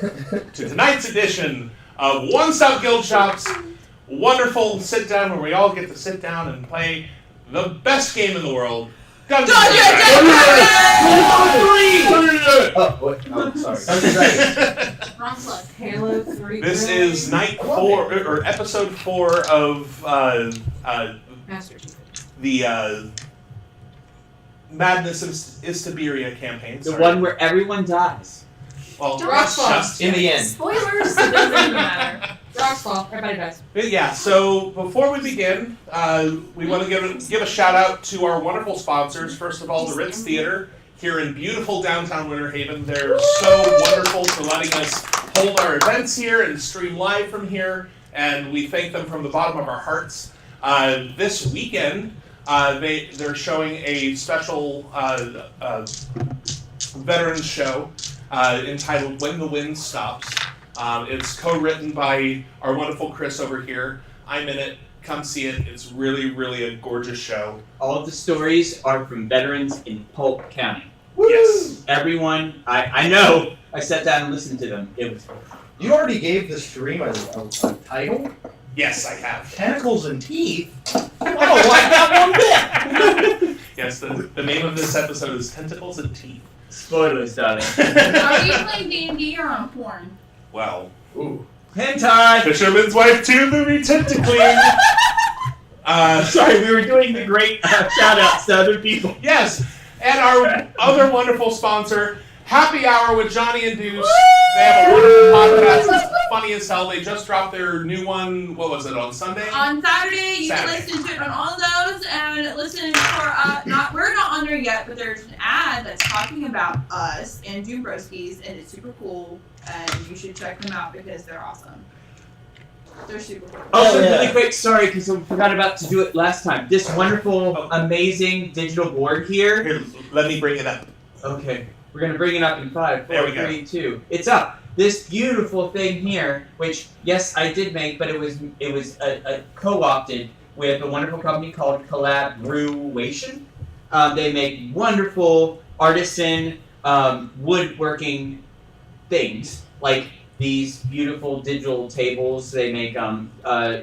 to tonight's edition of One Stop Guild Shop's wonderful sit down where we all get to sit down and play the best game in the world. Guns N' Wrong plug. Halo 3. This is night 4 or episode 4 of Master Chief. the Madness of Iastebiria campaign. The one where everyone dies. Well, Rockfall. In the end. Spoilers. It doesn't matter. Rockfall. Everybody dies. But yeah, so before we begin, we want to give a shout out to our wonderful sponsors. First of all, the Ritz Theater here in beautiful downtown Winter Haven. They're so wonderful for letting us hold our events here and stream live from here, and we thank them from the bottom of our hearts. This weekend, they're showing a special veterans show entitled When the Wind Stops. It's co-written by our wonderful Chris over here. I'm in it. Come see it. It's really, really a gorgeous show. All of the stories are from veterans in Polk County. Woo! Yes. Everyone, I know. I sat down and listened to them. It was. You already gave the stream a title? Yes, I have. Tentacles and Teeth? I don't like that one bit! Yes, the name of this episode is Tentacles and Teeth. Spoilers, darling. Are you playing D&D or on porn? Well. Ooh. Hentai! Fisherman's Wife 2 movie Tentacling! Sorry, we were doing the great shout-outs to other people. Yes, and our other wonderful sponsor, Happy Hour with Johnny and Deuce. They have a wonderful podcast. It's funny as hell. They just dropped their new one, what was it, on Sunday? On Saturday, you Saturday. can listen to it on all of those and listen for, we're not on there yet, but there's an ad that's talking about us and Dubroskis, and it's super cool, and you should check them out because they're awesome. They're super cool. Also, really quick, sorry, because I forgot about to do it last time. This wonderful, amazing digital board here. Here, let me bring it up. Okay, we're going to bring it up in 5, There 4, we go. 3, 2. It's up. This beautiful thing here, which, yes, I did make, but it was a co-opted with a wonderful company called Collaboration. They make wonderful artisan woodworking things, like these beautiful digital tables. They make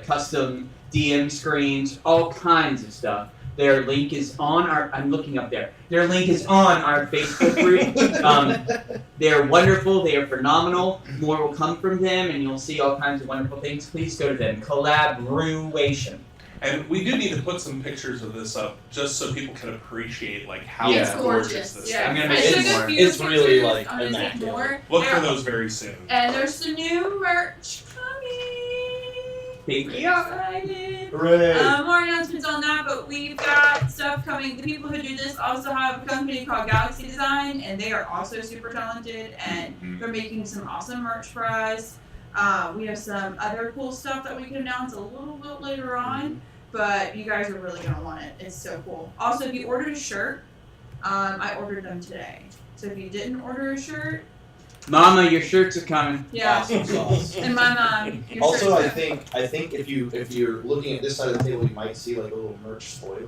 custom DM screens, all kinds of stuff. Their link is on I'm looking up there. Their link is on our Facebook group. They're wonderful. They are phenomenal. More will come from them, and you'll see all kinds of wonderful things. Please go to them. Collaboration. And we do need to put some pictures of this up just so people can appreciate like how Yeah. gorgeous this Yeah, I'm gonna I make took it a more. few It's really, pictures. like, I'm gonna take immaculate. more. Look There- for those very soon. And there's some new merch coming. Thank Pretty you. excited. Hooray! More announcements on that, but we've got stuff coming. The people who do this also have a company called Galaxy Design, and they are also super talented, and they're making some awesome merch for us. We have some other cool stuff that we can announce a little bit later on, but you guys are really going to want it. It's so cool. Also, if you ordered a shirt, I ordered them today. So if you didn't order a shirt, Mama, your shirts are coming. yeah. Awesome sauce. And my mom. your Also, shirt's I think if you're looking at this side of the table, you might see like a little merch spoiler.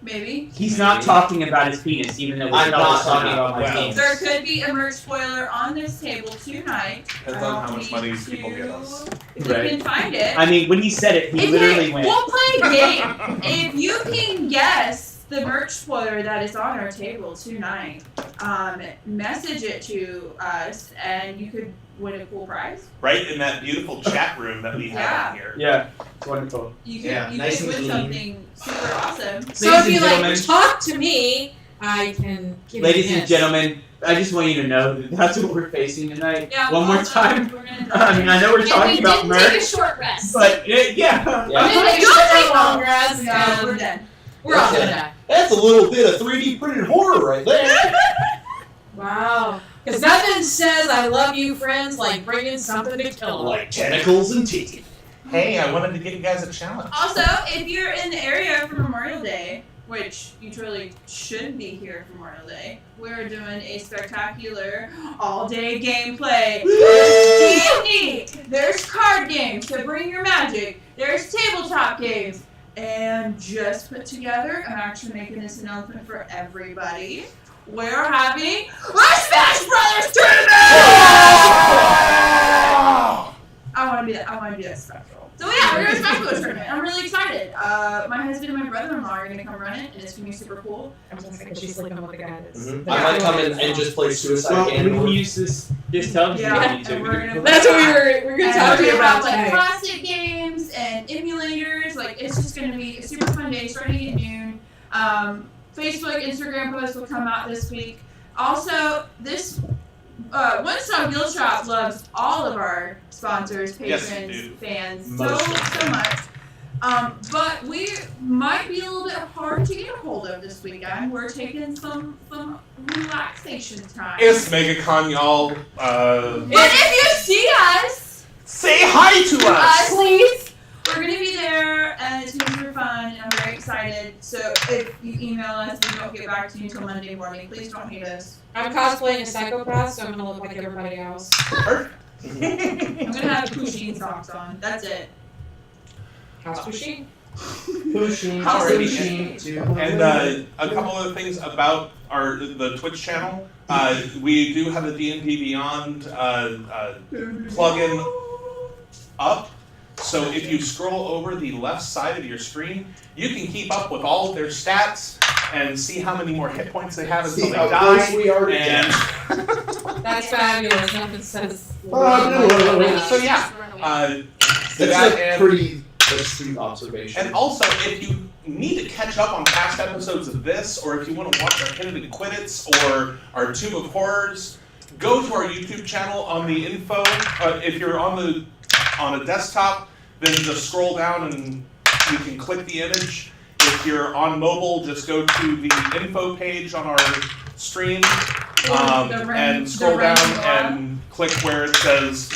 maybe. He's not talking about his penis, even though we're I'm not always talking about my Wow. penis. There could be a merch spoiler on this table tonight. Depends on how much money these people get us. If Right. you can find it. I mean, when he said it, he literally went. We'll play a game. If you can guess the merch spoiler that is on our table tonight, message it to us, and you could win a cool prize. Right in that beautiful chat room that we have in here. Yeah, it's wonderful. You could, Yeah, you nice could and win clean. something super awesome. So Ladies if you and gentlemen. like talk to me, I can give Ladies you and gentlemen, I just want you to know that that's what we're facing tonight. Yeah, One more also, time. We're gonna I mean, I know we're And talking we about did take a merch, short rest. but yeah. Yeah. We did take a Don't short take long long. rest. No, we're done. We're all gonna die. That's a little bit of 3D printed horror right there. Wow. Because nothing says I love you, friends, like bringing something to kill them. Like tentacles and teeth. Hey, I wanted to give you guys a challenge. Also, if you're in the area for Memorial Day, which you truly should be here for Memorial Day, we're doing a spectacular all-day gameplay. There's D&D, there's card games, so bring your magic, there's tabletop games, and just put together, I'm actually making this announcement for everybody, we're having a Smash Brothers tournament! but I want to do that special. So yeah, we're doing a special tournament. I'm really excited. My husband and my brother-in-law are going to come run it, and it's going to be super cool. I'm just thinking she's sleeping with the guy that's. I might come in and just play Suicide Well, we Game. can use this television Yeah, on YouTube. and we're gonna- That's what we're gonna And talk we're to you gonna have about like today. classic games and emulators. Like it's just gonna be a super fun day starting at noon. Facebook, Instagram posts will come out this week. Also, this One Stop Guild Shop loves all of our sponsors, Yes, patrons, they do. fans Most of so much. But we might be a little bit hard to get a hold of this weekend. We're taking some relaxation time. It's MegaCon, y'all. But if you see us, Say hi to us! please. We're gonna be there, and it's gonna be super fun, and I'm very excited. So if you email us and we don't get back to you until Monday morning, please don't hate us. I'm cosplaying a psychopath, so I'm gonna look like everybody else. I'm gonna have Pusheen socks on. That's it. House Pusheen. Pushing, Alrighty. pushing to And a couple other things about the Twitch channel. We do have a D&D Beyond plugin up. So if you scroll over the left side of your screen, you can keep up with all of their stats and see how many more hit points they have until See they how close die. we are to And That's fabulous. Nothing says. so yeah, That's that a and, pretty astute observation. and also if you need to catch up on past episodes of this, or if you want to watch our Hidden and Quiddits or our Tomb of Horrors, go to our YouTube channel on the info. If you're on a desktop, then just scroll down and you can click the image. If you're on mobile, just go to the info page on our stream and scroll down and click where it says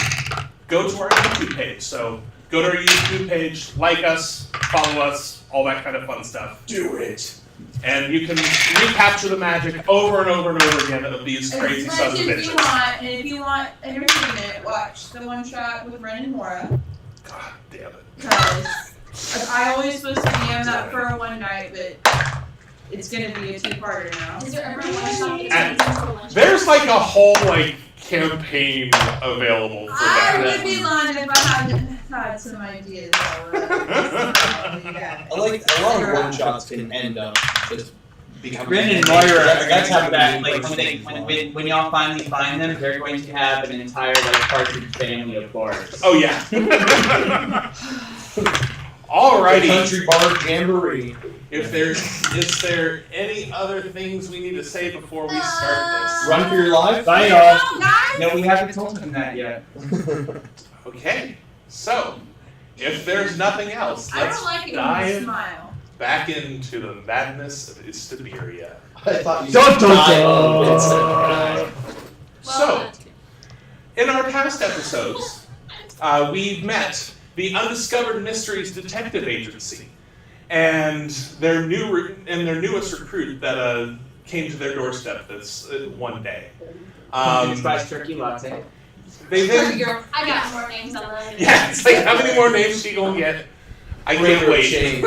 go to our YouTube page. So go to our YouTube page, like us, follow us, all that kind of fun stuff. Do it. And you can recapture the magic over and over and over again of these crazy As sons much of as you bitches. want, and if you want entertainment, watch the one shot with Ren and Mora. God damn it. Because I always supposed to DM that for a one night, but it's gonna be a two-parter now. Is there ever one shot And that's for lunch? There's like a whole campaign available for I that. would be lying if I hadn't had some ideas already. I like a lot of one shots can end up just becoming. Ren and Moira are That's going to have that, like like, when y'all finally find them, they're going to have an entire, like, partridge family of bars. Oh yeah. The Alrighty. Country Bar Jamboree. Is there any other things we need to say before we start this? Run for your life. Bye, y'all. Oh, guys! No, we haven't told them that yet. Okay. So, if there's nothing else, I let's don't like it when you dive smile. back into the madness of Iastebiria. I thought you Dun, dun, died dun. instead of cry. So, in our past episodes, we met the Undiscovered Mysteries Detective Agency and their newest recruit that came to their doorstep this one day. Pumpkin spice turkey latte. They then, I got more names on the yeah, it's like how many more names she gonna get? I can't Railroad wait. chains.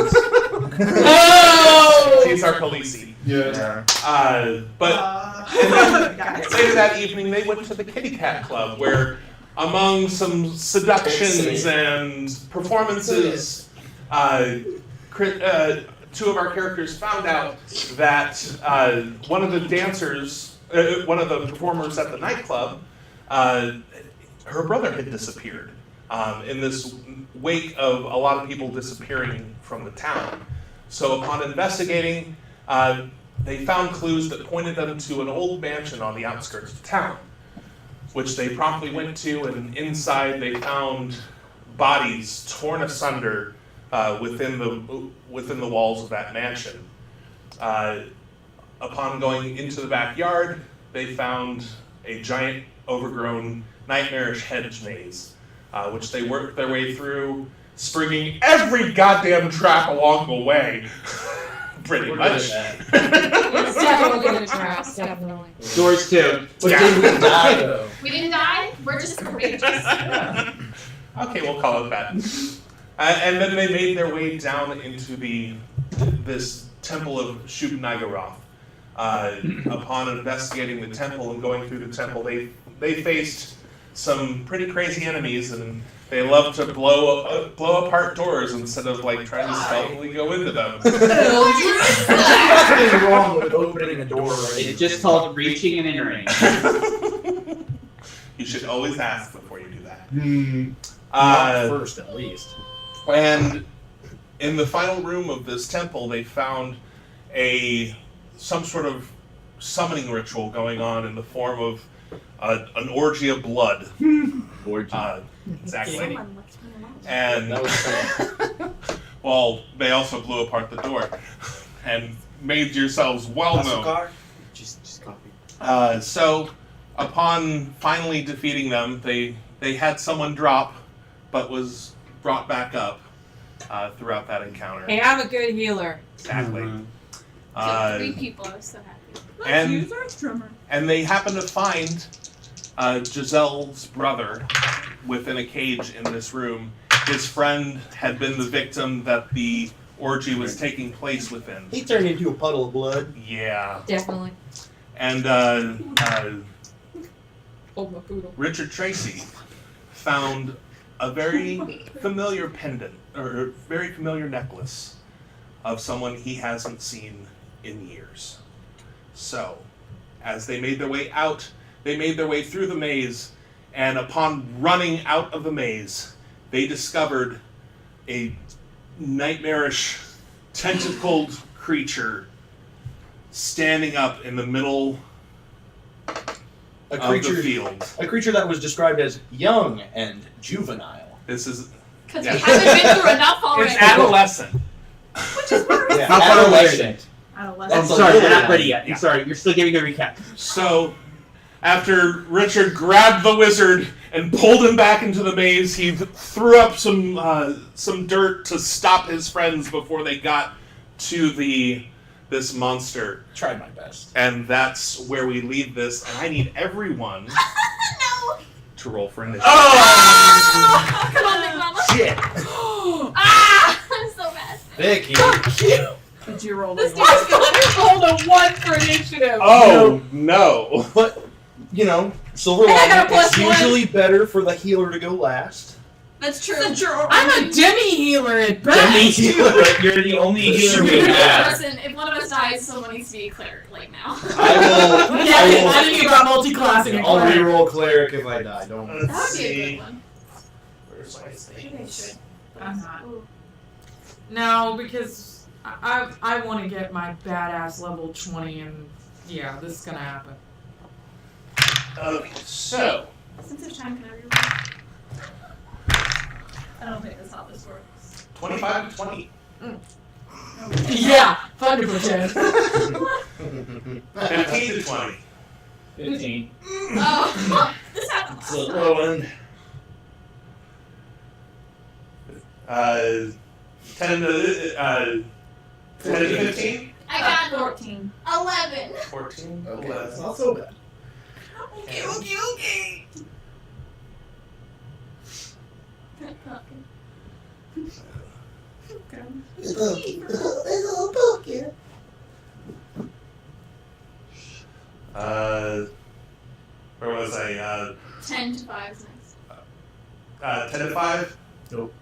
Oh! She's our policey. Yeah. But and then later that evening, they went to the Kitty Cat Club, where among some seductions and performances, two of our characters found out that one of the dancers, one of the performers at the nightclub, her brother had disappeared in this wake of a lot of people disappearing from the town. So upon investigating, they found clues that pointed them to an old mansion on the outskirts of town, which they promptly went to, and inside they found bodies torn asunder within the walls of that mansion. Upon going into the backyard, they found a giant, overgrown, nightmarish hedge maze, which they worked their way through, springing every goddamn trap along the way. Pretty much. It's definitely the traps, definitely. Doors too. But Yeah. did we die though? We didn't die. We're just courageous. Okay, we'll call it that. And then they made their way down into this temple of Shub-Niggurath. Upon investigating the temple and going through the temple, they faced some pretty crazy enemies, and they love to blow apart doors instead of like trying to stealthily go into them. Nothing wrong with opening a door. It's just called reaching and entering. You should always ask before you do that. Not first, at least. And in the final room of this temple, they found some sort of summoning ritual going on in the form of an orgy of blood. Exactly. Someone left me alone. And That was funny. well, they also blew apart the door and made yourselves well known. Just coffee. So, upon finally defeating them, they had someone drop, but was brought back up throughout that encounter. Hey, I'm a good healer. Exactly. Killed 3 people. I was so happy. And they happen to find Giselle's brother within a cage in this room. His friend had been the victim that the orgy was taking place within. He turned into a puddle of blood. Yeah. Definitely. And Oh, my poodle. Richard Tracy found a very familiar pendant, or a very familiar necklace of someone he hasn't seen in years. So, as they made their way out, they made their way through the maze, and upon running out of the maze, they discovered a nightmarish, tentacled creature standing up in the middle of the field. A creature that was described as young and juvenile. This is Because Yeah. we haven't been through enough already. it's adolescent. Which is worse. Yeah, How far away is it? I don't I'm That's a sorry, little you're not bit. ready yet. Yeah. I'm sorry, you're still giving a recap. So, after Richard grabbed the wizard and pulled him back into the maze, he threw up some dirt to stop his friends before they got to this monster. Tried my best. And that's where we leave this. And I need everyone No. to roll for initiative. Oh! Come on, Big Mama. Shit. Ah! I'm so bad. Vicky. Did you roll This a dude's gonna rolled a 1 for initiative. Oh, no. But, you know, silver And I got a lining, it's +1. usually better for the healer to go last. That's true. I'm a demi healer at best. But you're the only healer we have. Listen, if one of us dies, someone needs to be a cleric, like now. I will. Yeah, I didn't think about multi-classing and I'll cleric. reroll cleric if I die. Don't. Let's That would be a see. good one. Where's my Maybe they things? should. I'm not. Ooh. No, because I want to get my badass level 20, and yeah, this is gonna happen. Okay, so. Since there's time, can I reroll? I don't think that's how this works. 25 to 20. Yeah, fun to pretend. 15 to 20. 15. Oh, this happened last The time. low end. 10 to 15? I got 14. 11. 14? Okay, 11. that's not so bad. Okay. Where was I? 10 to 5 is nice. 10 to 5? Nope.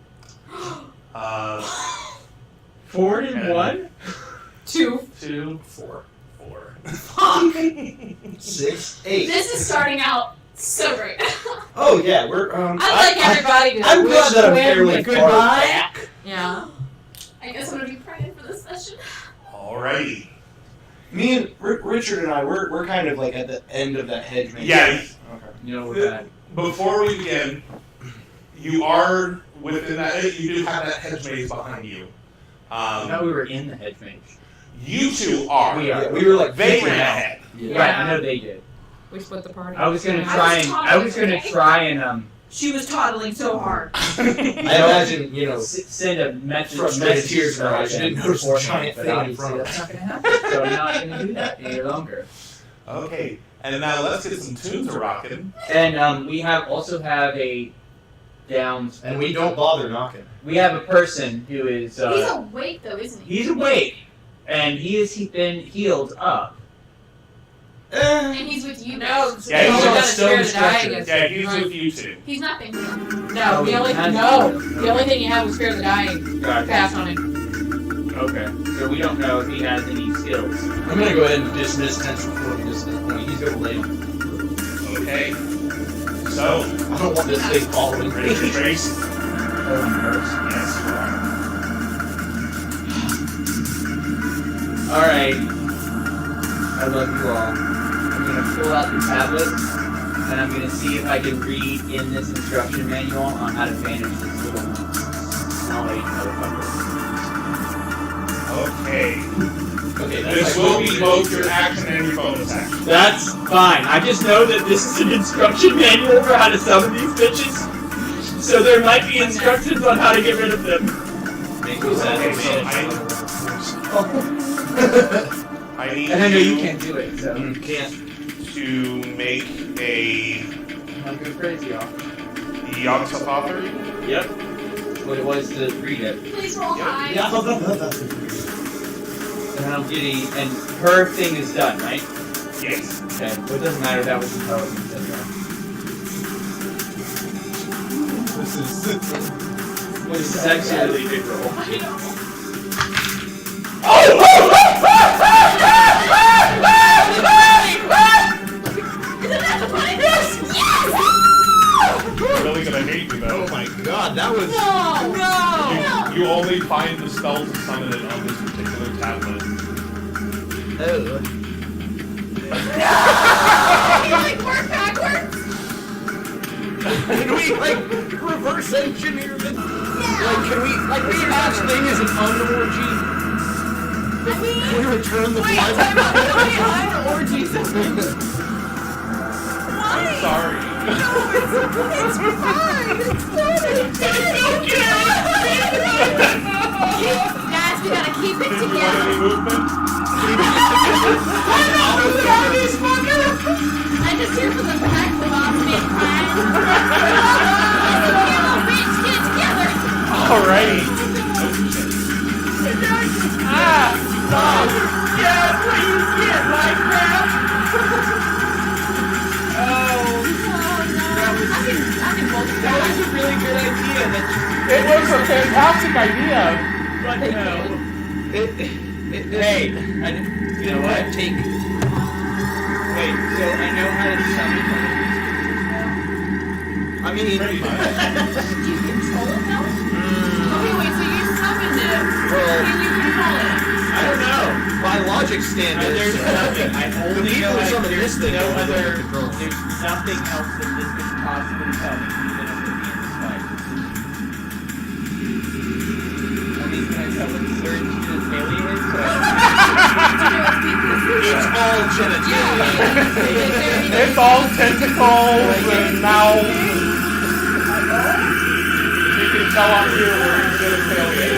4 and and 1? 2. 2, 4. 4. Fuck. 6, 8. This is starting out so great. Oh yeah, we're I'd like everybody to I'm wish glad that I'm Gwen fairly a far goodbye. back. Yeah. I guess I'm gonna be praying for this session. Alrighty. Me and Richard and I, we're kind of like at the end of that hedge maze. Yeah. Okay. You know we're bad. Before we begin, you are within that. You do have that hedge maze behind you. I thought we were in the hedge maze. You two are. We are. Yeah, we were like They peeking ran out. ahead. Yeah. Right, I know they did. We split the party. I was gonna I try was and talking today. She was toddling so hard. I imagine, you know, send a message. Frustrated tears in her to eyes. She them didn't notice a beforehand, giant but thing in obviously front of that's not gonna happen. So I'm not gonna do that any longer. Okay, and now let's get some tunes a rocking. And we also have a downs. and we don't bother knocking. We have a person who is He's awake though, isn't he? he's awake, and he's been healed up. And he's with you. No, bitch. Yeah, he's no, still- gotta still share in the structure. dying. Yeah, he's Right. with you two. He's nothing. No, the only thing you had was fear of the dying. Gotcha. Pass on it. Okay. So we don't know if he has any skills. I'm gonna go ahead and dismiss Tension for this point. He's overlaid. Okay. So, I don't want this thing following ready to trace? Oh, first. Yes, you are. Alright. I love you all. I'm gonna pull out the tablet and I'm gonna see if I can read in this instruction manual on how to banish this little knowledge motherfucker. Okay. Okay, This will be both your action and your bonus action. That's fine. I just know that this is an instruction manual for how to summon these bitches. So there might be instructions on how to get rid of them. Make Okay, me sad. so I need And I know you can't do it, so Can't. to make a I'll go crazy off. Iastebiria. Yep. What it was to read it. Please roll high. And I'll get and her thing is done, right? Yes. Okay. Well, it doesn't matter, that was intelligence anyway. This is actually a really big roll. You're really gonna hate me though. Oh my god, that was. No. You only find the spell to summon it on this particular tablet. Oh. You like work backwards? Can we, like, reverse engineer this? Like, can we, like, this patch thing is an unorgy? I mean, Can we return the wait, flight? time out. Wait, orgies. I'm sorry. It's fine. It's Guys, we gotta keep it Did you want together. any movement? I just hear from the back the mom's being crying. Bitch, get it together. Alrighty. Stop! Yeah, please get my crap! I can multitask. That was a really good idea. It was a fantastic idea. But no. Hey, you know what? Take. Wait, so I know how to summon one of these creatures I mean. Pretty much. Do you control it now? Okay, wait, so you summoned it. Well, Can you control it? now. I don't know. by logic standards. There's nothing. I The only people know who summon there's this thing no don't other. control. There's nothing else that this could possibly tell me, even if it be in this fight. I mean, can I tell what the third genitalia is? It's all genitalia. It's all tentacles and mouths. You can tell I'm here where your genitalia is.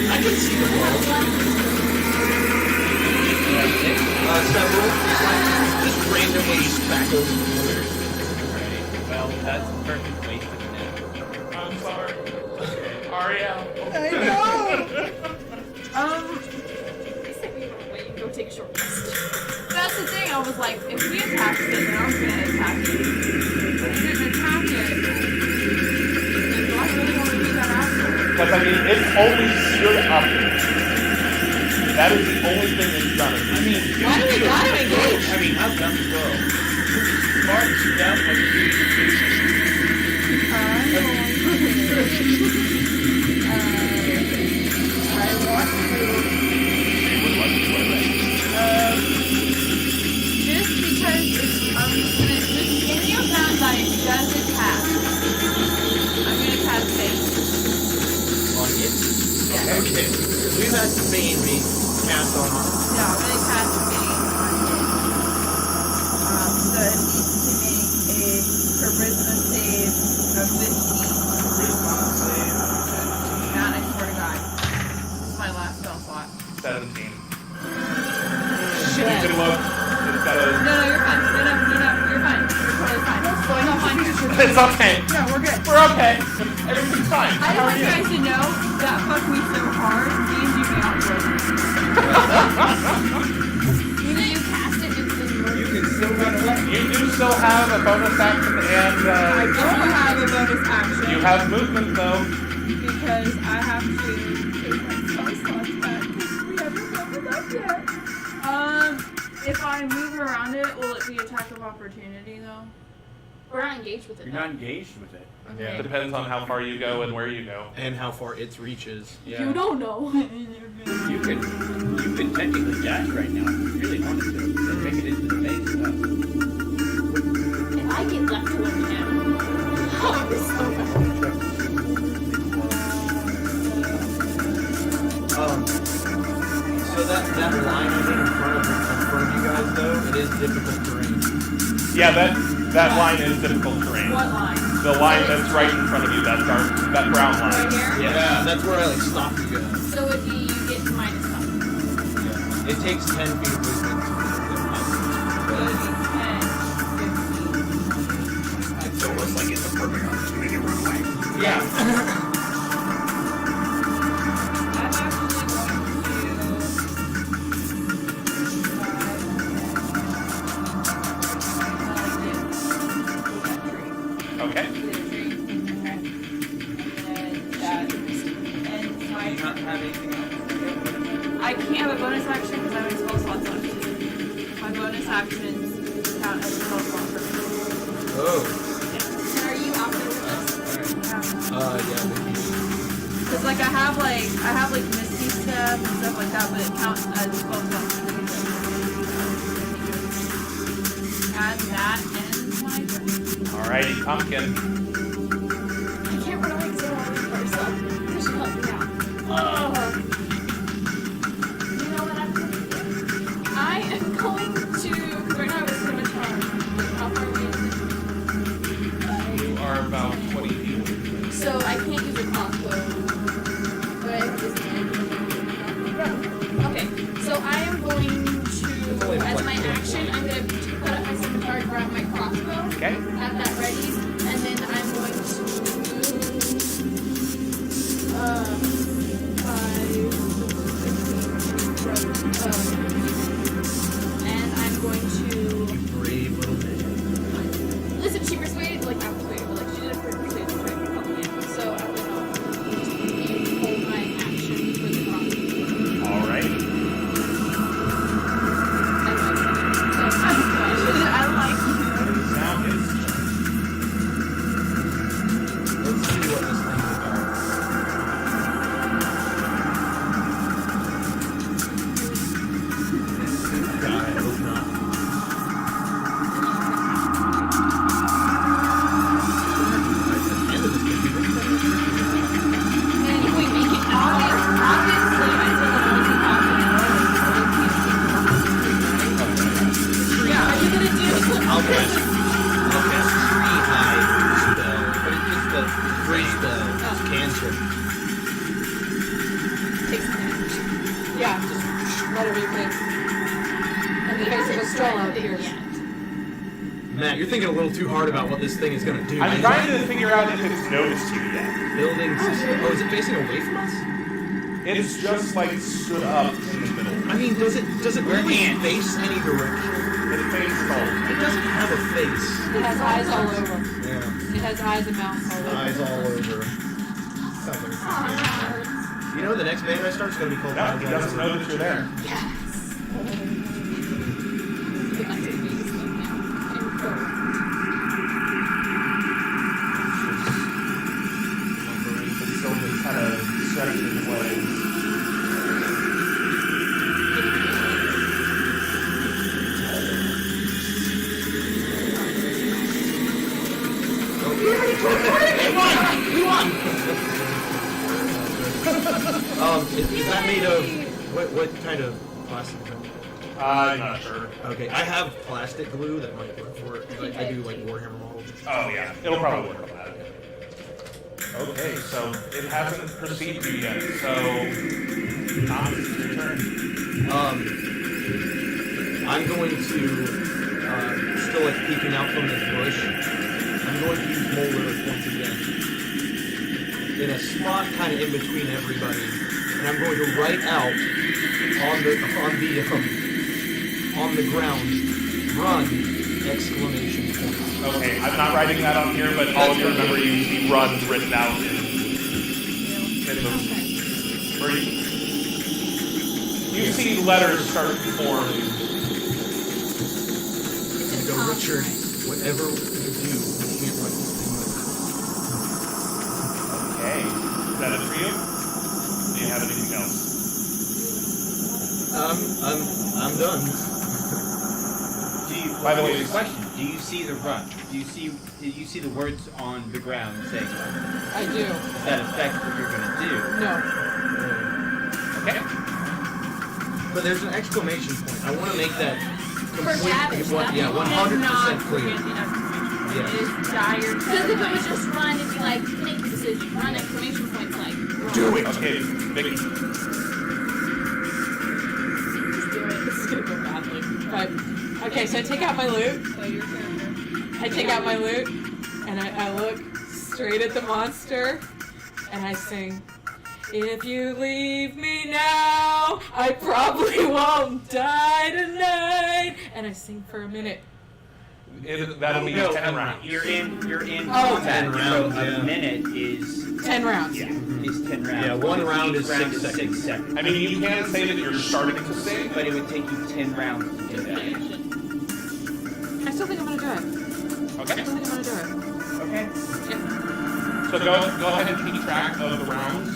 I can see the world. Several. Just randomly back over the corner. Well, that's a perfect waste of it. I'm sorry. Ariel. Go take a short rest. That's the thing, I was like, if we attacked it, then I was gonna attack it. But we didn't attack it. And do I really want to do that after? Because I mean, it's only stood up. That is the only thing it's done. I mean, Why do we gotta engage? I mean, how dumb is the world? Mark's dumb when Just because any of that does attack, I'm gonna cast Bane. On it. Yeah. Okay. We've had Bane be cast on. No, I'm gonna cast Bane on it. So it needs to make a charisma save of 15. God, I swear to God. This is my last spell slot. 17. Shit. You can look. It's got a. No, you're fine. No, you're fine. You're totally fine. What's going on here? It's okay. No, we're good. We're okay. Everything's fine. I just want you guys to know that fucked me so hard. D&D Beyond broke me. Either you cast it into the You can still run away. You do still have a bonus action and I don't have a bonus action. you have movement though. Because I have to take my spell slots back because we haven't leveled up yet. If I move around it, will it be attack of opportunity though? We're not engaged with it. You're not engaged with it. Okay. Depends on how far you go and where you go. And how far its reach is. Yeah. You don't know. You could technically dash right now if you really wanted to. And make it into the main stuff. If I get left to him now, oh, this is so bad. So that line I made in front of you guys though, it is difficult terrain. Yeah, that line is difficult terrain. What line? The line that's right in front of you, that brown line. Right here? Yeah, that's where I like stop you guys. So if you get minus something. Yeah. It takes 10 feet of movement to So it'd be 10, 15. It's almost like it's a perfect opportunity to run away. Yeah. I'm actually going to Okay. I can't have a bonus action because I have spell slots left. My bonus actions count as spell slots for me. Oh. And are you out there with us? Yeah. Because like I have like Misty Step and stuff like that, but it counts as spell slots for me. Add that and my turn. Alrighty, Pumpkin. I can't run away because I don't want to be first, so this should help me out. Oh. You know what I'm going to do? I am going to, right now I was scimitar. How far away is You are about 20 feet. it? So I can't use a crossbow. But is it okay, so I am going to, as my action, I'm going to put up my scimitar, grab my crossbow. Okay. Have that ready, and then I'm going to 5, and I'm going to Brave little man. listen. She persuaded, like not persuaded, but like she did a persuade to try to help me in. So I'm gonna just hold my action for the crossbow. Alright. I like Now is Let's see what this thing is about. God, I hope not. And if we make it obviously, I feel like it's confident. Yeah, are you gonna do? I'll cast Tree Hide spell, but it's the free spell. It's cancer. Takes damage. Yeah, just whatever you think. And then basically stroll out here. Matt, you're thinking a little too hard about what this thing is gonna do. I'm trying to figure out if it's noticed you yet. Building system. Oh, is it facing away from us? It's just like stood up in the middle. I mean, does it really face any direction? It faces all. It doesn't have a face. It has eyes all over. Yeah. It has eyes and mouths all over. Eyes all over. Sounds like you know the next band I start is gonna be called No, Eyes he All doesn't Over. know that you're there. Yes. Good night to the bees now. And go. Lumbering, but still just kind of stretching his legs. We won! Is that made of what kind of plastic? I'm not sure. Okay, I have plastic glue that might work for it. I do like Warhammer models. Oh yeah, it'll probably work on that. Okay, so it hasn't perceived you yet, so Tom, it's your turn. I'm going to still like peeking out from this bush. I'm going to use Mole River once again in a spot kind of in between everybody, and I'm going to write out on the ground. Run! Exclamation point. Okay, I'm not writing that on here, but all of you remember you see runs written out in the. Or you see letters start to form. Go, Richard. Whatever you do, you can't run this Okay, is that it for you? Do you have anything else? I'm done. By the way, question: do you see the run? Did you see the words on the ground saying I do. does that affect what you're gonna do? No. okay. But there's an exclamation point. I want to make that For completely, damage, yeah, 100% clear. It is dire. Because if it was just run, it'd be like, make the decision. Run exclamation points like. Run. Do it! Okay, Vicky. Just do it. This is gonna go badly. But okay, so I take out my loot. Play your character. I take out my loot, and I look straight at the monster, and I sing, "If you leave me now, I probably won't die tonight." And I sing for a minute. That'll be 10 rounds. You're in Oh, combat. 10 rounds, So yeah. a minute is 10 rounds. is 10 rounds. Yeah, one round Each is round 6 is 6 seconds. I mean, you can say that you're starting to sing, But it would take you 10 rounds to do that. I still think I'm gonna do it. okay? I still think I'm gonna do it. Okay. So go ahead and keep track of the rounds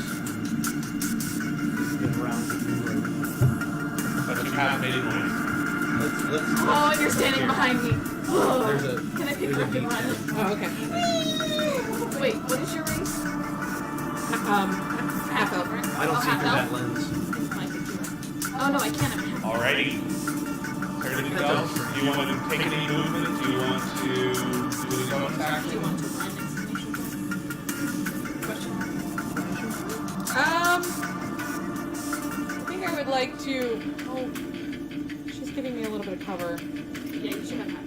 that you have made noise. Let's Oh, and you're standing behind me. Oh. There's a Can I pick there's a up and beat. run? Oh, okay. Wait, what is your race? Half elf. I don't see through that lens. Oh no, I can't. I'm half. Alrighty. Is there anything else? Do you want to take any movement? Do you want to do any bonus Do you action? want to run exclamation point? I think I would like to. Oh, she's giving me a little bit of cover. Yeah, you should have half.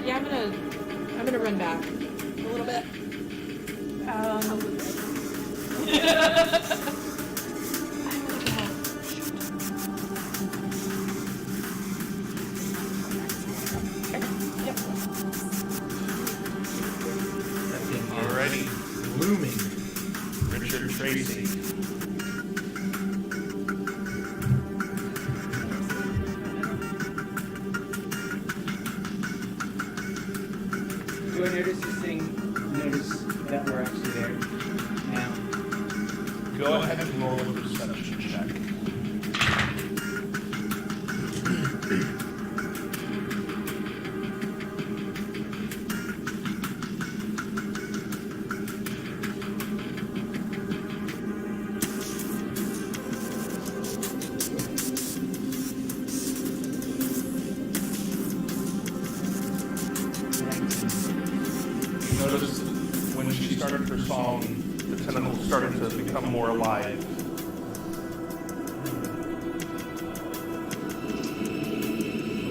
Yeah, I'm gonna run back a little bit. That thing is Alrighty. looming. Richard Tracy. Do I notice this thing? Notice that we're actually there now. Go ahead and roll a perception check. Notice when she started her song, the tentacles started to become more alive.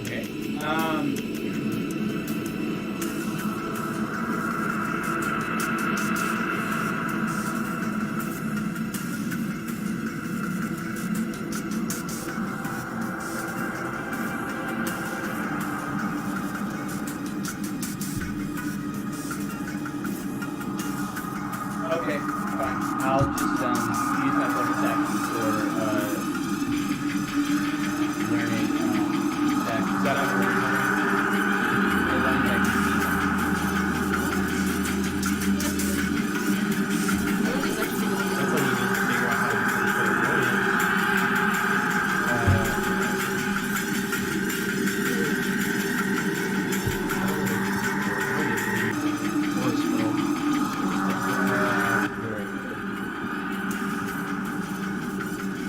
Okay. Okay, fine. I'll just use my bonus action for learning attack. Is that under your That's how you need to figure out how to control brilliance.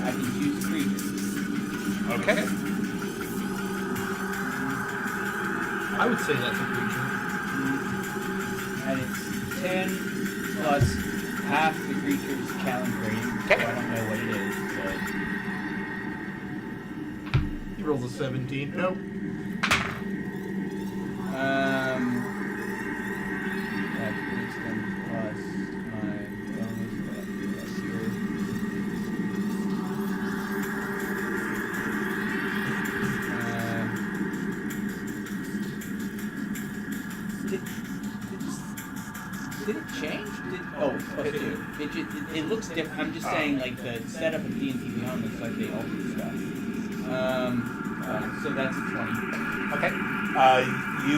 I can choose creatures. Okay. I would say that's a creature. And it's 10 plus half the creature's challenge rating. Okay. So I don't know what it is, He rolls a 17. Nope. That's wisdom plus my bonus that I do up here. Did it change? It looks different. I'm just saying, like the setup of D&D Beyond looks like they altered stuff. So that's a 20. Okay. You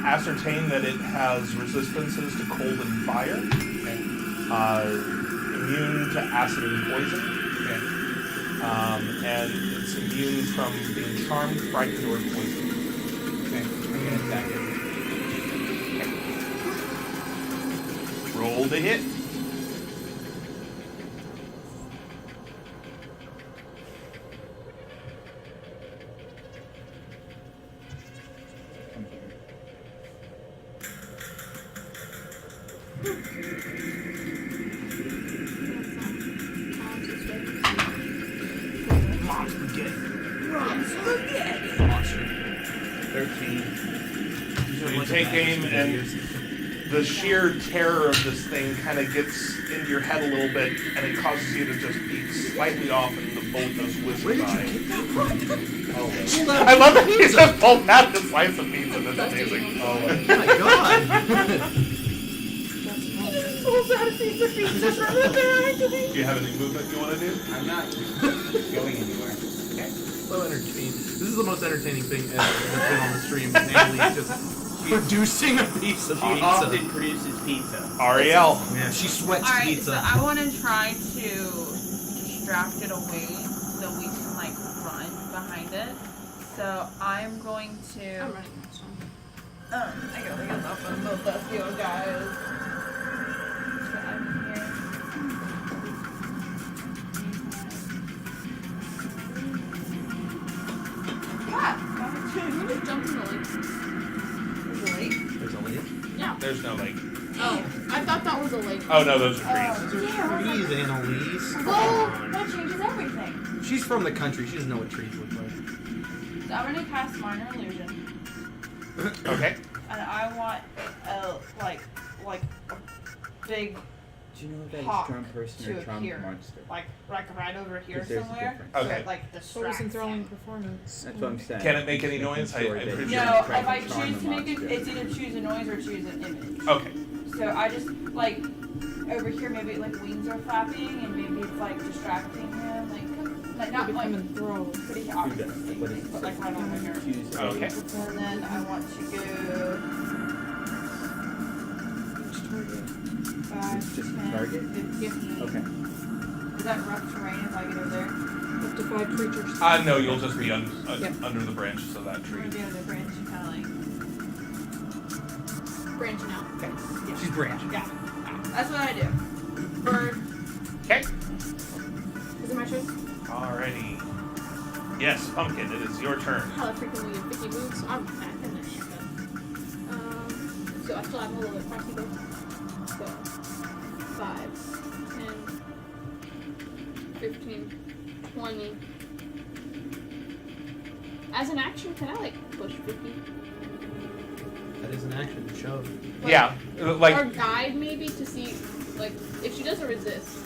ascertain that it has resistances to cold and fire, immune to acid and poison, and it's immune from being charmed, frightened, or poisoned. Okay, I'm gonna attack it. Roll to hit. Come here. Mom spaghetti. Monster. 13. You take aim, and the sheer terror of this thing kind of gets into your head a little bit, and it causes you to just be slightly off, and the bullet goes whizzing by. I love that he just pulled out the slice of pizza. That's amazing. Oh my god. Do you have any movement you want to do? I'm not going anywhere. So entertaining. This is the most entertaining thing that's been on the stream. Namely, just producing a piece of She pizza. often produces pizza. Ariel. Yeah, she sweats Alright, pizza. so I want to try to distract it away so we can like run behind it. So I'm going to. I'm running next one. I gotta get up on both of you guys. So I'm here. What? You just jumped in the lake. There's a lake. There's a lake. Yeah. There's no lake. Oh, I thought that was a lake. Oh no, those are trees. Trees, Annalise. Well, that changes everything. She's from the country. She doesn't know what trees look like. So I'm gonna cast Minor Illusion, Okay. and I want a like a big Do you know if that is Hawk charm person to or charm appear. monster? like right over here 'Cause there's a somewhere. difference. So Okay. it, like What was distracts enthralling him. performance? That's what I'm saying. Can it make any noise? I'm Sure pretty that- sure. No, Trying if to I charm choose the to make it, monster. it's either choose a noise or choose an image. Okay. So I just like over here maybe like wings are flapping and maybe it's like distracting him, like not Maybe like come and throw. pretty Who obvious, does? What is but like right over here. Choose Okay. And then I want to go Each target. 5, Just 10, target? 15. Okay. Is that rough terrain if I get over there? Up to 5 creatures. No, you'll just be Yeah. under the branches of that I'm tree. gonna be on the branch and kind of like Branching out. She's branching. yeah. That's what I do. Bird. Okay. Is it my turn? Alrighty. Yes, Pumpkin, it is your turn. How I frequently get picky moves. So I'm back in that shotgun. So I still have a little bit possible. So 5, 10, 15, 20. As an action, can I like push 50? That is an action. Shove. Yeah, Or like guide maybe to see, like, if she doesn't resist.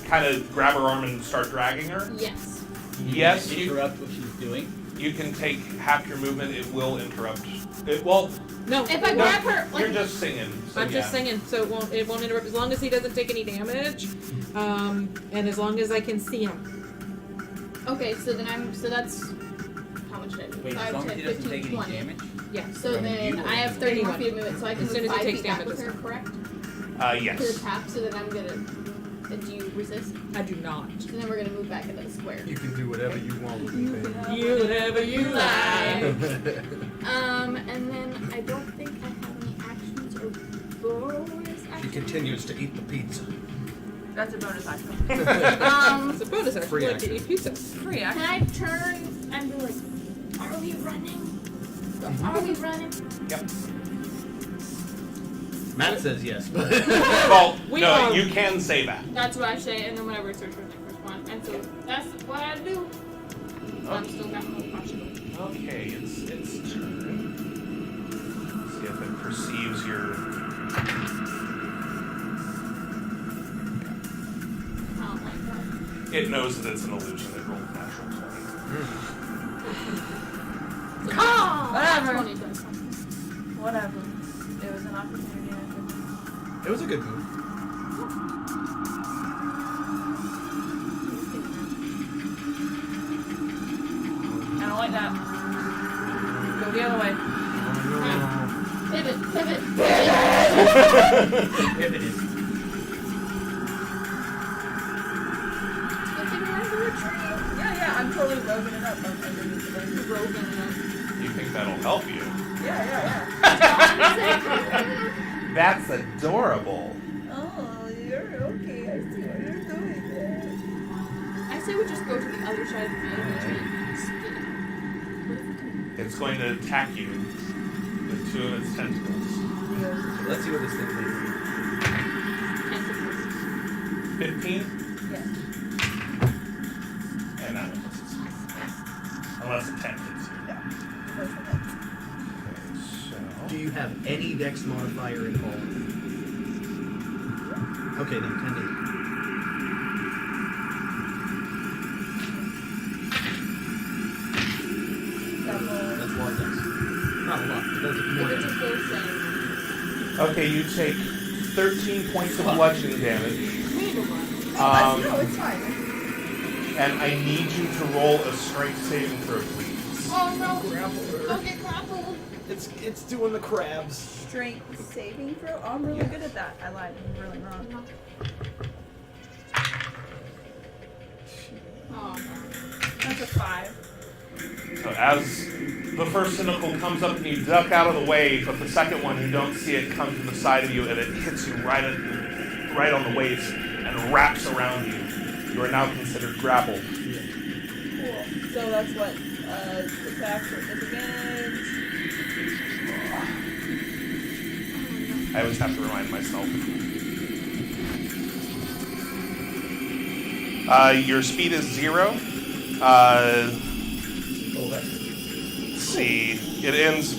kind of grab her arm and start dragging her. Yes. Yes, you Interrupt what she's doing. you can take half your movement. It will interrupt. It well, No. If I grab her, you're like, just singing. So I'm just yeah. singing, so it won't interrupt as long as he doesn't take any damage, and as long as I can see him. Okay, so then so that's, how much did I do? Wait, as 5, long 10, as he doesn't 15, take any 20. damage? Yeah. So From then you I have 30 more anyone. feet of movement, so I can As soon move as he 5 takes feet back damage, with her, it's correct? To Yes. the tap, so then I'm gonna. Do you resist? I do not. So then we're gonna move back into the square. You can do whatever you want with me, baby. You whatever you like. And then I don't think I have any actions or bonus She actions. continues to eat the pizza. That's a bonus action. It's a bonus action. Free Like to action. eat pizza. Free Can action. I turn and be like, are we running? Are we running? Yep. Matt says yes, but Well, We no, are- you can say that. That's what I say, and then whenever it's her turn, they respond. And so that's what I do. I'm still got no possible. Okay, its turn. See if it perceives your. I don't like that. It knows that it's an illusion. It rolled a natural 20. Oh, Whatever. 20 does something. Whatever. It was a an opportunity. I think. It was a good move. I don't like that. Go the other way. Pivot, pivot. Pivoted. Yeah, I'm totally roving it up. I'm underneath the blanket. Roving it You think that'll help you? Yeah. That's adorable. Oh, you're okay. I see what you're doing there. I say we just go to the other side of the village and skip. It's going to attack you with 2 of its tentacles. Let's see what this thing is. 15? Yeah. And that one misses. Unless a 10 hits you. Do you have any dex modifier at all? Okay, then 10 to That's a lot of dex. Not a lot, but that's more It's a dex. full set. Okay, you take 13 points of bludgeoning damage. It's fine. And I need you to roll a strength saving throw, please. Oh no! Grappler. Don't get grappled. It's doing the crabs. Strength saving throw? Oh, I'm really good at that. I lied. I'm really not. Oh That's a 5. So as the first tentacle comes up and you duck out of the way, but the second one, you don't see it come to the side of you and it hits you right on the waist and wraps around you. You are now considered grappled. Cool. So that's what? Attacks with disadvantage. I always have to remind myself. Your speed is 0. Let's see. It ends.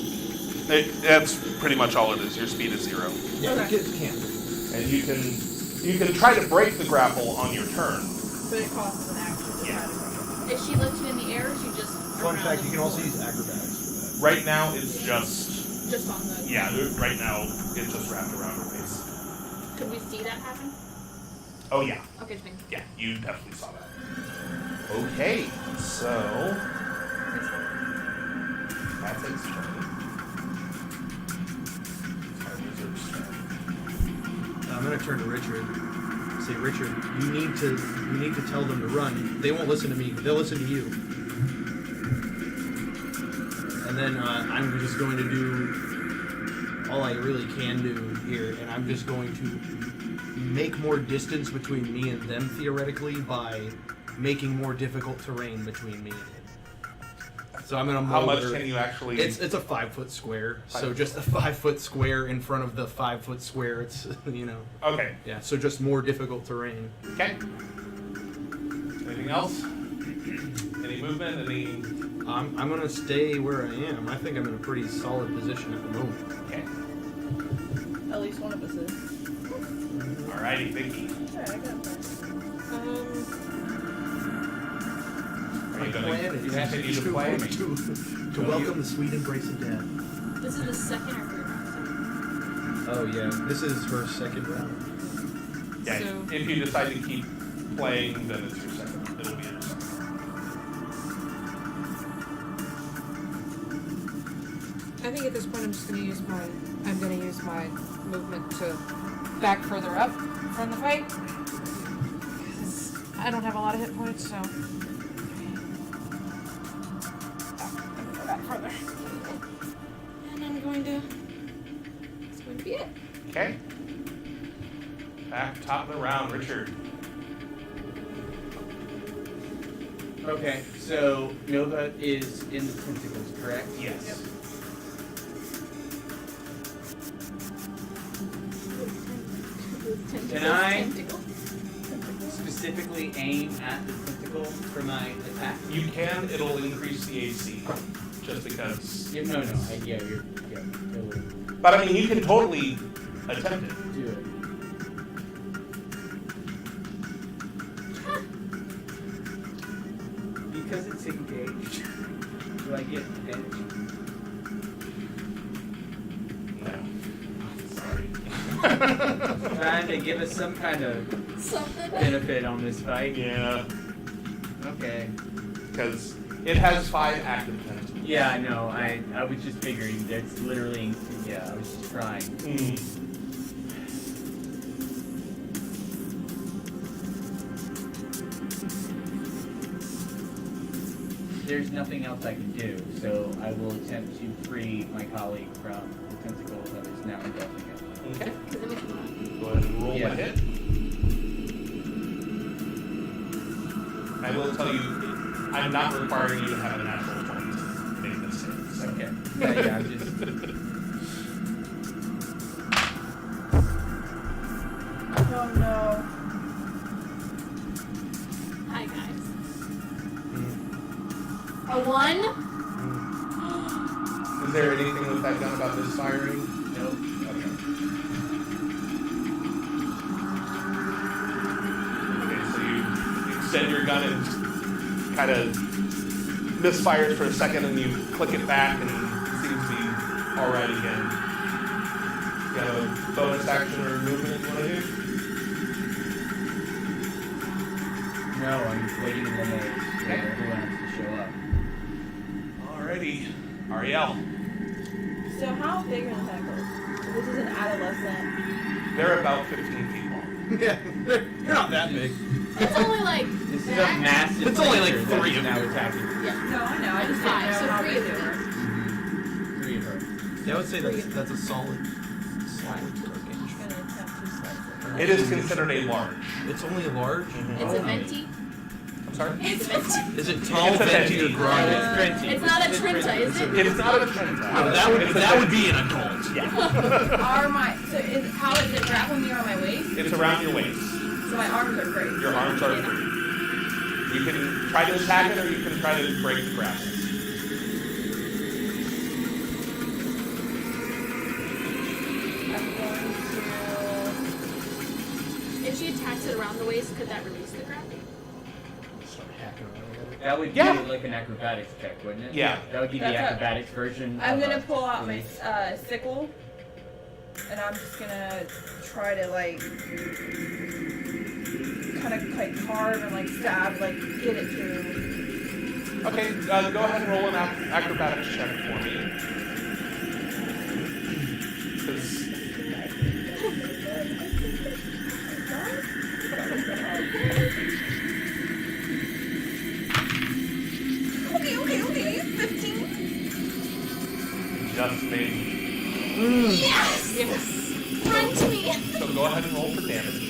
That's pretty much all it is. Your speed is 0. Yeah, Okay. it can. And you can try to break the grapple on your turn. But it costs an action to try to break it. Is she lifted in the air or is she just Fun around fact, the you can also floor? use acrobatics for Right now, it's just Just on the... right now it's just wrapped around her waist. Could we see that happen? Oh yeah, Okay, thank you. yeah, you definitely saw that. Okay, so that's its turn. Our wizard's turn. that. I'm gonna turn to Richard. Say, Richard, you need to tell them to run. They won't listen to me, but they'll listen to you. And then I'm just going to do all I really can do here, and I'm just going to make more distance between me and them theoretically by making more difficult terrain between me and him. So I'm gonna How much mold her- can you actually? It's a 5-foot square, so 5 just a 5-foot square in front of the 5-foot square. It's Okay. yeah. So just more difficult terrain. Okay. Anything else? Any movement? Any? I'm gonna stay where I am. I think I'm in a pretty solid position at the moment. Okay. At least one of us is. Alrighty, Vicky. Alright, I got that. Are you plan going is to continue to play? to welcome the sweet embrace of death. This is the second or third round. Oh yeah, this is her second round. Yeah. So- If you decide to keep playing, then it's your second. It'll be your second. I think at this point I'm just gonna use my movement to back further up from the fight. 'Cause I don't have a lot of hit points, so. Back further. And I'm going to. It's going to be it. Okay. Back top of the round, Richard. Okay, so Nova is in the tentacles, correct? Yes. Can I specifically aim at the tentacle for my attack? You can. It'll increase the AC, just because. Yeah, no, you're totally But I mean, you can totally attempt it. do it. Because it's engaged, do I get advantage? No. Trying to give us some kind of Something. benefit on this fight. Yeah, Okay. because it has 5 active tentacles. Yeah, I know. I was just figuring. That's literally. Yeah, I was just trying. There's nothing else I can do, so I will attempt to free my colleague from the tentacle that is now engulfing him. Okay. Because it makes me Go ahead and roll Yeah. the hit. I will tell you, I'm not requiring you to have a natural 20 to make this hit. So. Okay. Yeah, I'm just. Oh no. Hi, guys. Mm. A 1? Is there anything with that gun about this firing? Nope. Okay, so you extend your gun and kind of misfires for a second, and you click it back, and it seems to be all right again. You got a bonus action or movement you want to do? No, I'm waiting in the maze for everyone else to show up. Alrighty, Ariel. So how big are the tentacles? This is an adolescent. They're about 15 people. Yeah, they're not that big. It's only like. This is a massive. It's only like creature 3 that's of now them. attacking. No, I know. I just didn't 5, know so how 3 big of they them. were. 3 of her. Yeah, I would say that's a solid target. I'm gonna attempt to slice it. It is considered a large. It's only a large. It's a venti. I'm sorry? It's a venti. Is it tall, It's a venti, or venti. grande? It's not a Trinta, is it? It is not a trend. No, that would be an adult. Are my how is it grappling me around my waist? It's around your waist. So my arms are free. Your arms are free. You can try to attack it, or you can try to break the grasp. I'm going If she attacks it around the waist, could that release the grab? That would Yeah. be like an acrobatics check, wouldn't it? Yeah. That would be the That's a- acrobatics version. I'm of gonna a pull out my release. sickle, and I'm just gonna try to like kind of like carve and like stab, like get it through. Okay, go ahead and roll an acrobatics check for me. 'Cause Okay, 15. just made. Yes! Yes! Run to me! So go ahead and roll for damage.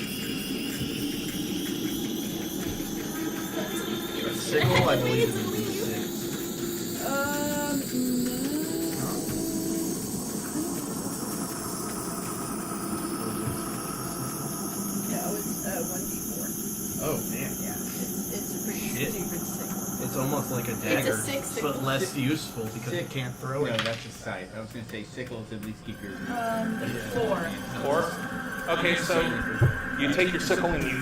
A sickle, I believe, is a No, it's 1d4. Oh man, Yeah, it's a pretty Shit. stupid sickle. it's almost like a dagger, 6 sickle. but less useful because you can't throw No, it. that's a scythe. I was going to say sickles at least keep your... 4. 4. Okay, so you take your sickle and you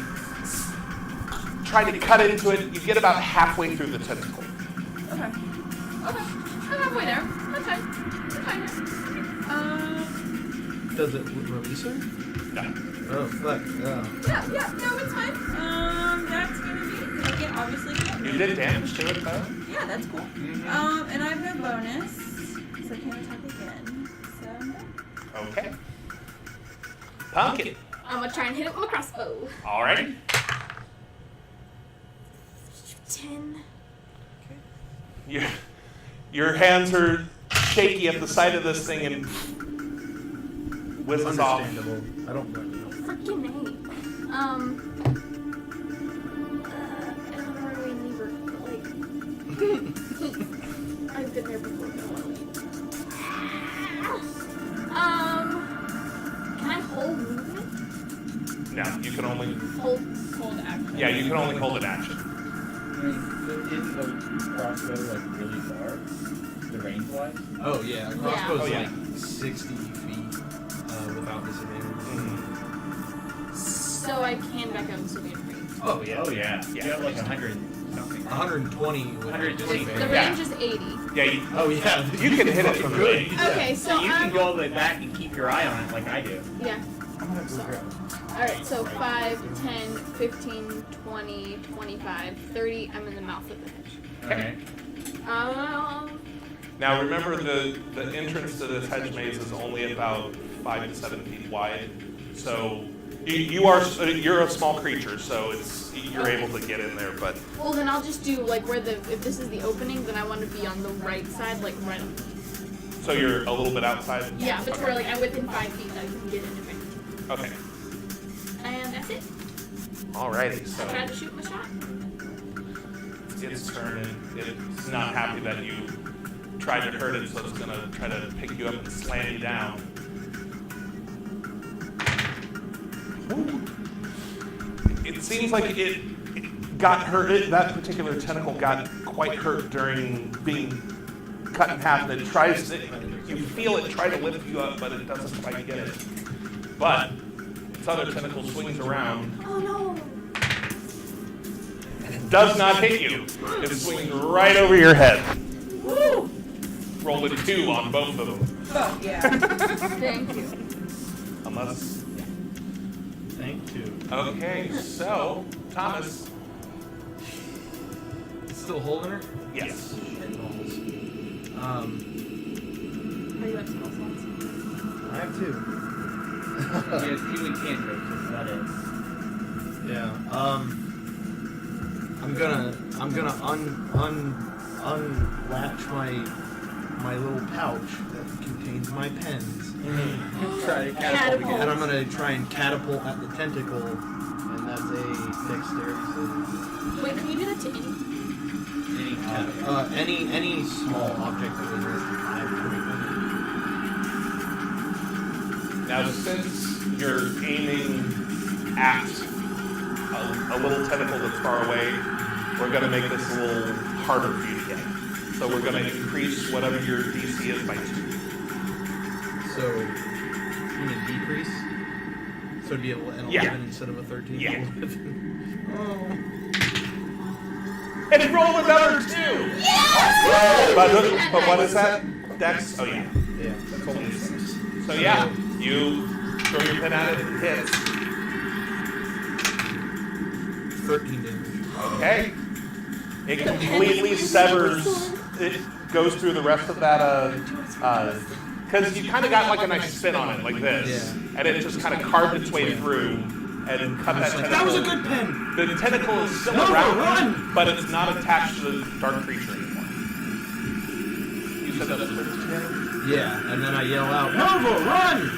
try to cut into it. You get about halfway through the tentacle. Okay. I'm halfway there. That's fine. That's fine. Does it release her? No. Oh fuck! Oh. Yeah, no, it's fine. That's gonna be it. I can't obviously get You did damage to it, though. Yeah, that's cool. And I have no bonus, so I can't attack again. So I'm done. Okay. Pumpkin. I'm gonna try and hit it with my crossbow. Alrighty. 10. Your hands are shaky at the sight of this thing and whizzes off. Understandable. I don't blame you. Freaking name. I don't know where we leave her, but like. I've been there before, but I wanna leave. Can I hold movement? No, you can only. Hold. Cold action. Yeah, you can only hold an action. I mean, so is the crossbow like really far? The range wise? Oh yeah, crossbow's Oh, yeah. like 60 feet without disadvantage. So I can back up so we can range. Oh yeah, Oh yeah. Yeah. You have like 100 something. 120. with 120. The disadvantage. Yeah. range is 80. Yeah, Oh yeah, you can hit it from good. range. Okay, so So you can I'm. go all the way back and keep your eye on it like I do. Yeah. Alright, so 5, 10, 15, 20, 25, 30. I'm in the mouth of the fish. Okay. Now remember, the entrance to this hedge maze is only about 5 to 7 feet wide. So you're a small creature, so you're able to get in there. But Well, then I'll just do like if this is the opening, then I want to be on the right side, like right on. so you're a little bit outside. Yeah, but where like I'm within 5 feet that I can get into it. Okay. And that's it. Alrighty. So I tried to shoot my shot. its turn, and it's not happy that you tried to hurt it, so it's gonna try to pick you up and slam you down. It seems like it got hurt. That particular tentacle got quite hurt during being cut in half, and it tries to, you feel it try to lift you up, but it doesn't quite get it. But its other tentacle swings around. Oh no! It does not hit you. It swings right over your head. Woo! Roll a 2 on both of them. Oh, yeah. Thank you. Unless. Thank you. Okay, so, Thomas. Still holding her? Yes. Oh, you have spell slots. I have 2. He has 2 incantations, is that it? Yeah. I'm gonna unlatch my little pouch that contains my pens. Try to Catapult. And I'm gonna try and catapult at the tentacle, and that's a dexterity save. Wait, can you do that to any? Any small object that was less than 5 to Now, since you're aiming at a little tentacle that's far away, we're going to make this a little harder for you to get. So we're going to increase whatever your DC is by 2. So, you mean decrease? So it'd be an 11 Yeah. instead of a 13? Yeah. 11. And roll another 2! Yes! But what is that? Dex? Oh, yeah. Yeah. That's only a 6. So, yeah, you throw your pin at it, it hits. 13 damage. Okay. It completely severs, it goes through the rest of that, because you kind of got like a nice spin on it, like this. Yeah. And it just kind of carved its way through and cut that tentacle. That was a good pen! The tentacle is still Nova, around, run! but it's not attached to the dark creature anymore. You said that was 13 damage? Yeah, and then I yell out, Nova, run!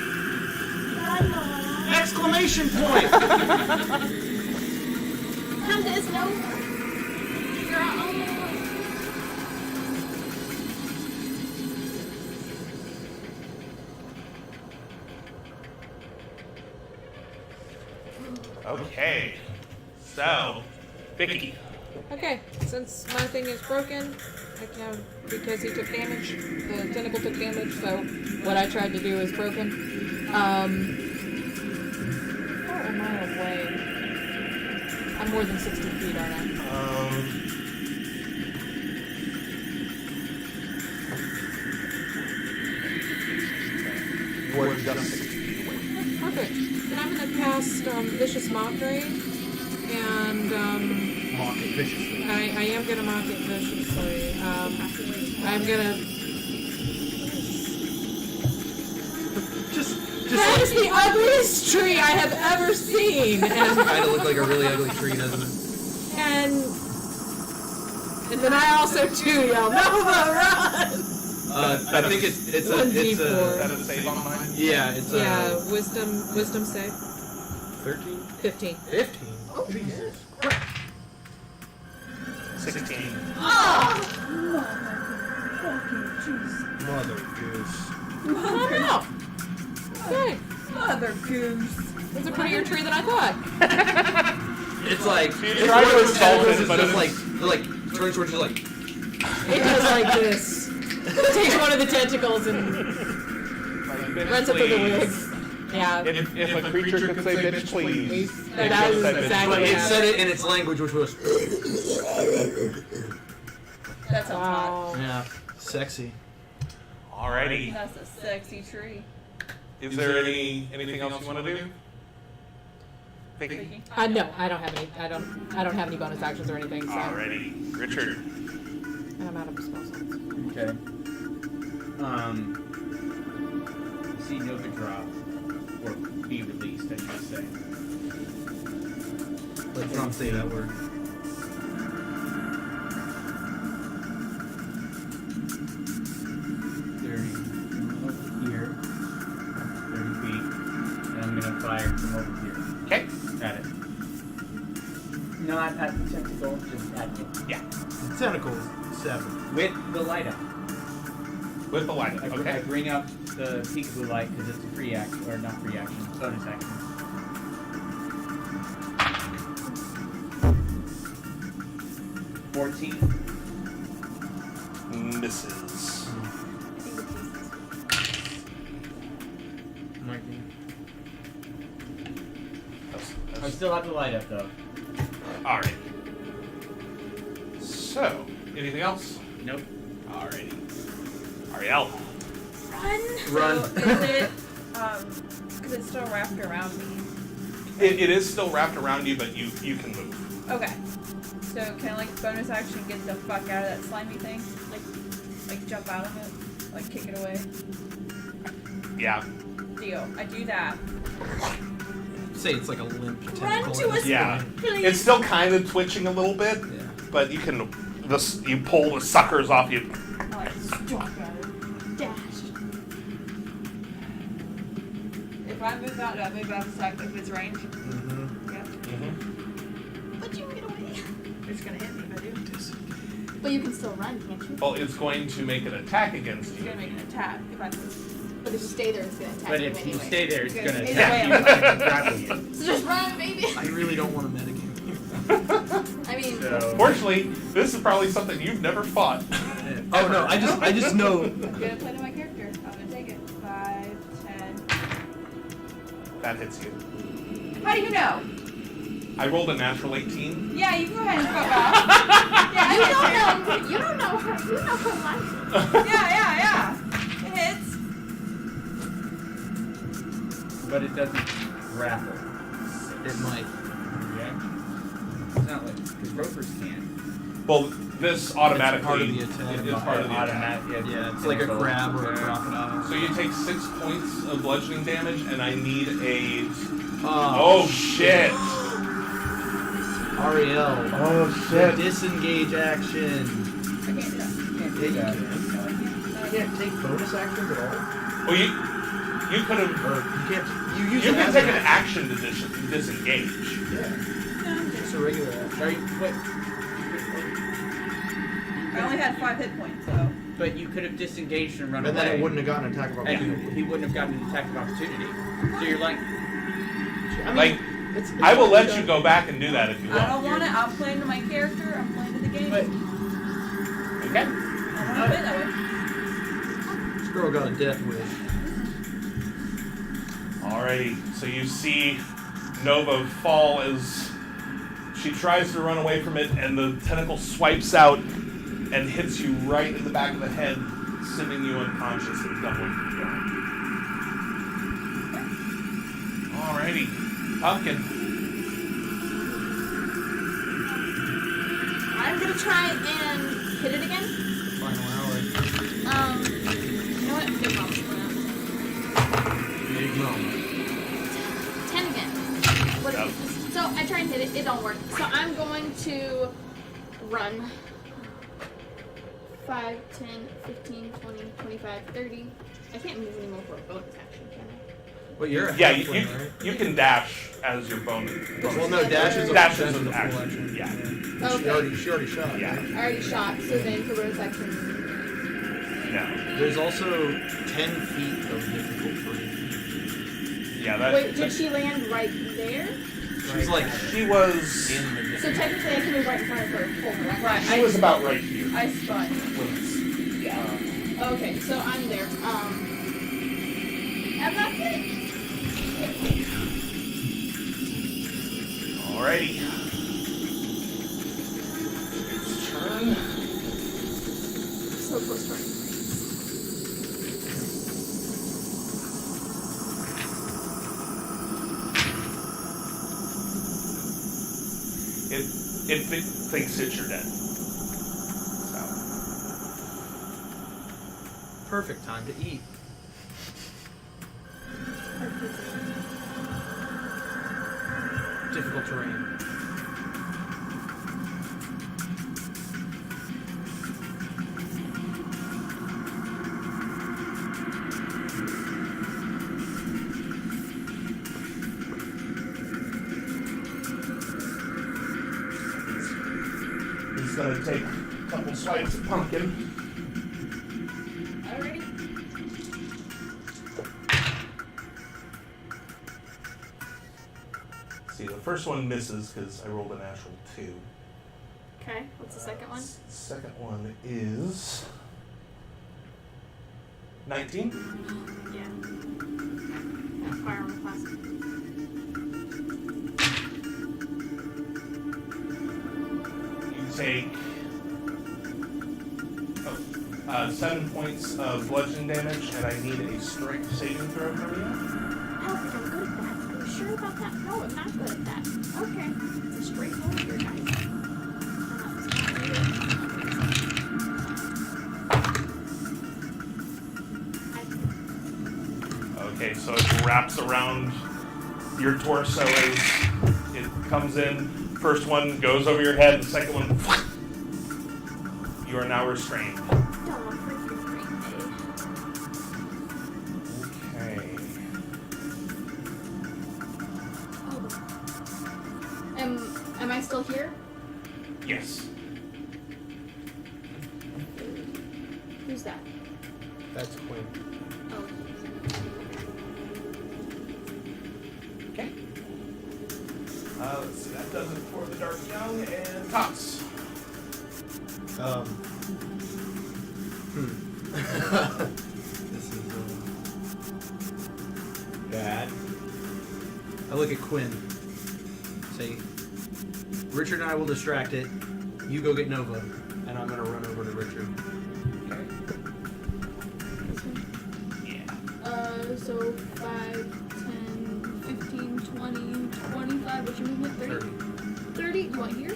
Exclamation point! There's no. You're all. Okay. So, Vicky. Okay, since my thing is broken, I can, because he took damage, the tentacle took damage, so what I tried to do is broken. How am I away? I'm more than 60 feet, aren't I? You are just 60 feet away. Perfect. Then I'm gonna cast Vicious Mockery, and Mock it viciously. I am gonna mock it viciously. I'm gonna. That is the ugliest tree I have ever seen, and Kind of look like a really ugly tree, doesn't it? and then I also too yell, Nova, run! I think it's a 1d4. Is that a save on mine? yeah, it's a Yeah, wisdom save. 13, 15. 15. Oh, Jesus. 16. Mother goose. I don't know. Okay. Mother goose. It's a prettier tree than I thought. It's like You tried to insult it, but just it's like turns towards you like. It does like this. Takes one of the tentacles and runs up to the wig. Yeah. If a creature could say bitch please, it That just is said bitch exactly But please. it said it in its language, which was That sounds hot. Wow. yeah, sexy. Alrighty. That's a sexy tree. Is there anything else you want to do? Vicky? No, I don't have any. I don't have any bonus actions or anything. So. Alrighty, Richard. And I'm out of spell slots. Okay. See Nova drop or be released, I should say. Let's not say that word. Here, 30 feet, and I'm gonna fire from over here. Okay. At it. Not at the tentacle, just at it. Yeah. Tentacles, 7. With the light up. With the light. I Okay. bring up the peekaboo light because it's a free action, or not free action, bonus action. Misses. 19. I still have the light up though. Alright. So, anything else? Nope. Alrighty. Ariel. Run. So is it, because it's still wrapped around me. It is still wrapped around you, but you can move. Okay. So can I like bonus action get the fuck out of that slimy thing? Like jump out of it? Like kick it away? Yeah. Deal. I do that. Say it's like a limp Run tentacle. to at this a Yeah. point. Please. It's still kind of twitching a little bit, Yeah. but you can you pull the suckers off you. I like stalk at it. Dash. If I move out, do I move out of sight if it's range? Mm-hmm. Yep. But you can get away. It's gonna hit me if I do. But you can still run, can't you? Well, it's going to make an attack against It's you. gonna make an attack if I move. But if you stay there, it's gonna attack But you if you anyway. stay there, it's Good. gonna Either attack way, you I'm and grapple you. So just run, baby. I really don't want to metagame. I mean, So, Fortunately, this is probably something you've never fought. Oh no, I just know. I'm gonna play to my character. I'm gonna take it. 5, 10. That hits you. How do you know? I rolled a natural 18. Yeah, you go ahead and fuck off. Yeah, you don't know her. You know her life. Yeah. It hits. but it doesn't grapple. It might. Reaction. It's not like because ropers can't. Well, this automatically part of the attack. is part of the attack. Automatic. Yeah, it's like a crab or a crocodile. So you take 6 points of bludgeoning damage, and I need a. Oh, Oh shit! Ariel. Oh Disengage action. I can't do that. Can't do that. No, I can't. can't take bonus actions at all? Well, you could have. Or you can't. You use You it can as take an an action to disengage. Yeah. Just a regular action. Are you, wait, I only had 5 hit points, so. but you could have disengaged and run And away. then it wouldn't have gotten an attack of And opportunity. he wouldn't have gotten an attack of opportunity. So you're like, I mean, Like, it's I will let you go back and do that if you I want. don't want it. I'm playing to my character. I'm playing to the game. but Okay. I don't want to play that way. This girl got a death wish. Alrighty. So you see Nova fall as she tries to run away from it, and the tentacle swipes out and hits you right in the back of the head, sending you unconscious and doubling you down. Alrighty. Pumpkin. I'm gonna try and hit it again. Final hour. You know what? Big Mom's coming Big mama. out. 10 again. What Yep. is this? So I try and hit it. It don't work. So I'm going to run. 5, 10, 15, 20, 25, 30. I can't move anymore for a bonus action, can I? Well, you're a Yeah, halfling, you, right? you can dash as your bonus. Well, no, dash is a Dash is dash an a full action. action. Yeah. Okay. She already shot. Yeah. right? I already shot, so then for bonus action. No. There's also 10 feet of difficult terrain. Yeah, that. Wait, did she land right there? She's like She was. in the So technically I can move right in front of her. Hold on. Right. She was about right here. I spun. Okay, so I'm there. And that's it. Alrighty. It's turn. So close to running. thinks that you're dead. So. Perfect time to eat. Difficult terrain. He's gonna take a couple swipes at Pumpkin. Alrighty. See, the first one misses because I rolled a natural 2. Okay, what's the second one? Second one is 19. Yeah. Fire on the classic. You take 7 points of bludgeoning damage, and I need a strength saving throw from you. I don't think I'm good at that. Are you sure about that? No, I'm not good at that. Okay. It's a straight roll here, guys. Okay, so it wraps around your torso as it comes in. First one goes over your head, the second one, you are now restrained. Don't freaking Okay. Am I still here? Yes. Who's that? That's Quinn. Oh. Okay. Let's see, that does it for the Dark Young and Tots. This is bad. I look at Quinn. Say, Richard and I will distract it. You go get Nova, and I'm gonna run over to Richard. Okay. Yeah. So 5, 10, 15, 20, 25. What's your movement? 30? 30? You want here?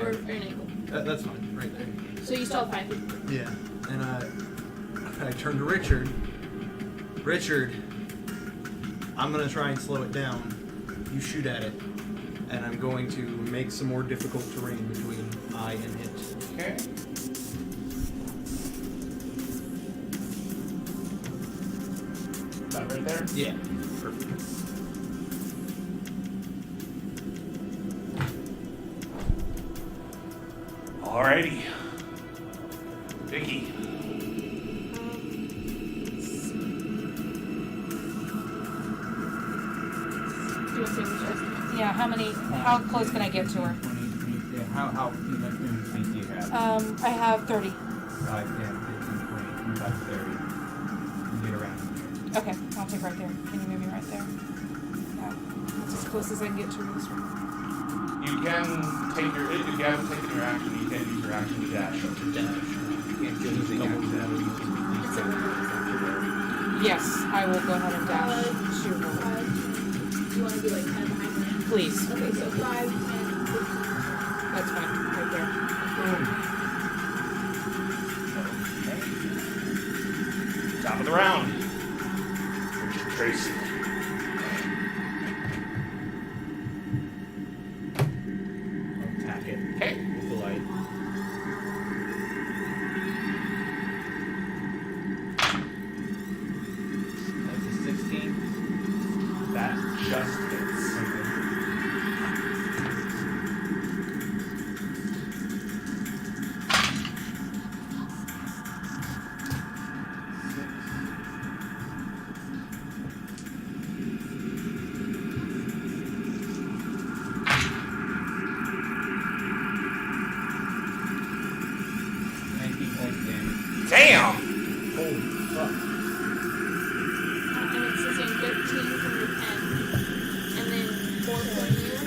Or an angle? That's fine, right there. So you still have 5 feet. Yeah, and I turn to Richard. Richard, I'm gonna try and slow it down. You shoot at it, and I'm going to make some more difficult terrain between I and it. Okay. That right there? Yeah, perfect. Alrighty. Vicky. Yeah, how close can I get to her? 20, yeah, how much movement speed do you have? I have 30. 5, 10, 15, 20, 25, 30. You get around here. Okay, I'll take right there. Can you move me right there? Yeah, that's as close as I can get to this room. You can take your, if you haven't taken your action, you can use your action to dash. You can't do anything after that. Yes, I will go ahead and dash. Shoot her. 5. Do you want to be like kind of behind me? Please. Okay, so 5, 10, 15. That's fine. Right there. Top of the round. Richard Tracy. Attack it Okay. with the light. That's a 16. That just hits. Damn! Holy fuck. And it's the same 13 from your pen. And then 4 from you.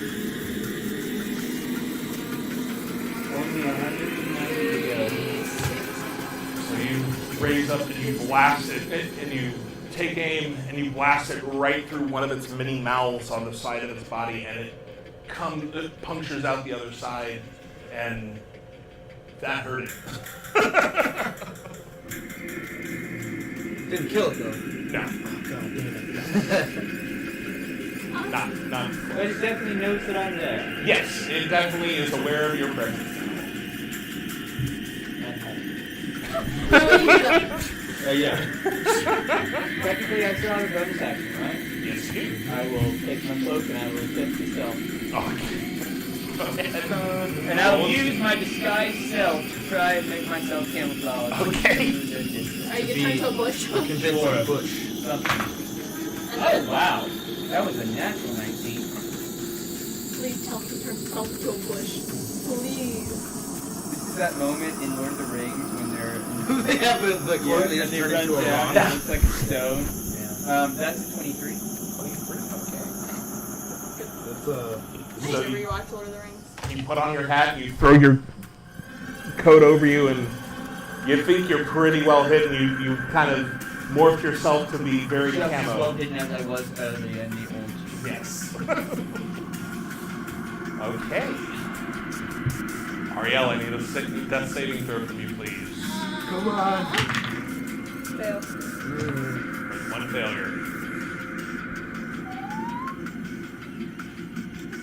Only 190 to go. So you raise up and you blast it, and you take aim and you blast it right through one of its many mouths on the side of its body, and it punctures out the other side, and that hurt it. Didn't kill it though. No, God damn not. But it definitely knows that I'm there. Yes, it definitely is aware of your presence. Yeah. Technically, I still have a bonus action, right? Yes, you do. I will take my cloak and I will attempt to stealth. Okay. And I will use my disguised self to try and make myself camouflage. Okay. Are you getting into a bush? Convincing bush. Something. Oh, wow. That was a natural 19. Please tell me to turn myself into a bush. Please. This is that moment in Lord of the Rings when they're... They have the cloak, they just they turn run into a down rock. and it looks like a stone. Yeah. That's a 23. 23. That's I need So to you, rewatch Lord of the Rings. you put on your hat and you throw your coat over you, and you think you're pretty well hidden. You kind of morph yourself to be very Just as well camo. hidden as I was earlier in the old. Yes. Okay. Ariel, I need a death saving throw from you, please. Come on. Fail. One failure.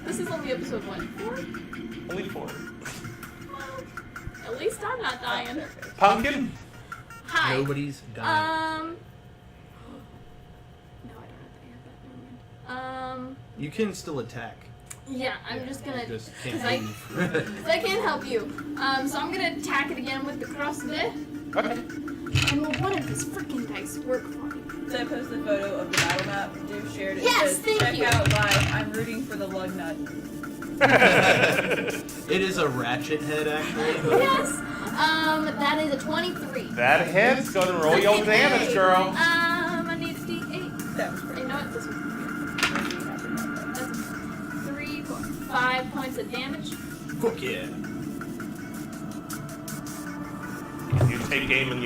This is only episode 1. 4? Only 4. At least I'm not dying. Pumpkin? Hi. Nobody's dying. No, I don't have that. You can still attack. Yeah, I'm just gonna. Just Because can't I, move. 'cause I can't help you. So I'm gonna attack it again with the crossbow. Okay. And will one of these freaking dice work for me? So I posted a photo of the battle map. Dude shared it. Yes, It says, thank check you. out live. I'm rooting for the lug nut. It is a ratchet head, actually. Yes. That is a 23. That hits. Go and roll your damage, girl. I need a D8. That was You pretty know what? This one's pretty good. That's 3, 4, 5 points of damage. Fuck yeah. You take aim and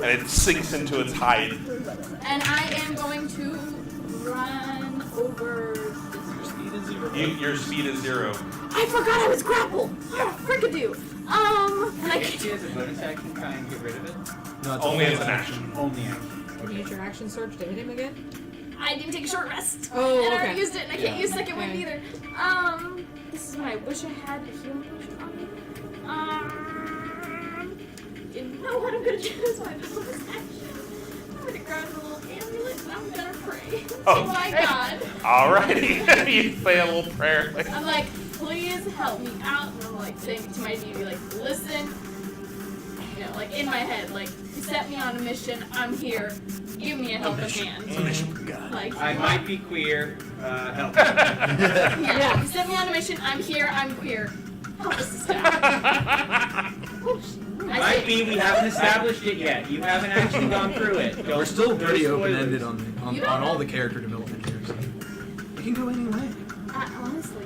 it sinks into its hide. And I am going to run over this. Your speed is 0. Your speed is 0. I forgot I was grappled. Oh, frickadoo. And I Can't can you as a bonus action try and get rid of it? No, it's Only as an action. Only action. Can you use your action surge to hit him again? I didn't take a short rest. Oh, And I okay. already used it, and I can't use second wind Okay. either. This is when I wish I had the healing potion on me. You know what I'm gonna do is my bonus action. I'm gonna grab the little amulet and I'm gonna pray. Oh my god. Alrighty. You say a little prayer. I'm like, please help me out. And I'm like saying to my deity, like, listen. You know, like in my head, like, you set me on a mission. I'm here. Give me a helping hand. Like, I might be queer. Help. yeah, you set me on a mission. I'm here. I'm queer. Help us, sister. Might be we haven't established it yet. You haven't actually gone through it. We're still pretty Don't spoil open-ended it. on all the character development here. So it can go any way. Honestly,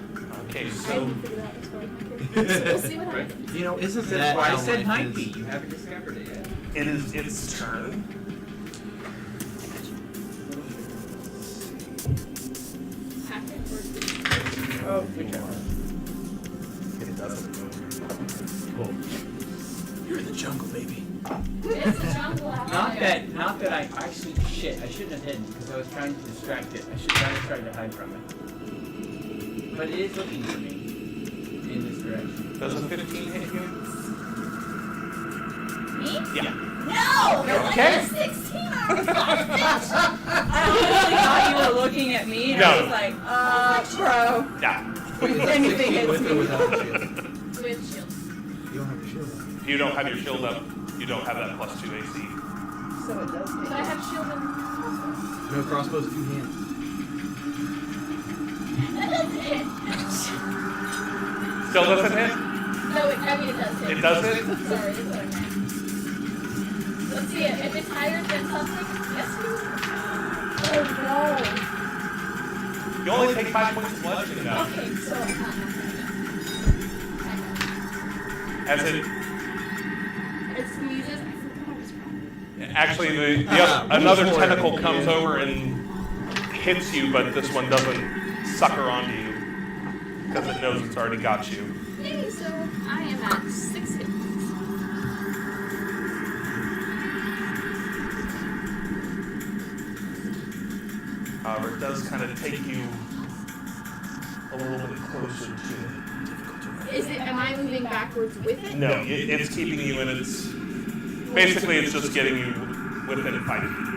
Okay, I so haven't figured out what's going on here. So we'll see what happens. You know, isn't That's that why I how said life might is? be. You haven't discovered it yet. it is its turn. Oh, good job. It doesn't move. You're in the jungle, baby. It's a jungle out there. Not that I actually shit. I shouldn't have hidden because I was trying to distract it. I should have tried to hide from it. But it is looking for me in this direction. Does a 15 hit you? Me? Yeah. No! Okay. Like a 16 or a 5. I literally thought you were looking at me, and I No. was like, bro. Yeah. Anything hits With me. or without a shield? With shield. You don't have a shield. If you don't have your shield up, you don't have that +2 AC. So it does But I have shield and crossbow. No crossbows, 2 hands. That doesn't hit. Still doesn't hit? No, it does hit. It does hit? Sorry, that's what I meant. Let's see it. If it's higher than something, yes, you. Oh You only take 5 points of bludgeoning no. now. Okay, so As it it sneezes. I forgot I was wrong. actually another tentacle comes over and hits you, but this one doesn't sucker onto you. because it knows it's already got you. Okay, so I am at 6 hit points. However, it does kind of take you a little bit closer to it. Is it? Am I moving backwards with it? No, it's keeping you in its. Basically, it's just getting you within 5 feet.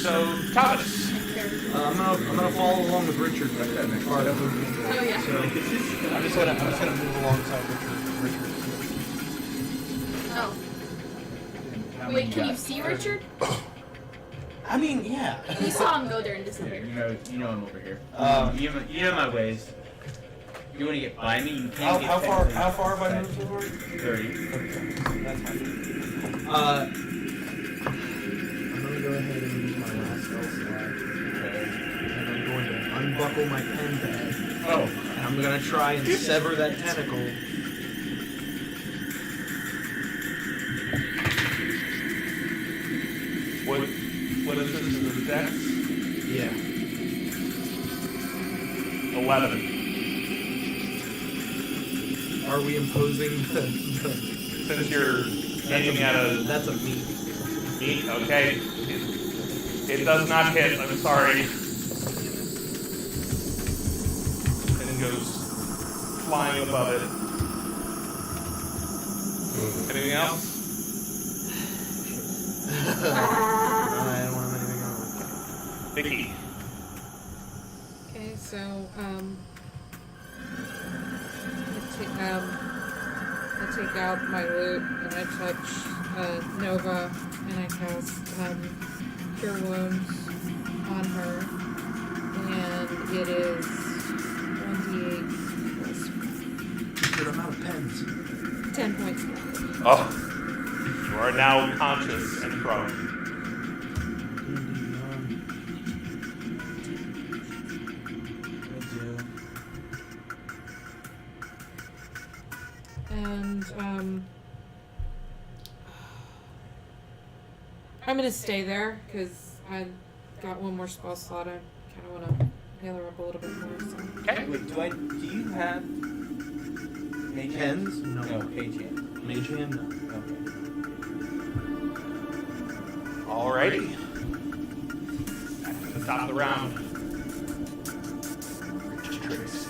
So, Thomas. I'm gonna follow along with Richard. Part of moving. Oh yeah. So I'm just gonna move alongside Richard. Oh. Wait, can you see Richard? I mean, yeah. You saw him go there and disappear. You know I'm over here. You know my ways. You want to get by me? You can't get How technically far have I by moved so far? 30. Okay, that's fine. I'm gonna go ahead and use my last spell slot. And I'm going to unbuckle my pen pad. Oh. And I'm gonna try and sever that tentacle. What is this? Is it Dex? Yeah. 11. Are we imposing the Since you're aiming at a that's a meat. meat, okay. It does not hit, I'm sorry. And it goes flying above it. Anything else? I don't want anything else. Vicky. Okay, so I take out my loot and I touch Nova and I cast Cure Wounds on her, and it is 1d8 plus Good amount of pens. 10 points of damage. Oh. You are now conscious and prone. And I'm gonna stay there because I got one more spell slot. I kind of want to heal her up a little bit more. So. Okay. Wait, do you have mage hand? Pens? No. No, page hand. Mage hand? No. Okay. Alrighty. Back to the top of the round. Trace.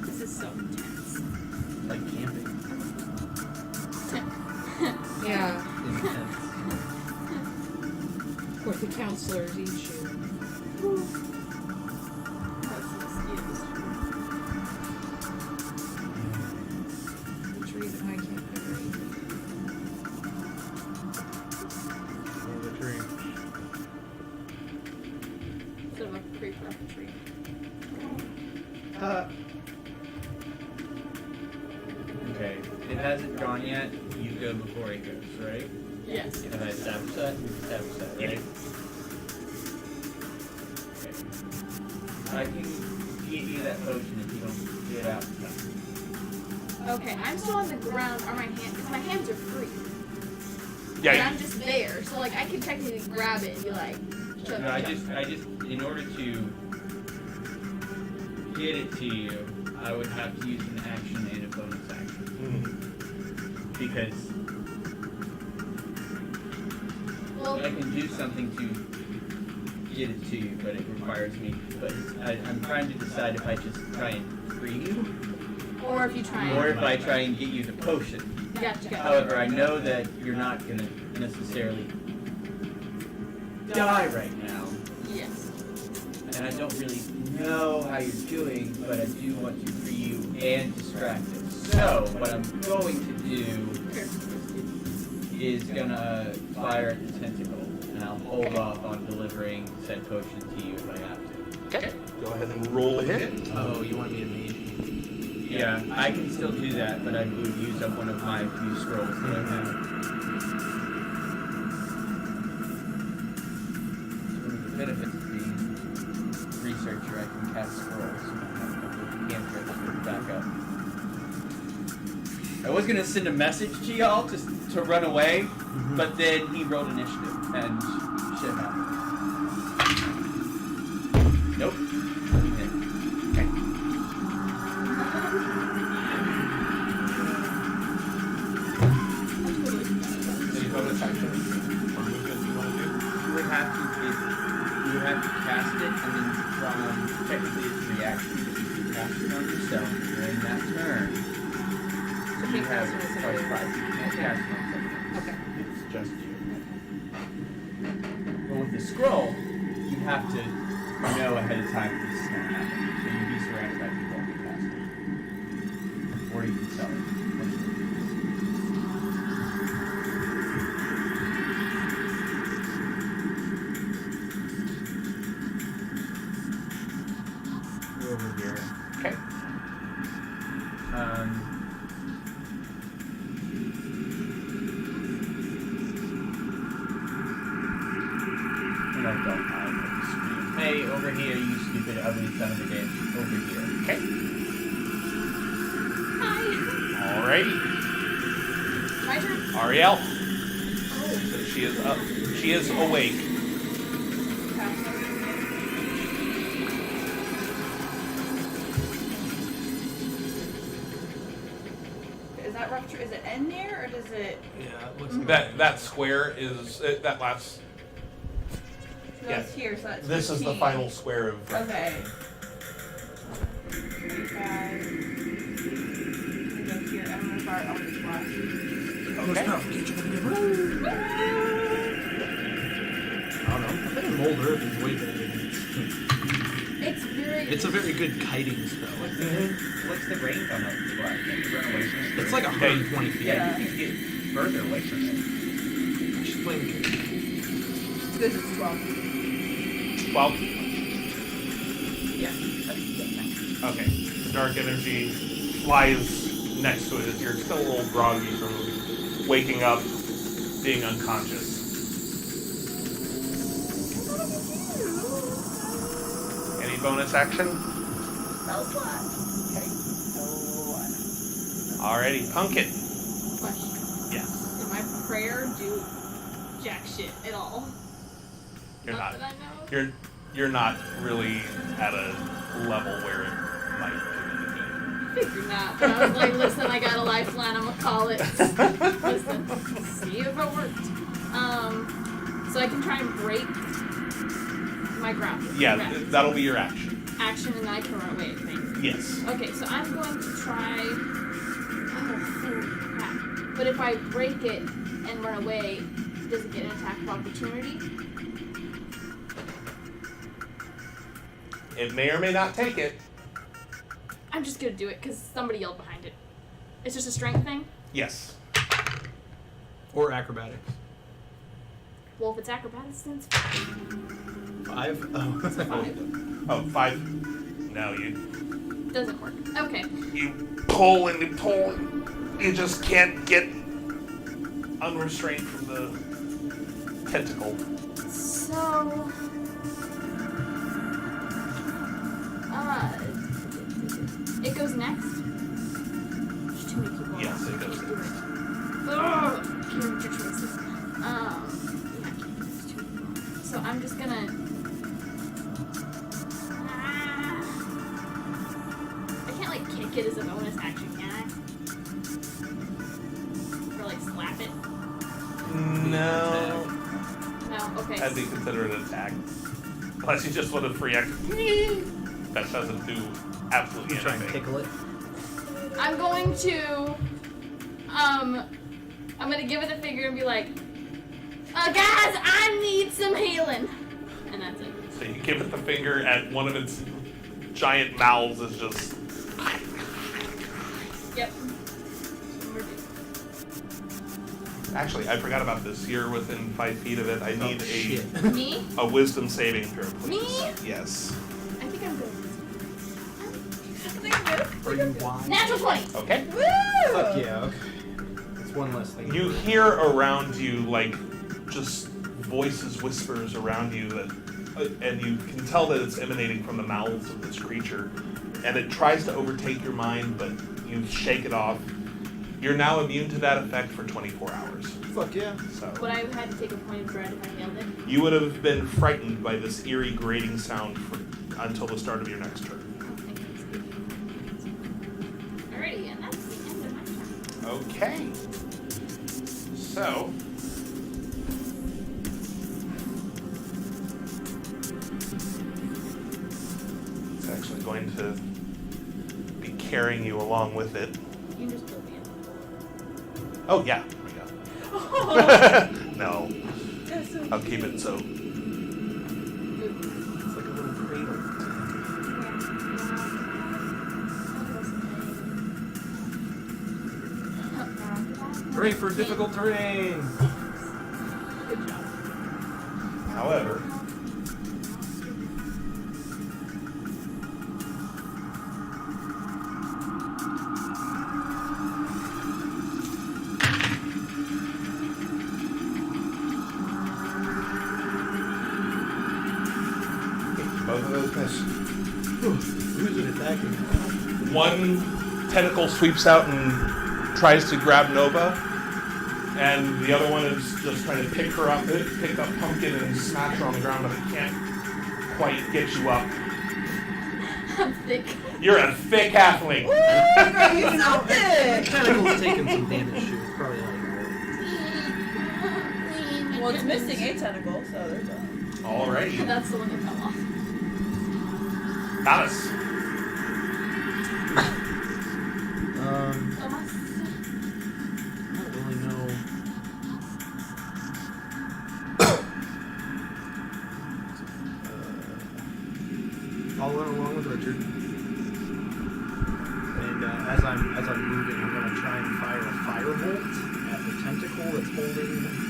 This is so intense. Like camping. Yeah, Intense. where the counselors eat you. The trees I can't ever eat. Or the tree. Sort of like a creeper up a tree. Okay. It hasn't gone yet. You go before it goes, right? Yes. Have I established that? We've established that, right? Okay. I can get you that potion if you don't get out. Okay, I'm still on the ground. Are my hands? Because my hands are free. Yeah. And I'm just there, so like I could technically grab it and be like, chug, No, I chug. just, in order to get it to you, I would have to use an action and a bonus action. Because Well, I can do something to get it to you, but it requires me. But I'm trying to decide if I just try and free you, or if you try or and if I try and get you the potion. gotcha. However, I know that you're not going to necessarily die right now, Yes. and I don't really know how you're doing, but I do want to free you and distract it. So, what I'm going to do is gonna fire at the tentacle, and I'll hold off on delivering said potion to you if I have to. Okay. Go ahead and roll a hit. Oh, you want me to mage hand? Yeah, I can still do that, but I would use up one of my few scrolls that I have. can cast scrolls. You don't have a couple of cantrips for backup. I was gonna send a message to y'all to run away, but then he rolled initiative and shit happened. Nope. Nothing hit. Okay. Any bonus action or movement you want to do? You would have to cast it, and then technically it's a reaction. You cast it on yourself during that turn. So you have twice five. You can't cast it on something. Okay. It's just you. But with the scroll, you have to know ahead of time that this is going to happen. So you'd be surrounded by people who cast it. Or you can sell it. Over here. Okay. And I don't mind what the screen. Hey, over here, you stupid, ugly son of a bitch. Over here. Okay. Hi. Alrighty. My turn. Ariel. Oh. So she is up. She is awake. Is that rough? Is it end there, or does it? Yeah, it looks like That square is that last. No, Yeah. it's here, so that's This is the 15. final square of. Okay. 35. Go here. I'm gonna start on this one. Okay. I don't know. I think mold earth is way better than It's very. it's a very good kiting spell. What's the range on that squad? Can you run away from it? It's like 120 feet. Yeah, you can get further away from it. She's playing. This is 12. 12. Yeah. That's Okay. The dark energy flies next to it as you're still a little groggy from waking up, being unconscious. Any bonus action? Spell slot. Okay. Alrighty, Pumpkin. Question. Yes. Did my prayer do jack shit at all? You're not. That I know. You're not really at a level where it might. Figured not. But I was like, listen, I got a lifeline. I'm gonna call it. Listen, see if it worked. So I can try and break my grapple. Yeah, Correct. that'll be your action. Action, and then I can run away. I think. Yes. Okay, so I'm going to try. Oh, crap. But if I break it and run away, does it get an attack of opportunity? It may or may not take it. I'm just gonna do it because somebody yelled behind it. It's just a strength thing. Yes. Or acrobatics. Well, if it's acrobatics, then it's fine. 5? Oh. It's a 5. Oh, 5. No, you Doesn't work. Okay. pull and you pull. You just can't get unrestrained from the tentacle. So. It goes next. There's too many people. Yes, it goes next. Ugh! Character choices. Yeah, there's too many people. So I'm just gonna. I can't like kick it as a bonus action, can I? Or like slap it? No. No. Okay. That'd be considered an attack. Unless you just want to free action. That doesn't do absolutely Try and anything. tickle it. I'm going to, I'm gonna give it a finger and be like, guys, I need some healing. And that's it. So you give it the finger, and one of its giant mouths is just. Yep. Actually, I forgot about this. You're within 5 feet of it. I need Shit. Me? a wisdom saving throw, please. Me? Yes. I think I'm good. Are you wise? Natural 20. Okay. Woo! Fuck yeah, okay. It's one less thing. You hear around you, like, just voices, whispers around you that and you can tell that it's emanating from the mouths of this creature, and it tries to overtake your mind, but you shake it off. You're now immune to that effect for 24 hours. Fuck yeah. So Would I have had to take a point of dread if I nailed it? you would have been frightened by this eerie grating sound until the start of your next turn. Alrighty, and that's the end of my turn. Okay. So. It's actually going to be carrying you along with it. You can just put me in. Oh, yeah. There we go. No. I'll keep it so. It's like a little cradle. Hooray for difficult terrain! Good job. However, both of those miss. Who's it attacking? One tentacle sweeps out and tries to grab Nova, and the other one is just trying to pick her up, pick up Pumpkin and smash her on the ground, but it can't quite get you up. I'm thick. You're a thick halfling. He's so thick. Tentacle's taking some damage too. It's probably like. Well, it's missing a tentacle, so there's a. Alrighty. That's the one that fell off. Alice. Thomas. I don't really know. I'll run along with Richard. And as I'm moving, I'm gonna try and fire a firebolt at the tentacle that's holding something.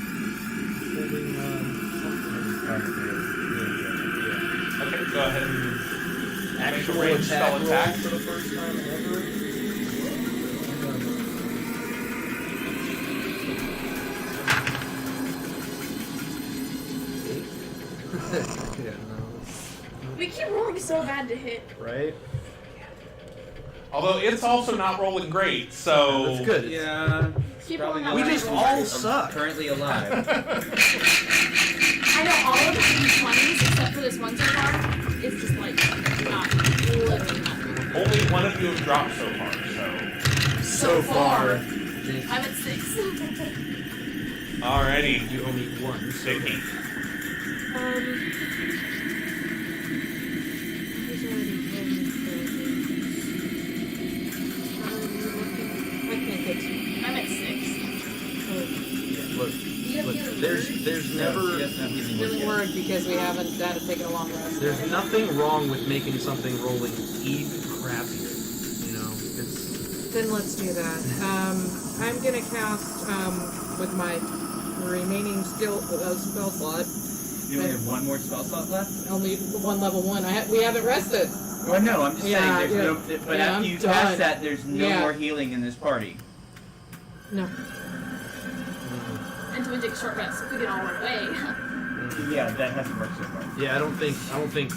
Okay, go ahead and make a Actual ranged spell roll attack. for the first time ever. Yeah, We keep rolling so bad to hit. no. Right? Although it's also not rolling great, so. That's good. Yeah. Keep Probably rolling We that just way. all suck. Currently alive. I know all of the D20s except for this one so far. It's just like not literally not. Only one of you have dropped so far, so. So far. Jinx, I'm at 6. Alrighty. you owe me one. Vicky. He's already rolling I can't get to. I'm at 6. Look, there's never, Really worried because we haven't taken a long rest. there's nothing wrong with making something rolling even crappier. You know, it's Then let's do that. I'm gonna cast with my remaining spell slot. You only have one more spell slot left? Only one level 1. We haven't rested. Well, no, I'm just Yeah, saying there's yeah. no. But Yeah, after I'm you done. cast that, there's no Yeah. more healing in this party. No. And to take short rest if we get all run away. Yeah, that hasn't worked so far. yeah. I don't think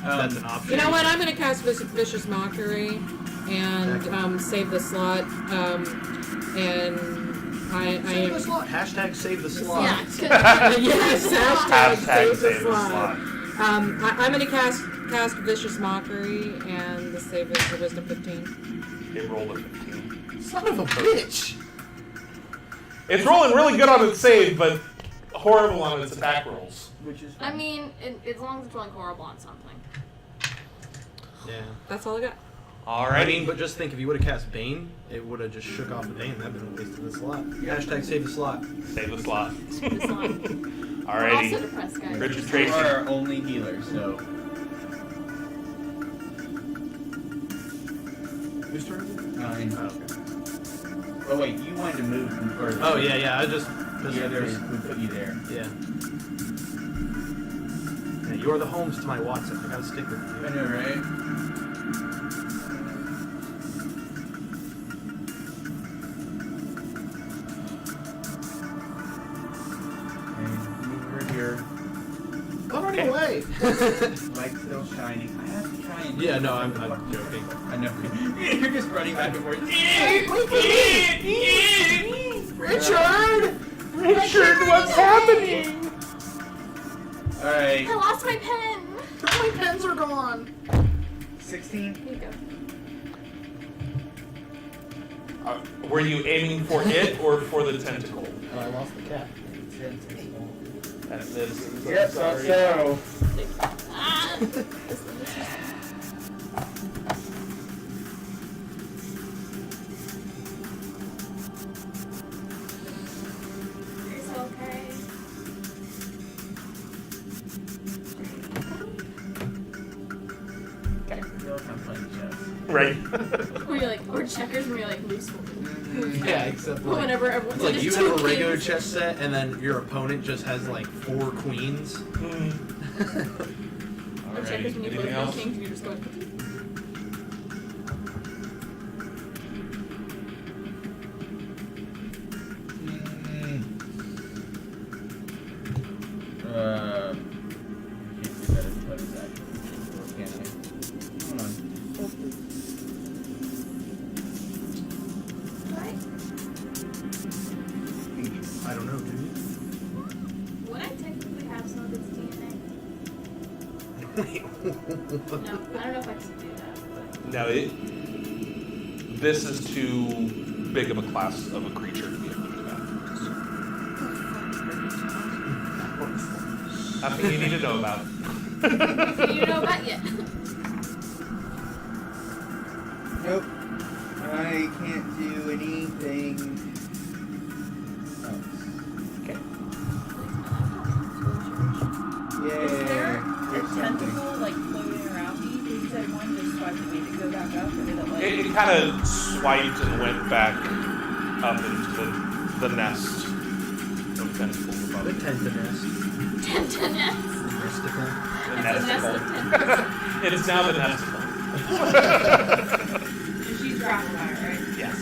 that's an option. You know what? I'm gonna cast Vicious Mockery and save the slot. And I Save the am. slot. Hashtag save the slot. Yeah. 'cause- Yes, Hashtag save the slot. I'm gonna cast Vicious Mockery and the save is the Wisdom 15. It rolled a 15. Son of a bitch. It's rolling really good on its save, but horrible on its attack rolls. Which is I mean, as long as it's rolling horrible on something. Yeah. That's all I got. I mean, Alrighty. but just think, if you would have cast Bane, it would have just shook off the Bane. That'd been a waste of the slot. Hashtag save the slot. Save the slot. It's fine. We're also Alrighty. depressed, guys. Richard You Tracy. are our only healer, so. Whose turn is it? Nine. Oh, okay. Oh wait, you wanted to move from further. Oh yeah. I just. The other would put you there. Yeah. Yeah. You are the Holmes to my Watson. I gotta stick with you. I know, right? Okay, move over here. I'm running Okay. away. away. Light's still shining. I have to try and. Yeah, no, I'm joking. I know. You're just running back and forth. Richard, what's happening? Alright. I lost my pen. My pens are gone. 16. Here you go. Were you aiming for it or for the tentacle? And I lost the cat. That's this. Yep, Sorry. so. Ah. It's okay. I feel like I'm playing chess. Right. Where you're like, or checkers, where you're like, move Yeah, except like, whenever everyone's like just you two have a regular kings. chess set, and then your opponent just has like 4 queens. Or Alright, checkers when you anything flip else? kings, you just go. What is that? Can I? Hold on. I don't know, dude. Would I technically have some of its DNA? Wait, No, I don't know if I can do that. But... No, this is too big of a class of a creature to be able to do that. Nothing you need to know about. You know about yet? Nope. I can't do anything else. Okay. Yeah. Is there a there's something. tentacle like floating around me? Because you said one just swiped me to go back up, or did it like? It kind of swiped and went back up into the nest of tentacles above The it. tentiness. Tentaness. Mystical. The It's a nest nesticle. of tentacles. It is now the nesticle. She's dropping by, right? Yes.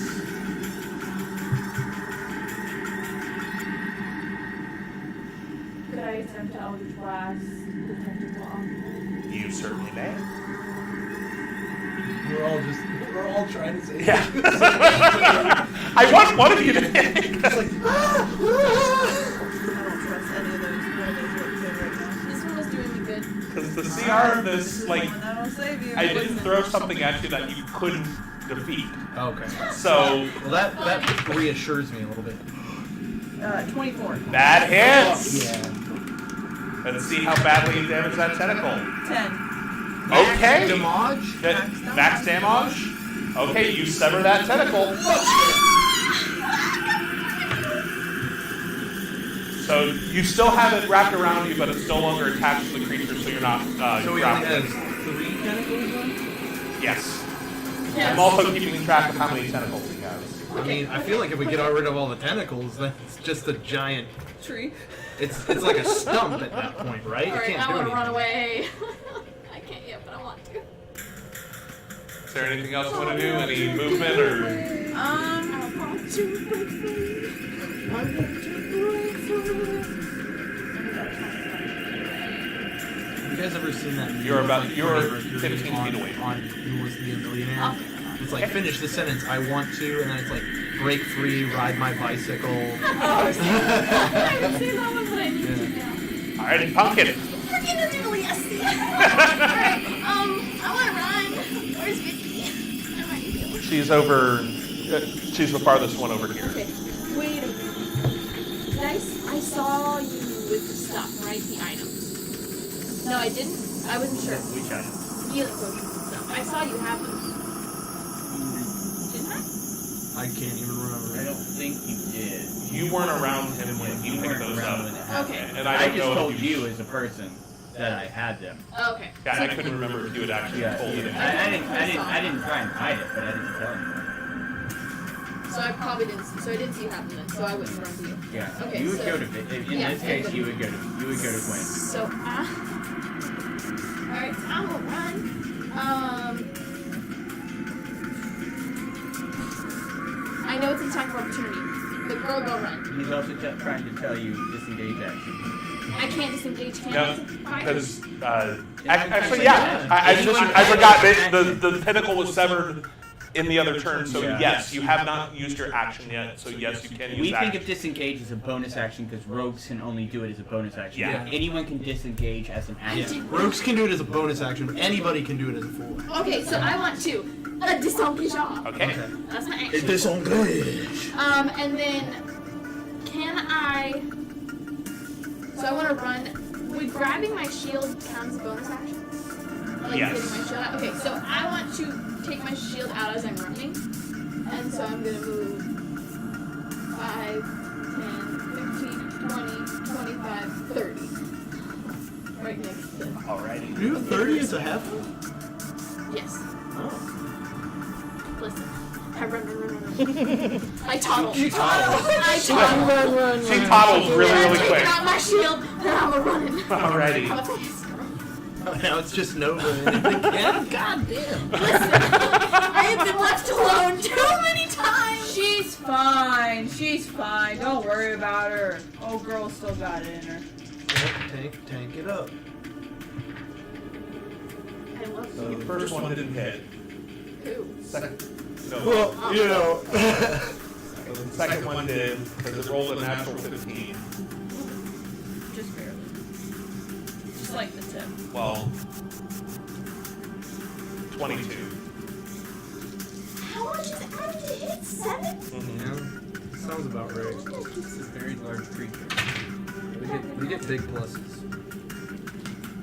Could I attempt to Eldritch Blast the tentacle off? You certainly may. We're all trying to say. Yeah. I want one of you to hit. I don't trust any of those. One of those works in right now. This one was doing me good. Because the CR of this, This is like, one that'll save you. I didn't throw something at you that you couldn't defeat. Okay. So, Well, that reassures me a little bit. 24. that hits! Yeah. Let's see how badly you damage that tentacle. 10. Okay! Damage? That- max damage? Okay, you sever that tentacle. So you still have it wrapped around you, but it's no longer attached to the creature, so you're not So he only has grappling. 3 tentacles then? Yes. Yes. I'm also keeping track of how many tentacles he has. I mean, I feel like if we get rid of all the tentacles, then it's just a giant. Tree. It's like a stump at that point, right? It Alright, can't I do want to anything. run away. I can't yet, but I want to. Is there anything else you want to do? Any movement or? I want to break free. I want to break free. Have you guys ever seen that? You're about- Like, you're Freddie 15 Mercury feet away. On Who Wants to Be a Millionaire? Okay. It's like finish the sentence. I want to, and then it's like break free, ride my bicycle. I haven't seen that one, but I need to now. Alrighty, pumpkin. Freaking really yes. Alright, I want to run. Where's Vicky? I might need to. She's over. She's the farthest one over here. Okay, wait a minute. I saw you with the stuff, right? The items. No, I didn't. I wasn't sure. Which item? Healing potions and stuff. I saw you have them. Didn't I? I can't even remember. I don't think you did. You weren't around him when he You picked weren't those around up. when it happened. Okay. And I I don't just know told if you as a person that I had them. Okay. Yeah, I couldn't remember if you had actually Yeah, told it. I didn't try and hide it, but I didn't tell anyone. So I probably didn't. So I didn't see you have them then. So I wouldn't run to you. Yeah. Okay, You would so- go to in yeah, this I case would. you would go to Gwen. So alright, so I'm gonna run. I know it's an attack of opportunity, but Rogue, go run. He's also trying to tell you disengage action. I can't disengage. Can No, I? Fire? because actually, yeah, I forgot that the tentacle was severed in the other turn. So Yeah. yes, you have not used your action yet. So yes, you can use We that. think of disengage as a bonus action because rogues can only do it as a bonus action. Yeah. Anyone can disengage as an action. Rogues can do it as a bonus action, but anybody can do it as a full action. Okay, so I want to disengage off. Okay. That's my action. Disengage. And then can I? So I want to run. Would grabbing my shield count as a bonus action? Like Yes. getting my shield out? Okay, so I want to take my shield out as I'm running. And so I'm going to move 5, 10, 15, 20, 25, 30. Right next to them. Alrighty. You have 30 as a half? Yes. Oh. Listen. I run. I toddle. She I toddle. Run. She toddles really, And I'm really taking quick. out my shield, and I'm running. Alrighty. I'm a fast girl. Now it's just Nova and again. God damn. Listen, I have been left alone too many times. She's fine. She's fine. Don't worry about her. Old girl still got it in her. Tank it up. I love So the first one didn't hit. who? Second. No. Well, you know. So the second one did because it rolled a natural 15. Just barely. Just like the tip. Well, 22. How much is it? How did it hit? 7? Yeah, sounds about right. It's a very large creature. We get big pluses.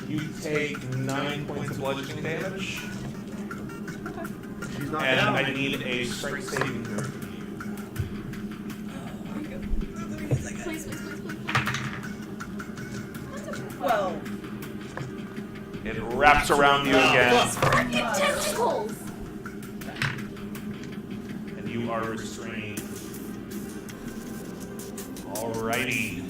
You take 9 points of bludgeoning damage, She's not and down. I need a strength saving throw from you. Please. 12. It wraps around you again, Freaking tentacles! and you are restrained. Alrighty.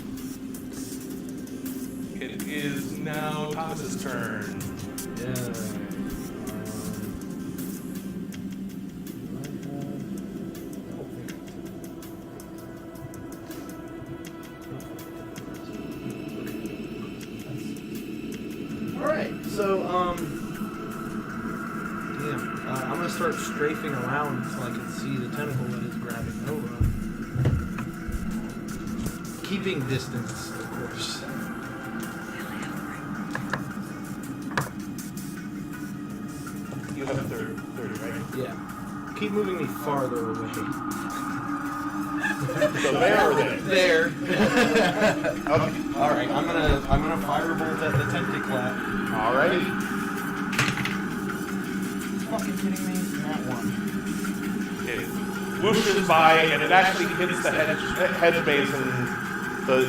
It is now Thomas's turn. Yeah. Alright, so, I'm gonna start strafing around so I can see the tentacle that is grabbing Nova. Keeping distance, of course. You have a 30, right? Yeah. Keep moving me farther away. So there or there? There. Okay. Alright, I'm gonna firebolt at the tentaclet. Alrighty. Fucking kidding me? That one. It whooshes by, and it actually hits the hedge base, and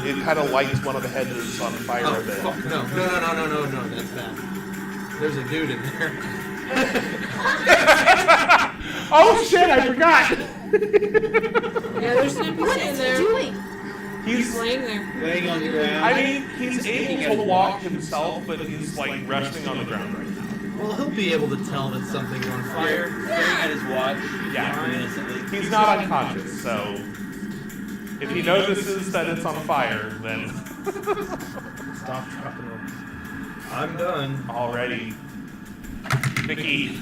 it kind of lights one of the hedges on fire Oh, a bit. fuck, no, that's bad. There's a dude in there. Oh shit! I forgot. Yeah, there's an What NPC in is he there. doing? He's laying there. Laying on the ground. I mean, he's able to walk himself, but he's like resting on the ground right now. Well, he'll be able to tell that something's on fire. Staring at his watch. Yeah. Innocently. He's not unconscious, so if he notices that it's on fire, then Stop dropping him. I'm done. already. Vicky,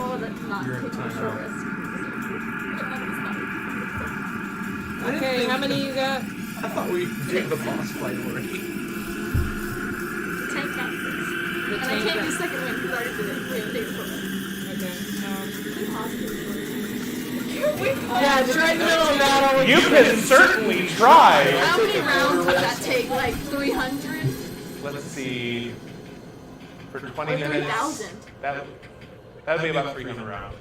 Oh, that's not You're in taking a timeout. short rest. Okay, how many you got? I thought we did the boss fight already. Tank got 6. The And I tank can't do got- second win because I already did it. Wait, take a short rest. Okay. Yeah, it's right in the middle of battle. you can certainly try. How many rounds would that take? Like 300? Let's see. For 20 Or minutes, 3,000? that'd be about 300 rounds.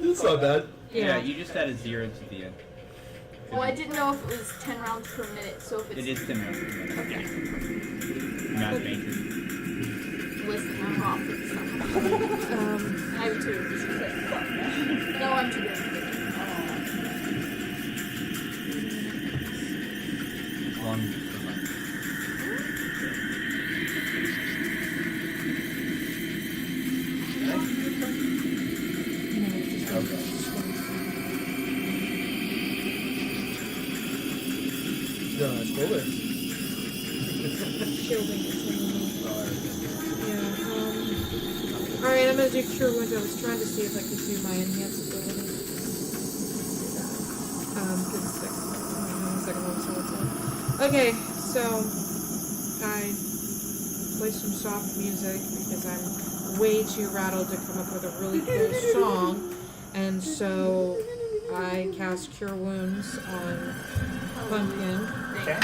It's not bad. Yeah, you just add a 0 to the end. Well, I didn't know if it was 10 rounds per minute, so if it's... It is 10 minutes. Not major. Listen, I'm off with stuff. I have 2. No, I'm too good. One. Scroll there. Shielding is yeah. Alright, I'm gonna do Cure Wounds. I was trying to see if I could do my enhanced ability. Give it a second. One second, what was that? Okay, so I play some soft music because I'm way too rattled to come up with a really cool song. And so I cast Cure Wounds on Pumpkin. Okay.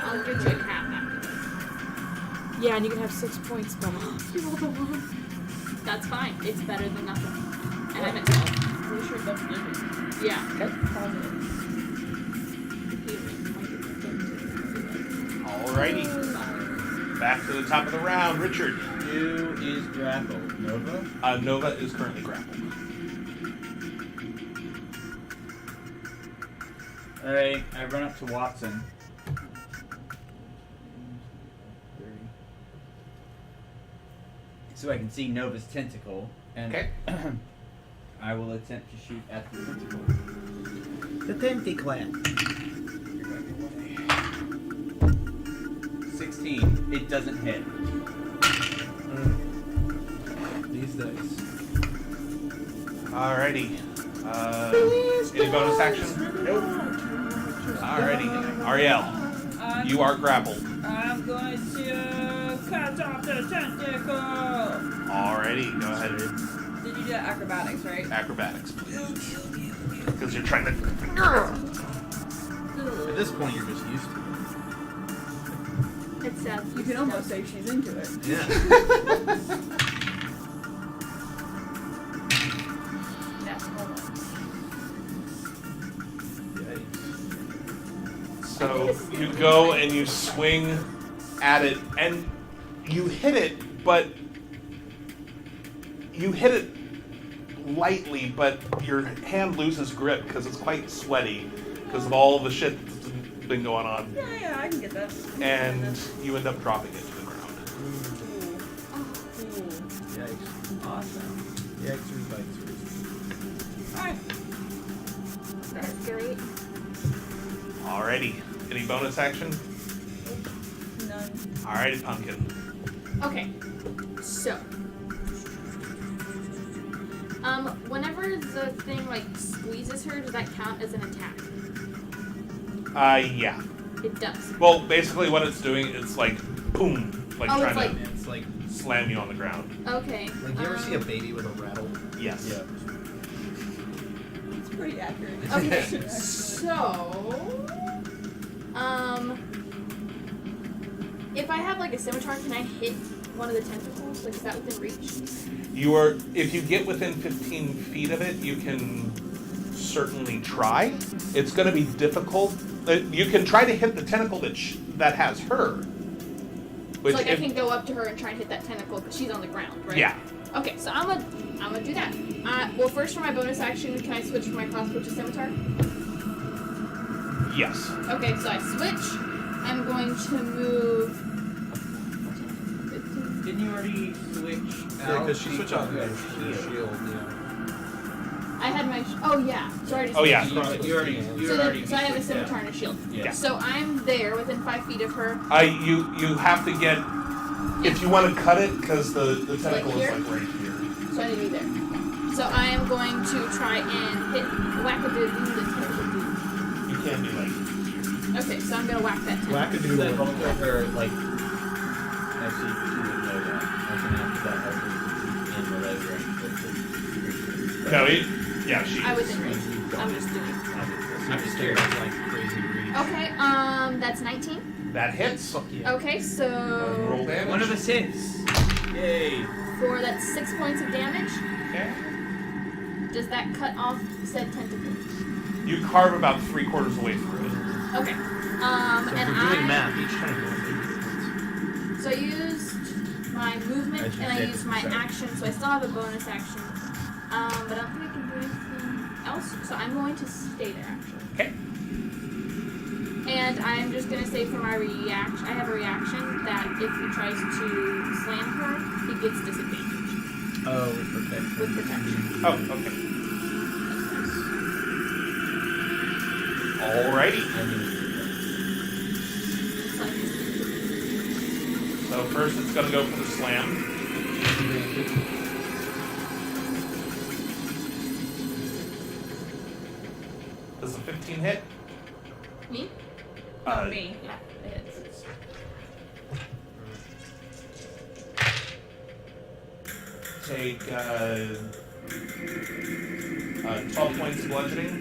I'll get you a cat after this. Yeah, and you can have 6 points back. That's fine. It's better than nothing. And I'm at 12. Pretty sure that's living. Yeah. Okay. Alrighty. Back to the top of the round. Richard. Who is grappled? Nova? Nova is currently grappled. Alright, I run up to Watson. So I can see Nova's tentacle, and Okay. I will attempt to shoot at the tentacle. The Tentacles. 16. It doesn't hit. These dice. Alrighty. Any bonus action? Nope. Alrighty. Ariel, you are grappled. I'm going to cut off the tentacle. Alrighty, go ahead. Did you do acrobatics, right? Acrobatics, please. Because you're trying to. At this point, you're just used to It's sad. You can almost say she's into it. it. Yeah. So you go and you swing at it, and you hit it, but you hit it lightly, but your hand loses grip because it's quite sweaty because of all the shit that's been going on, Yeah, I can get that. and you end up dropping it to the ground. Yikes. Awesome. Yikes, bites. Alright. That's great. Alrighty, any bonus action? None. Alrighty, Pumpkin. Okay. So. Whenever the thing like squeezes her, does that count as an attack? Yeah. It does. Well, basically what it's doing, it's like, boom, like Oh, it's trying like- to It's like slam you on the ground. Okay. you ever see a baby with a rattle? Yes. Yeah. It's pretty accurate. Okay. Actually. So, if I have like a scimitar, can I hit one of the tentacles? Like, is that within reach? If you get within 15 feet of it, you can certainly try. It's going to be difficult. You can try to hit the tentacle that has her. So like I can go up to her and try and hit that tentacle because she's on the ground, right? Yeah. Okay, so I'm gonna do that. Well, first for my bonus action, can I switch from my crossbow to scimitar? Yes. Okay, so I switch. I'm going to move. 15. Didn't you already switch Yeah, out? because she switched out her shield. shield. Yeah. I had my. Oh yeah. Sorry. Oh, yeah. You already So I have a scimitar and a shield. Yeah. So I'm there within 5 feet of her. You have to get, if you want to cut it, because the tentacle here? is like right here. So I need to be there. So I am going to try and hit wackadoo the tentacle. You can do like. Okay, so I'm gonna whack that tentacle. Wackadoo. That both of her, like, actually, she would know that. I can ask that in the leg range. No, yeah, she. I was in range. I'm just doing. I'm just scared of like crazy reach. Okay, that's 19. That hits. Fuck yeah. Okay, so Roll damage. One of us hits. Yay. for that 6 points of damage, Okay. does that cut off said tentacle? You carve about 3/4 away through it. Okay. So And if we're doing I math, each time so I used my movement As you and I said, used my sorry. action, so I still have a bonus action. But I don't think I can do anything else, so I'm going to stay there actually. Okay. And I'm just gonna say for my reaction, I have a reaction that if he tries to slam her, he gets disadvantage Oh, with protection. with protection. Oh, okay. Alrighty. So first it's going to go for the slam. Does the 15 hit? Me? Me. Yeah, it hits. Take 12 points of bludgeoning.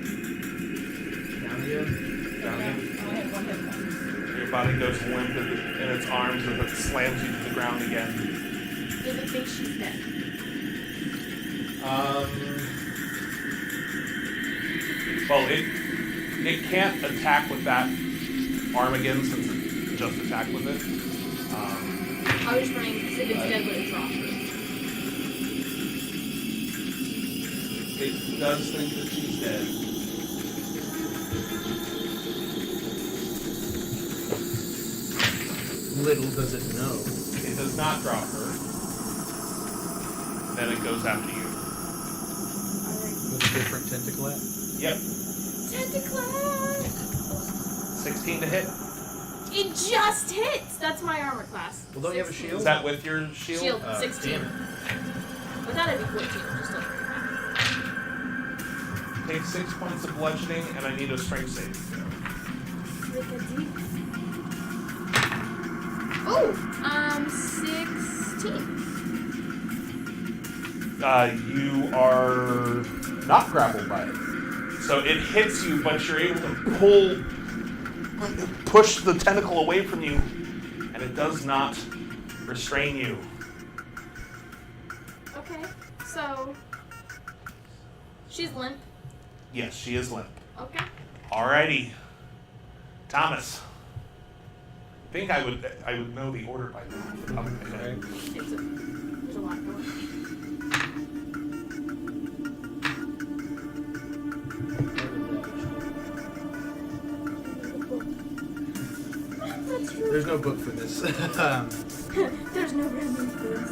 Down again. Down Yeah, again. I only had 1 hit point. Your body goes limp in its arms as it slams you to the ground again. Does it think she's dead? Well, it can't attack with that arm again since it just attacked with it. I was trying to see if it's dead when it dropped. It does think that she's dead. Little does it know. It does not drop her. Then it goes after you. With a different tentacle at. Yep. Tentacles! 16 to hit. It just hits! That's my armor class. Well, don't you have a 16. shield? Is that with your shield? Shield, 16. Damn it. Without it, it'd be 14. Just like Take 6 points of bludgeoning, and I need a strength saving throw. Oh! 16. You are not grappled by it. So it hits you, but you're able to push the tentacle away from you, and it does not restrain you. Okay, so she's limp. Yes, she is limp. Okay. Alrighty. Thomas. I think I would know the order by now. off the top of my head. There's a lot going on. That's true. There's no book for this. There's no remedy for this.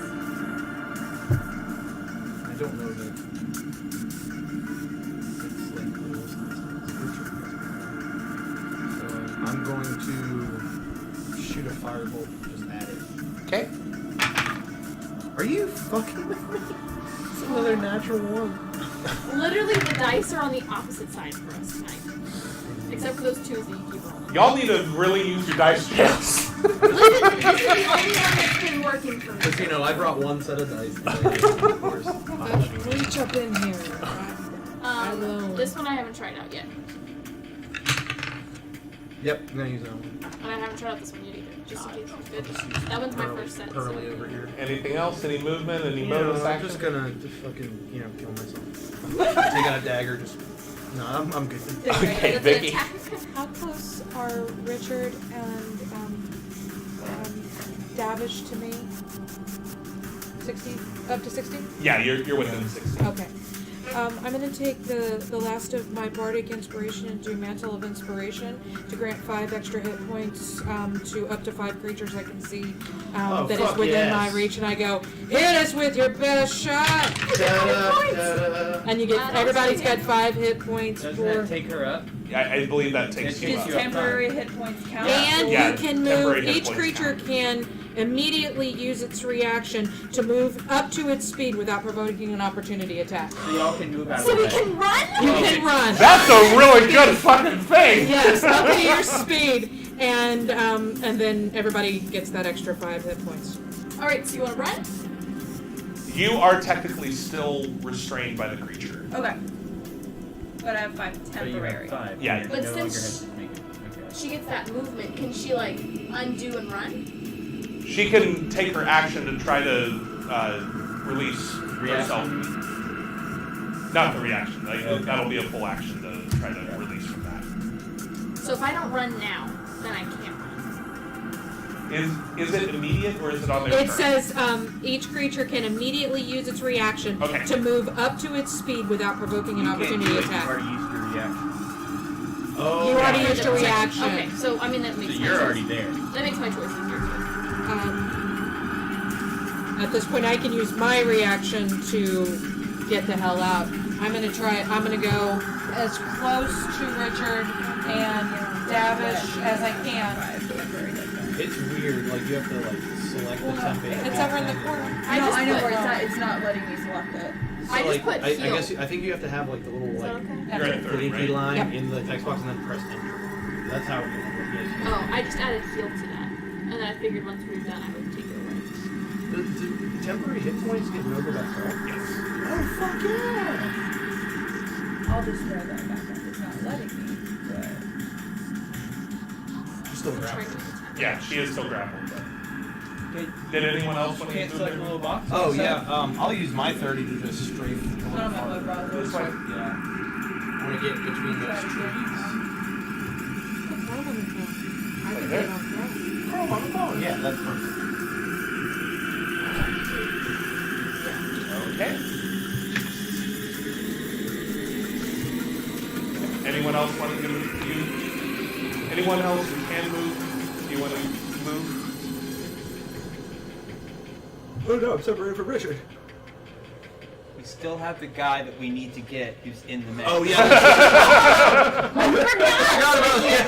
I don't know that. It's like little so I'm going to shoot a firebolt just at it. Okay. Are you fucking with me? It's another natural one. Literally, the dice are on the opposite side for us tonight. Except for those twos that you keep rolling. Y'all need to really use your dice scales. Listen, this is the only one that's been working for me. Because, you know, I brought one set of dice today. Of course. Reach up in here. I will. This one I haven't tried out yet. Yep, I'm going to use that one. And I haven't tried out this one yet either. Just in case it's good. That one's my first set. Pearly over here. Anything else? Any movement? Any No, bonus I'm action? just gonna fucking, you know, kill myself. Take out a dagger, just... No, I'm good. Okay, That's an Vicky. attack. How close are Richard and Davish to me? 60? Up to 60? Yeah, you're within 60. Okay. I'm going to take the last of my bardic inspiration and do Mantle of Inspiration to grant 5 extra hit points to up to 5 creatures I can see Oh, that is fuck within yes. my reach, and I go, hit us with your best shot! Da-da-da-da. And you get everybody's got 5 hit points Doesn't for. that take her up? I believe that takes you Gets up. you up. Temporary hit points count. And Yeah, you can temporary move. hit Each points creature count. can immediately use its reaction to move up to its speed without provoking an opportunity attack. So y'all can move out of So the we way. can run? You can run. That's a really good fucking thing! Yes, up to your speed, and then everybody gets that extra 5 hit points. Alright, so you want to run? You are technically still restrained by the creature. Okay. But I have 5 So you temporary. have 5. Yeah. You But no longer since- have to make it. Okay. She gets that movement. Can she, like, undo and run? She can take her action to try to release herself. Reaction? Not the reaction. Like, Okay. that'll be a full action to try to release from that. So if I don't run now, then I can't run. Is it immediate or is it on their It turn? says each creature can immediately use its reaction Okay. to move up to its speed without provoking an You can't do opportunity it. You've attack. already used your reaction. Oh, You already yeah. used your reaction. Okay, so I mean that So makes my you're choice. already there. That makes my choice easier too. At this point, I can use my reaction to get the hell out. I'm gonna go as close to Richard and Davish as I can. 5 temporary hit points. It's weird. Like you have to like select the temp. It's over in the corner. I just I know put, where it's not letting me select it. So, I just like, put I heal. guess I think you have to have like the little Is that like okay? You're at 30, blinky right? line Yep. in the text box and then press enter. That's how it is. Oh, I just added heal to that. And then I figured once we were done, I would take it away. Do temporary hit points get Nova back up? Yes. Oh fuck yeah! I'll just throw that back up. It's not letting me. But... You're still Trying grabbing. to attack. Yeah, she is still grappled. But. Okay, Did anyone else want to can't use select their the little box. Oh yeah, I'll use my 30 to just strafe. It's not my mode browser. This way? Yeah. I want to get between those trees. I could there. get on that. Oh, on the phone. Yeah, that's perfect. Okay. Anyone else want to move? Anyone else who can move? Do you want to move? Oh no, I'm separated from Richard. We still have the guy that we need to get who's in the mix. Oh yeah.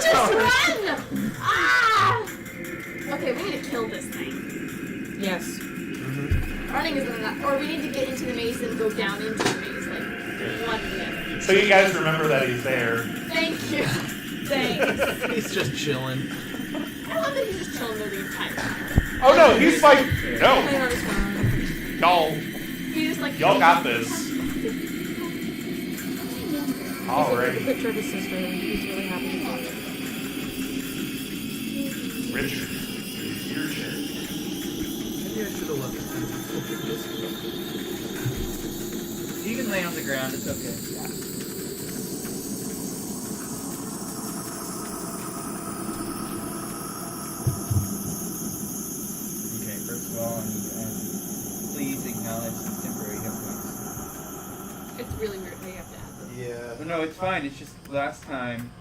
Just run! Ah! Okay, we need to kill this thing. Yes. Running isn't enough. Or we need to get into the maze and go down into the maze. Like, one or the other. So you guys remember that he's there. Thank you. Thanks. He's just chilling. I love that he's just chilling there the entire time. Oh no, he's like, no, Hang on, it's fine. y'all, He just like y'all got this. The Alrighty, picture of his sister. He's really happy to talk. Richard, your turn. Maybe I should have left it. You can lay on the ground. It's okay. Okay. First of all, please acknowledge the temporary hit points. It's really weird how you have to add them. Yeah. But no, it's fine. It's just last time.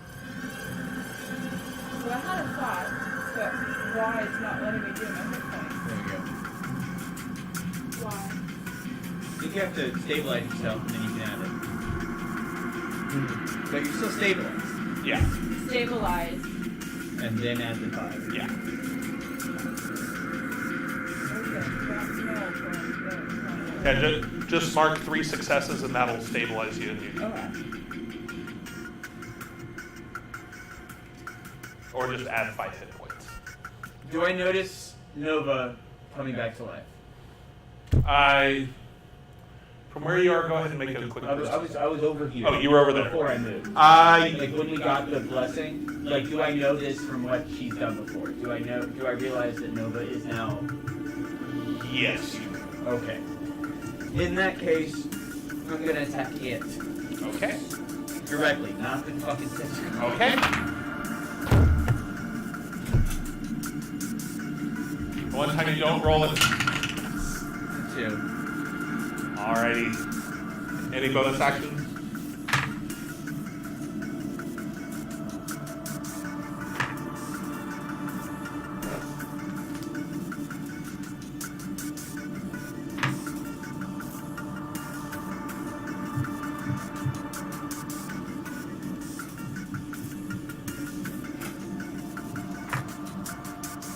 So I had a thought, but why it's not letting me do my hit points? There we go. Why? I think you have to stabilize yourself and then you can add it. But you're still stabilized. Yeah, Stabilize. And then add the 5. yeah. Okay, Yeah, just mark 3 successes and that'll stabilize you. And you Okay. or just add 5 hit points. Do I notice Nova coming back to life? From where you are, go ahead and make it a quick. I was over here. Oh, you were over there. Before I moved. I Like when we got the blessing, like do I know this from what she's done before? Do I realize that Nova is now yes. okay? In that case, I'm gonna attack it Okay. directly, not the fucking tentacle. Okay. One time you don't roll it. 2. Alrighty. Any bonus actions?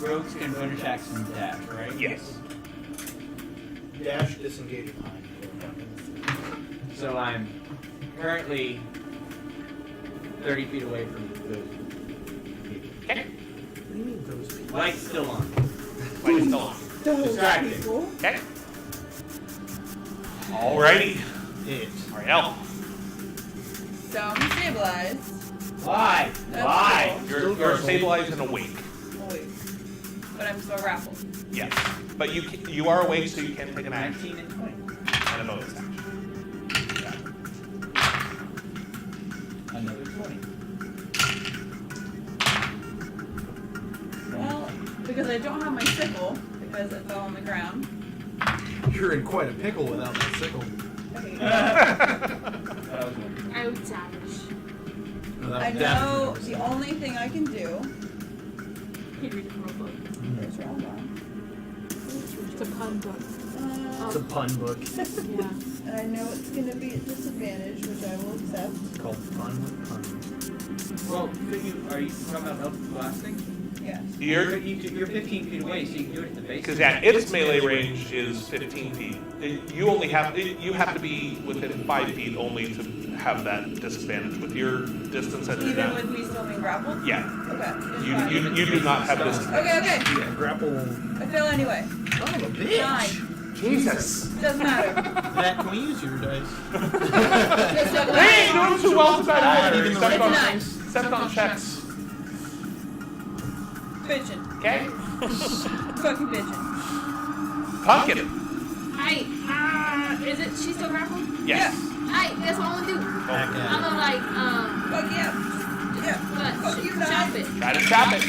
Rogues can bonus action dash, right? Yes. Dash, disengage behind. So I'm currently 30 feet away from those people. Okay. What do you mean those people? Light's still on. Light is still on. Distracted. Okay. Alrighty. It. Ariel. So I'm stabilized. Why? That's Why? You're stabilized and awake. Wait. But I'm still grappled. Yes. But you are awake, so you can take an action 19 and 20. and a bonus action. Another 20. Well, because I don't have my sickle, because it fell on the ground. You're in quite a pickle without that sickle. Okay. I would savage. No, that I was know definitely the only thing I can do. He'd read it from a book. There's wrong one. It's a pun book. It's a pun book. Yeah. And I know it's going to be at disadvantage, which I will accept. It's called Fun with Pun. Well, are you talking about health blasting? Yes. You're You're 15 feet away, so you can do it at the base. because yeah, its melee range is 15 feet. You only have you have to be within 5 feet only to have that disadvantage. With your distance at Even with me still being grappled? yeah, Okay. that's you, fine. you do not have disadvantage. Okay, okay. Yeah, grapple. I fail anyway. Son of a bitch. 9. Jesus. Doesn't matter. Matt, can we use your dice? It's a They ain't doing too well tonight either, It's except a on, 9. except on checks. Pigeon. Okay. Fucking pigeon. Pumpkin. Hi. Is it? She's still grappled? Yes. Hi. That's what I'm gonna do. Back I'm at gonna like Fuck yeah. Yeah. what? Fuck you, Chop nine. it. Try to chop it.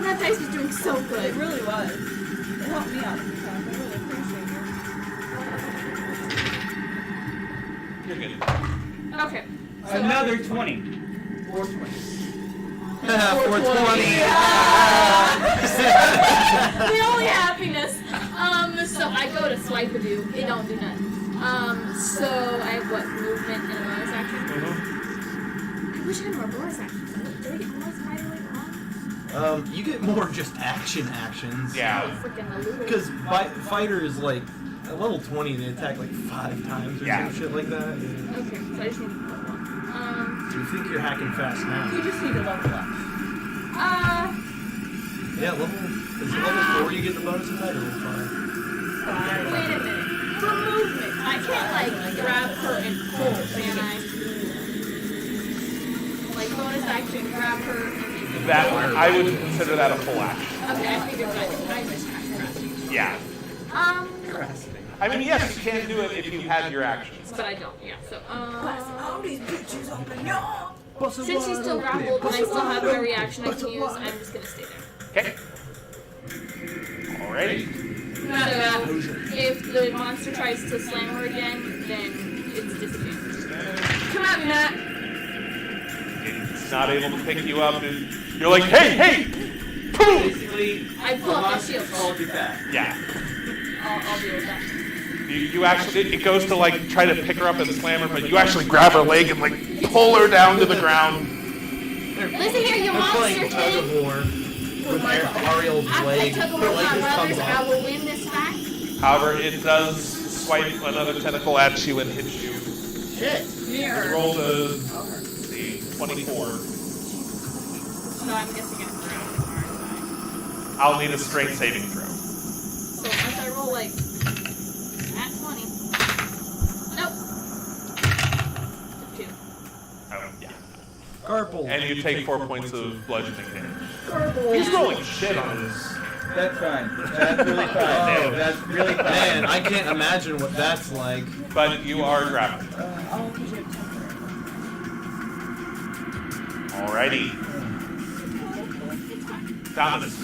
That dice was doing so It good. really was. It helped me out a few times. I really appreciate it. You're good. Okay. Another 20. 420. 420. The only happiness. So I go to swipe-a-doo. It don't do nothing. So I have what? Movement and a bonus action? I wish I had more bonus actions. Do I get bonus fighter later on? You get more just actions. Yeah. Freaking Lulu. Because fighter is like at level 20 they attack like 5 times or Yeah. some shit like that. Okay, so I just need to put one. You think you're hacking fast now? You just need to level up. Yeah, level. Is it level 4 you get the bonus attack or level 5? Wait a minute. For movement, I can't like grab her and pull, can I? Like bonus action, grab her and then That I would consider that a full action. Okay, I figured that. I missed that. Yeah. I mean, yes, you can do it if you had your actions. But I don't, yeah. So, All these bitches open up. since she's still grappled and I still have my reaction I can use, I'm just gonna stay there. Okay. Alrighty. So, if the monster tries to slam her again, then it's disadvantage. Come at me, Matt! It's not able to pick you up. And you're like, hey, hey! Boom! Basically, I pull up my shield. hold you back. Yeah. I'll deal with that. You actually, it goes to like try to pick her up and slam her, but you actually grab her leg and like pull her down to the ground. Listen here, you They're monster playing tug of thing! war with Ariel's I leg. play tug of Her war with leg my just comes brothers, I off. will win this fight. However, it does swipe another tentacle at you and hit you. Shit. Mirror. Roll the, let's see, 24. So I'm guessing it's around. I'll need a strength saving throw. So once I roll like at 20. Nope. 2. Oh, yeah. Carpal. And you take 4 points of bludgeoning damage. Carpal. He's rolling shit on this. That's fine. That's really fine. Oh. That's really fine. Man, I can't imagine what that's like. But you are grappled. Oh, because you have temporary. Alrighty. Dominus.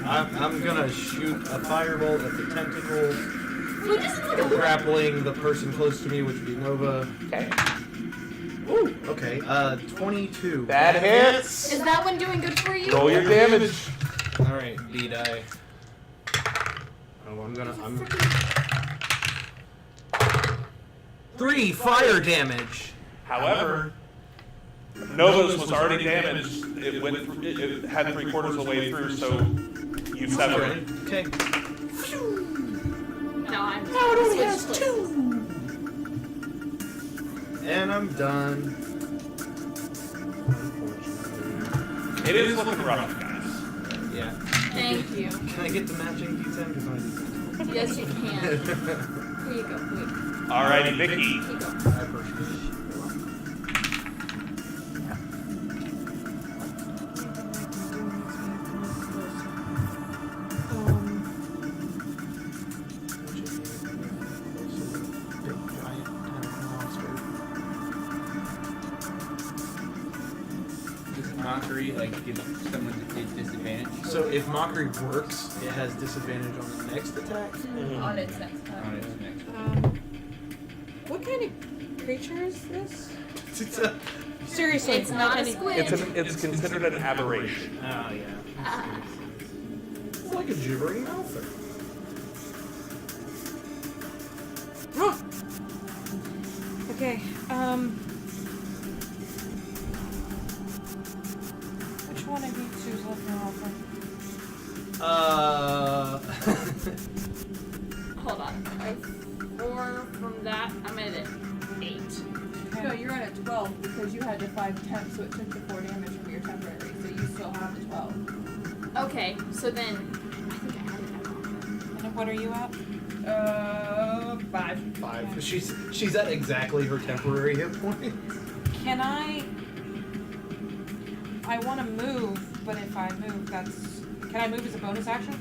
I'm gonna shoot a firebolt at the tentacles, Who doesn't look a grappling the person close to me, which would be Nova. Okay. Ooh, okay. 22. That hits. Is that one doing good for you? Roll your damage. All right, B die. Oh, I'm 3 fire damage. However, Nova's was already damaged. It went. It had 3/4 of the way through, so you sever it. Okay. No, I'm Now it only has 2. And I'm done. Unfortunately. It is looking rough, guys. Yeah. Thank you. Can I get the matching D10? Because I Yes, you can. Here you go. Wait. Alrighty, Vicky. Here you go. appreciate it. Mockery, like, give someone a disadvantage So if Mockery works, it has disadvantage on the next attack. On its next time. on its next. What kind of creature is this? It's a, Seriously, It's not a any- squid. It's considered an aberration. oh yeah. Ah. It's like a gibbering mouth. Okay, Okay. Which one of you two is looking over? Hold on. I have 4 from that. I'm at an 8. No, you're at a 12 because you had the 5 temp, so it took the 4 damage from your temporary, so you still have the 12. Okay, so then I think I added that wrong. And what are you at? 5. 5. She's at exactly her temporary hit point. Can I want to move, but if I move, can I move as a bonus action?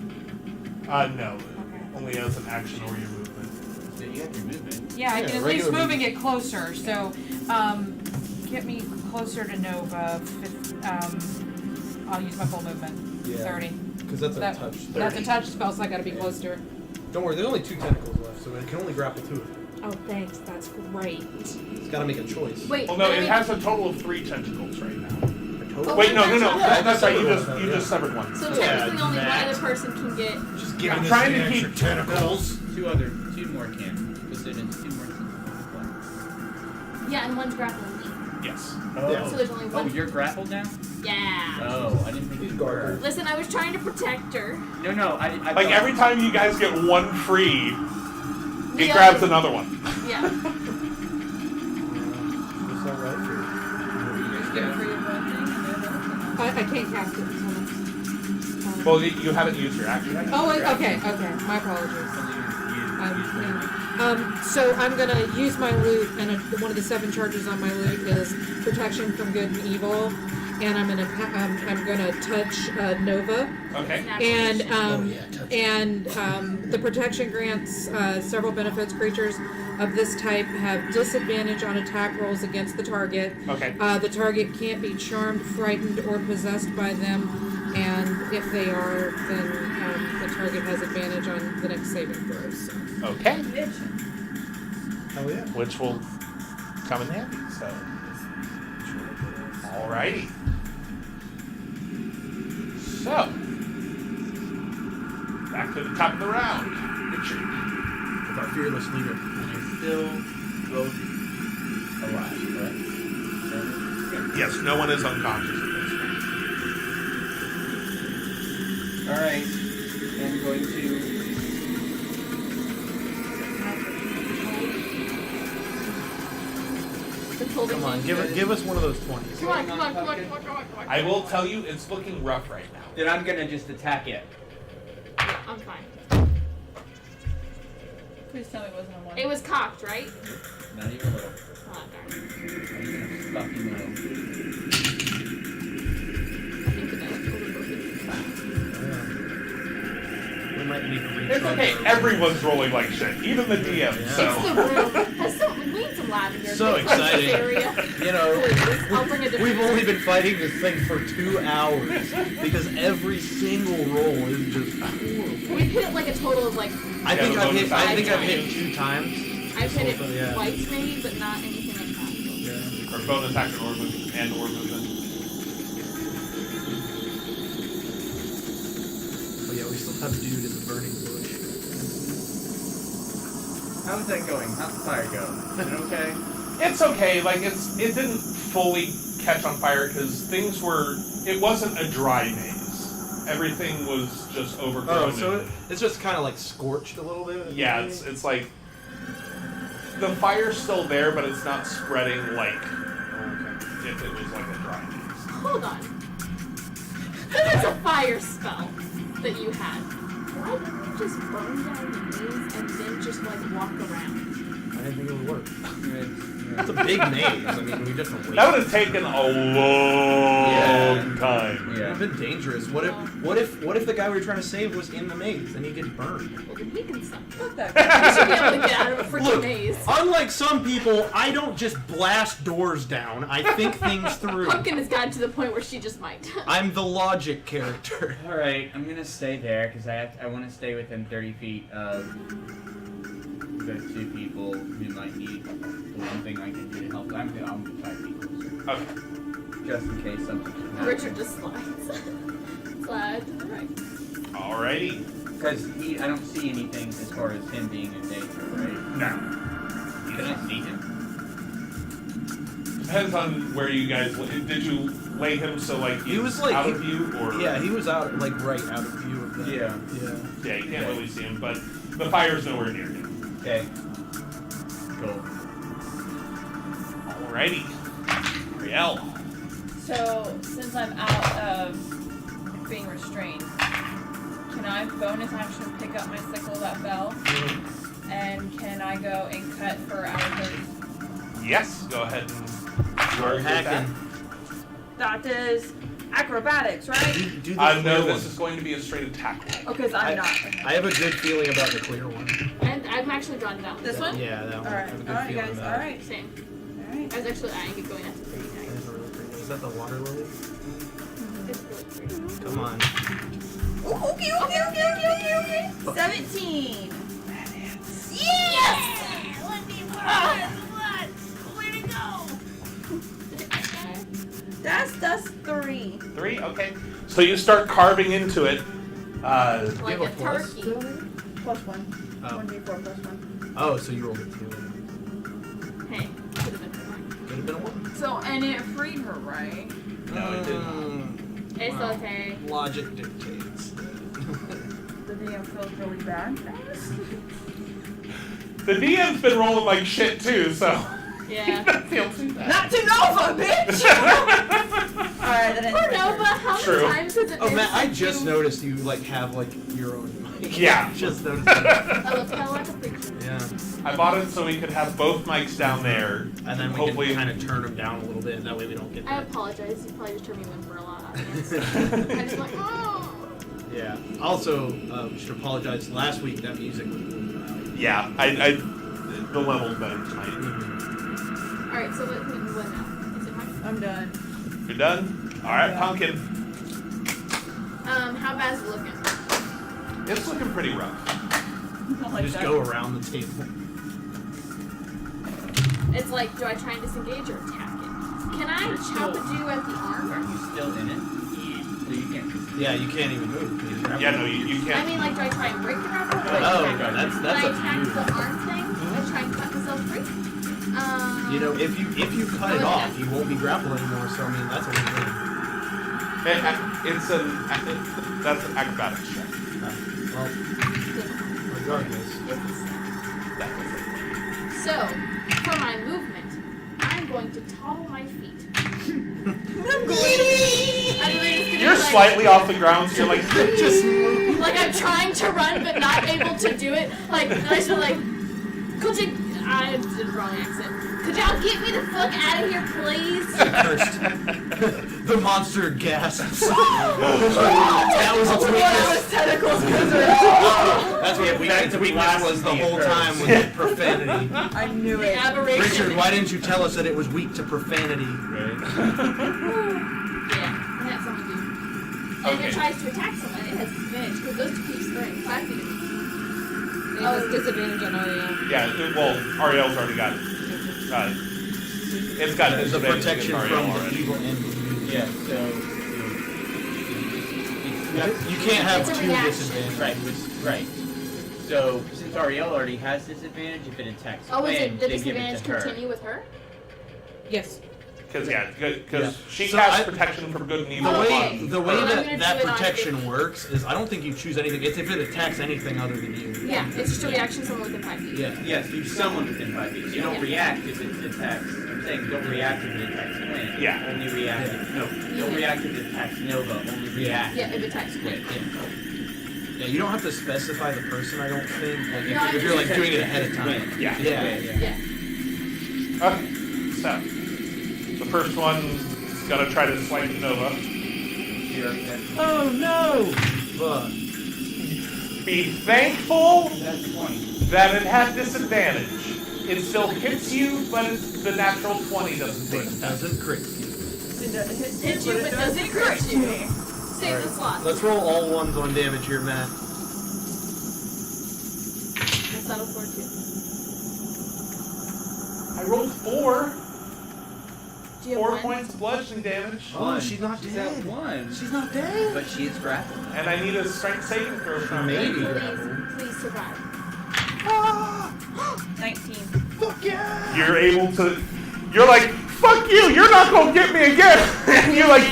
No. Okay. Only as an action or your movement. So you have your movement. Yeah, I Yeah, can at least regular move and get closer. So, get me closer to Nova. I'll use my full movement. Yeah. 30. Because that's That- a touch. That's a touch spell, so I gotta be close to her. Don't worry, there's only 2 tentacles left, so it can only grapple 2 of them. Oh, thanks. That's great. It's got to make a choice. Wait. Well, no, let it me- has a total of 3 tentacles right now. Oh, Wait, no. Yeah, That's right. You severed one. just severed one. So Yeah, technically only one Matt. other person can get. Just I'm trying to keep tentacles. 2 more can. Because it is 2 more tentacles. Yeah, and one's grappling me. Yes. Yeah. So there's only Oh, one. you're grappled now? Yeah. Oh, I didn't think He's you were. guarded. Listen, I was trying to protect her. No, I Like thought- every time you guys get one free, it Yeah. grabs another one. Yeah. Is that right? Get free of one thing and then another thing. I can't cast it. So Well, you haven't used your action. okay. My apologies. So I'm gonna use my loot, and one of the 7 charges on my loot is protection from good and evil, and I'm gonna touch Nova, Okay. and the protection grants several benefits. Creatures of this type have disadvantage on attack rolls against the target. Okay. The target can't be charmed, frightened, or possessed by them, and if they are, then the target has advantage on the next saving throws. So. Okay. Hell yeah. Which will come in handy. So. Alrighty. So. Back to the top of the round. Richard. With our fearless leader. You're still both alive, correct? Yes, no one is unconscious at this point. Alright. I'm going to. Come on, give us one of those 20s. Come on. I will tell you, it's looking rough right now. Then I'm gonna just attack it. I'm fine. Please tell me it wasn't a 1. It was cocked, right? Not even a little. Oh, darn. Not even a fucking little. I think it does. We might need to recharge. It's okay. Everyone's rolling like shit, even the DM. Yeah. It's So. the room. We need some lavender. So Get close to exciting. this area. You know, Please, I'll bring a different. we've only been fighting this thing for 2 hours because every single roll is just horrible. We've hit it like a total of like. I think Yeah, I've hit times. 2 times. I've hit it So, yeah. twice maybe, but not anything impactful. Yeah. Or bone attack and or movement. But yeah, we still have dude in the burning bush. How's that going? How's the fire go? Is it okay? It's okay. Like it didn't fully catch on fire because it wasn't a dry maze. Everything was just overgrown. Oh, so and- it's just kind of like scorched a little bit? yeah, it's like the fire's still there, but it's not spreading like if it was like a dry maze. Hold on. There's a fire spell that you had. Why didn't you just burn down the maze and then just like walk around? I didn't think it would work. It's It's a big maze. I mean, we just wait. That would have taken a long time. It would have been dangerous. What if the guy we were trying to save was in the maze and he gets burned? Well, then he can stop. Fuck that. You should be able to get out of a freaking Look, maze. unlike some people, I don't just blast doors down. I think things through. Pumpkin has gotten to the point where she just might. I'm the logic character. Alright, I'm gonna stay there because I want to stay within 30 feet of the 2 people who might need the one thing I can do to help. I'm gonna try to be closer. Okay. Just in case something happens. Richard just slides. Slide to the right. Alrighty. Because I don't see anything as far as him being in danger, right? Now. Can I see him? depends on where you guys. Did you lay him so like He was, like, out of view, or Yeah, he was out, like, right out of view of them. Yeah. yeah, you can't really see him, but the fire's nowhere near him. Okay. Cool. Alrighty, Ariel. So, since I'm out of being restrained, can I bonus action pick up my sickle that fell? And can I go and cut for hours? Yes, go ahead and Start hacking. That is acrobatics, right? Do the No, clear this one. is going to be a straight attack roll. Oh, because I'm not. I have a good feeling about the clear one. And I've actually drawn down. This one? Yeah, that one. I Alright, have a good alright, feeling guys, about alright. Same. Alright. I was actually eyeing it going up to 39. it. That is a really pretty one. Is that the water lily? It's really pretty. Come on. Okay. 17. Yes! That's 3. 3, okay. So you start carving into it. Like You a have a plus? turkey. +1. Oh. 1d4 +1. Oh, so you rolled a 2. Hey, could have been fine. Could have been a 1. So, and it freed her, right? No, it didn't. It's Wow. okay. Logic dictates. The DM feels really bad. The DM's been rolling like shit too, so Yeah. don't feel too bad. Not to Nova, bitch! Alright, that ends Poor my Nova, turn. how True. many times has it Oh been man, I since just you... noticed you like have like your own mic. Yeah. Just noticed that. I look kind of like a preacher. Yeah. I bought it so we could have both mics down there. And then we Hopefully- can kind of turn them down a little bit, and that way we don't get I that. apologize. You probably just turned me limber a lot, audience. I'm just like, oh. Yeah. Also, should apologize. Last week that music was really loud. Yeah, the level's better tonight. All right, so what now? Is it mine? I'm done. You're done? Alright, Yeah. Pumpkin. How bad is it looking? It's looking pretty rough. I like Just that. go around the table. It's like, do I try and disengage or attack it? Can I You're chop a still- Jew at the arm? Aren't you still in it? So you can't. Yeah, you can't even move. 'cause you're Yeah, no, you I can't. mean, like, do I try and break the grapple? Or Oh, attack it? that's When I up to attack you. the arm thing, I try and cut myself free. You know, if you cut it off, you won't be grappled anymore. So I mean, that's a win. That's an acrobatics check. Well, regardless. So, for my movement, I'm going to toddle my feet. You're slightly off the ground, so you're like, Just move. Like I'm trying to run but not able to do it. Like I should like, could you? I did the wrong accent. Could y'all get me the fuck out of here, please? Cursed. The monster gasps. That was its weakness. Tentacles That's what its weakness was the whole time was profanity. I knew The it. aberration. Richard, why didn't you tell us that it was weak to profanity? Yeah, that's something to do. And Okay. if it tries to attack someone, it has disadvantage because those two keep throwing 5 feet at me. It has disadvantage on Ariel. yeah, well, Ariel's already got it. It's got The disadvantage protection against from Ariel the already. evil enemy. Yeah. So. You can't have It's a two reaction. disadvantages. Right. So since Ariel already has disadvantage, if it attacks Oh, is Quinn, it the they give it disadvantage to her. continue with her? Yes. Because she So casts I- protection from good and evil. The Oh, way okay. the way Well, I'm that gonna that do it on protection works is I don't think you choose anything. It's if it attacks anything other than you. Yeah, it's just a reaction someone within 5 feet. Yeah. Yes, you summon within 5 feet. You don't Yeah. react if it attacks. I'm saying don't react if it attacks Quinn. Yeah. Only react. Don't react if it attacks Nova. Only react. Yeah, if it attacks Quinn. Yeah, you don't have to specify the person. I don't think. Like No, if you're like doing it ahead of time. Yeah. Yeah. Yeah. Okay, so the first one's gonna try to swipe at Nova. Oh no! But Be thankful That's 20. that it had disadvantage. It still hits you, but the natural 20 doesn't take it it. doesn't crit. Hit you, but doesn't crit you. Save the slot. Let's roll all ones on damage here, Matt. That's out of 4 too. I rolled 4. Do you have 4 one? points of bludgeoning damage. Oh, she's not She's dead. at 1. She's not dead. But she is grappled. And I need a strength saving throw from Maybe. me. Please survive. 19. Fuck yeah! You're able to. You're like fuck you, you're not gonna get me again. And you're like,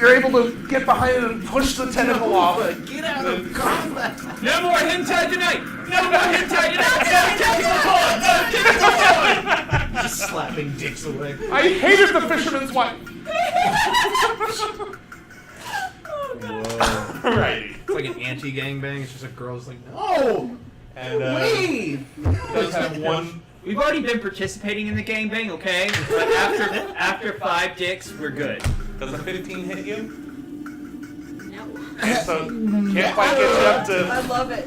you're able to get behind it and push the tentacle off. Get out of combat! No more hentai tonight! No more hentai tonight! No, Just slapping dicks away. I hated the fisherman's wife. Alrighty. It's like an anti-gangbang. It's just a girl's like, no! And Leave! it does have one. We've already been participating in the gangbang, okay? But after 5 dicks, we're good. Does a 15 hit you? No. So can't quite get you up I to. love it.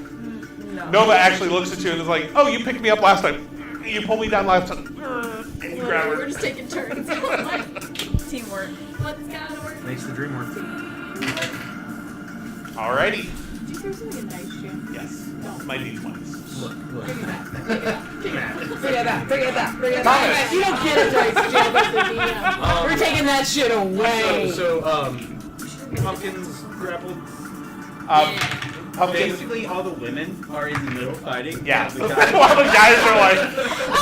No. Nova actually looks at you and is like, "Oh, you picked me up last time. You pulled me down last time." And you grab We're her. just taking turns. Teamwork. What's gotta work? Makes the dream work. Alrighty. Do you seriously like a dice jam? Yes. My D20s. Look. Bring it back. Bring it back. Bring it back. Bring it Thomas. back. You don't get a dice jam at the DM. We're taking that shit away. So, pumpkins grappled. Pumpkin. Basically, all the women are in the middle fighting. Yeah. The guys While the guys are like,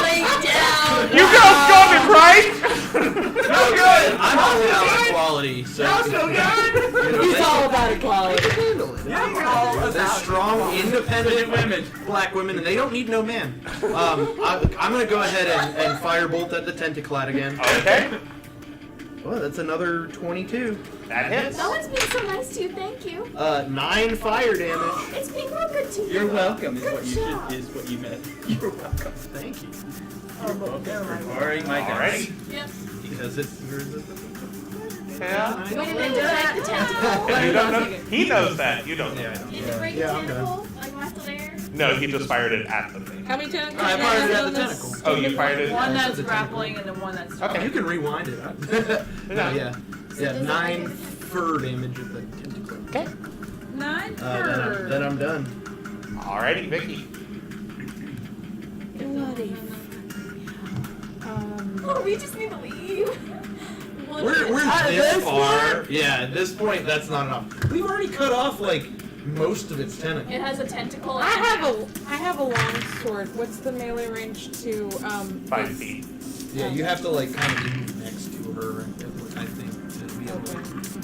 Lay down. "You girls got it right." No good! I'm all about equality, so... He's all about equality. They're strong, independent women, black women, and they don't need no man. I'm gonna go ahead and firebolt at the Tentacles again. Okay. Oh, that's another 22. That hits. No one's been so nice to you, thank you. 9 fire damage. It's being real good to you. You're welcome, is Good what you job. is what you meant. You're welcome. Thank you. You're welcome for borrowing my guns. Alright. Yep. Because it's... Yeah. You didn't break the tentacle. You don't know. He knows that. You don't know. Yeah, I know. You didn't break the Yeah, I'm done. tentacle. Like, am I still there? No, he just fired it at the thing. How many tentacles? I do you fired have it at on the this? tentacle. Oh, you fired it. One that's the grappling and then one that's. Okay. You can rewind it. Yeah. Yeah, does it 9 make it- fur damage at the tentacle. Okay. 9 Then I'm done. Alrighty, Vicky. Bloody. Oh, we just need to leave. We're this far. Yeah, at this point, that's not enough. We've already cut off, like, most of its tentacles. It has a tentacle. I have a long sword. What's the melee range to 5 feet. Yeah, you have to, like, kind of move next to her, I think, to be able to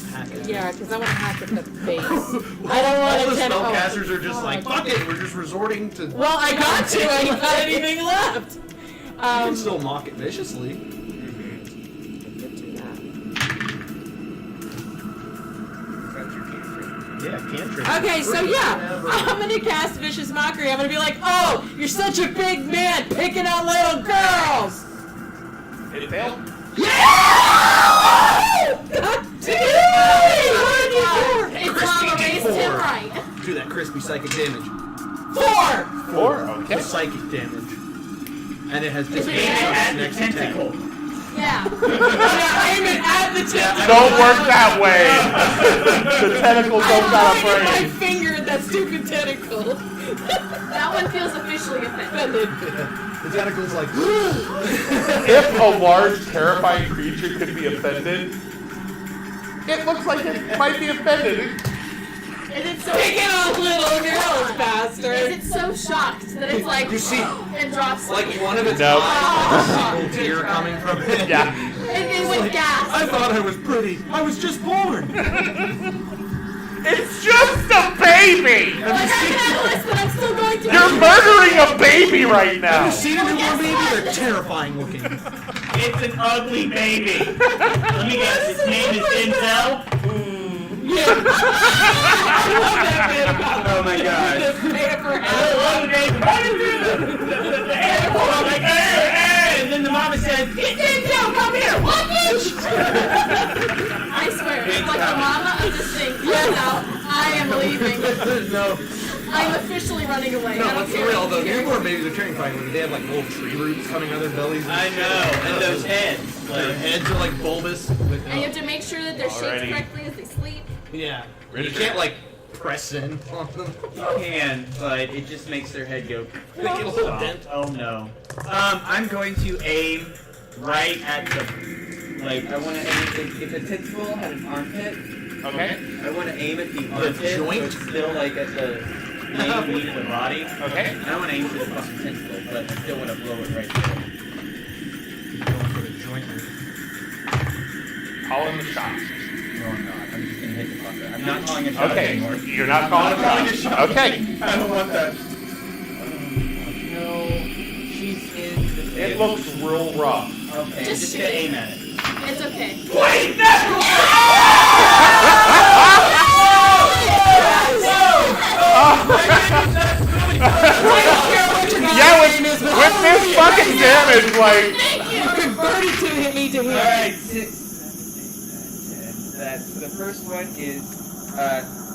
hack it. Yeah, because I want to hack at the base. I I don't want All a the tentacle. spellcasters are just like, fuck it, we're just resorting to... Well, I got to. I ain't got anything left. You can still mock it viciously. Yeah, cantrip. Okay, so yeah, I'm gonna cast Vicious Mockery. I'm gonna be like, "Oh, you're such a big man picking on little girls." It failed. God damn! It's on the base 10 right. Do that crispy psychic damage. 4. 4. Okay. Psychic damage. And it has Is it disadvantage bad? on And the next attack. tentacle. Yeah. Aim it at the tentacle. Don't work that way. The tentacles don't got a I'm pointing my brain. finger at that stupid tentacle. That one feels officially offended. The tentacle's like, If a large, terrifying creature could be offended, it looks like it might be offended. Is it so Picking on little girls, Is bastard. it so shocked that it's like You see- and drops like one of its No. eyes, a single tear coming from it. Yeah. it with gas. I thought I was pretty. I was just born. It's just a baby. Like, I can handle this, but I'm still going to. You're murdering a baby right Have now. you seen a newborn baby? They're terrifying looking. It's an ugly baby. Let me guess, its name is Denzel? Oh my god. This man for The animal was like, hey! And then the mama said, it's Denzel, come here! What, bitch? I swear, it's like the mama of this thing comes out. I am leaving. No, I'm officially running away. I no, don't what's the care. real though? Newborn babies are terrifying. They have like little tree roots coming out of their bellies. I know, and those heads. Their Like, heads are like bulbous. With, And you have to make sure that they're shaped Alrighty. correctly as they sleep. yeah, you can't like press in on them. you can, but it just makes their head go. They get a little Stop. dent. Oh no. I'm going to aim right at the. Like, I want to aim. If a tentacle had an armpit, Okay. I want to aim at the armpit. joint? So it's still like at the main meat of the body. Okay. I don't want to aim for the fucking tentacle, but I still want to blow it right there. Going for the joint. calling the shot. No, I'm not. I'm just gonna hit the fucker. I'm not calling a shot Okay, anymore. you're not calling I'm calling a a shot. shot. Okay. I don't want that. No, she's in the It field. looks real rough. Okay, Just just shoot gonna it. aim at it. It's okay. Wait, yeah, with this fucking damage, like, You converted to hit me to hit. Alright, 6, 10. That's the first one is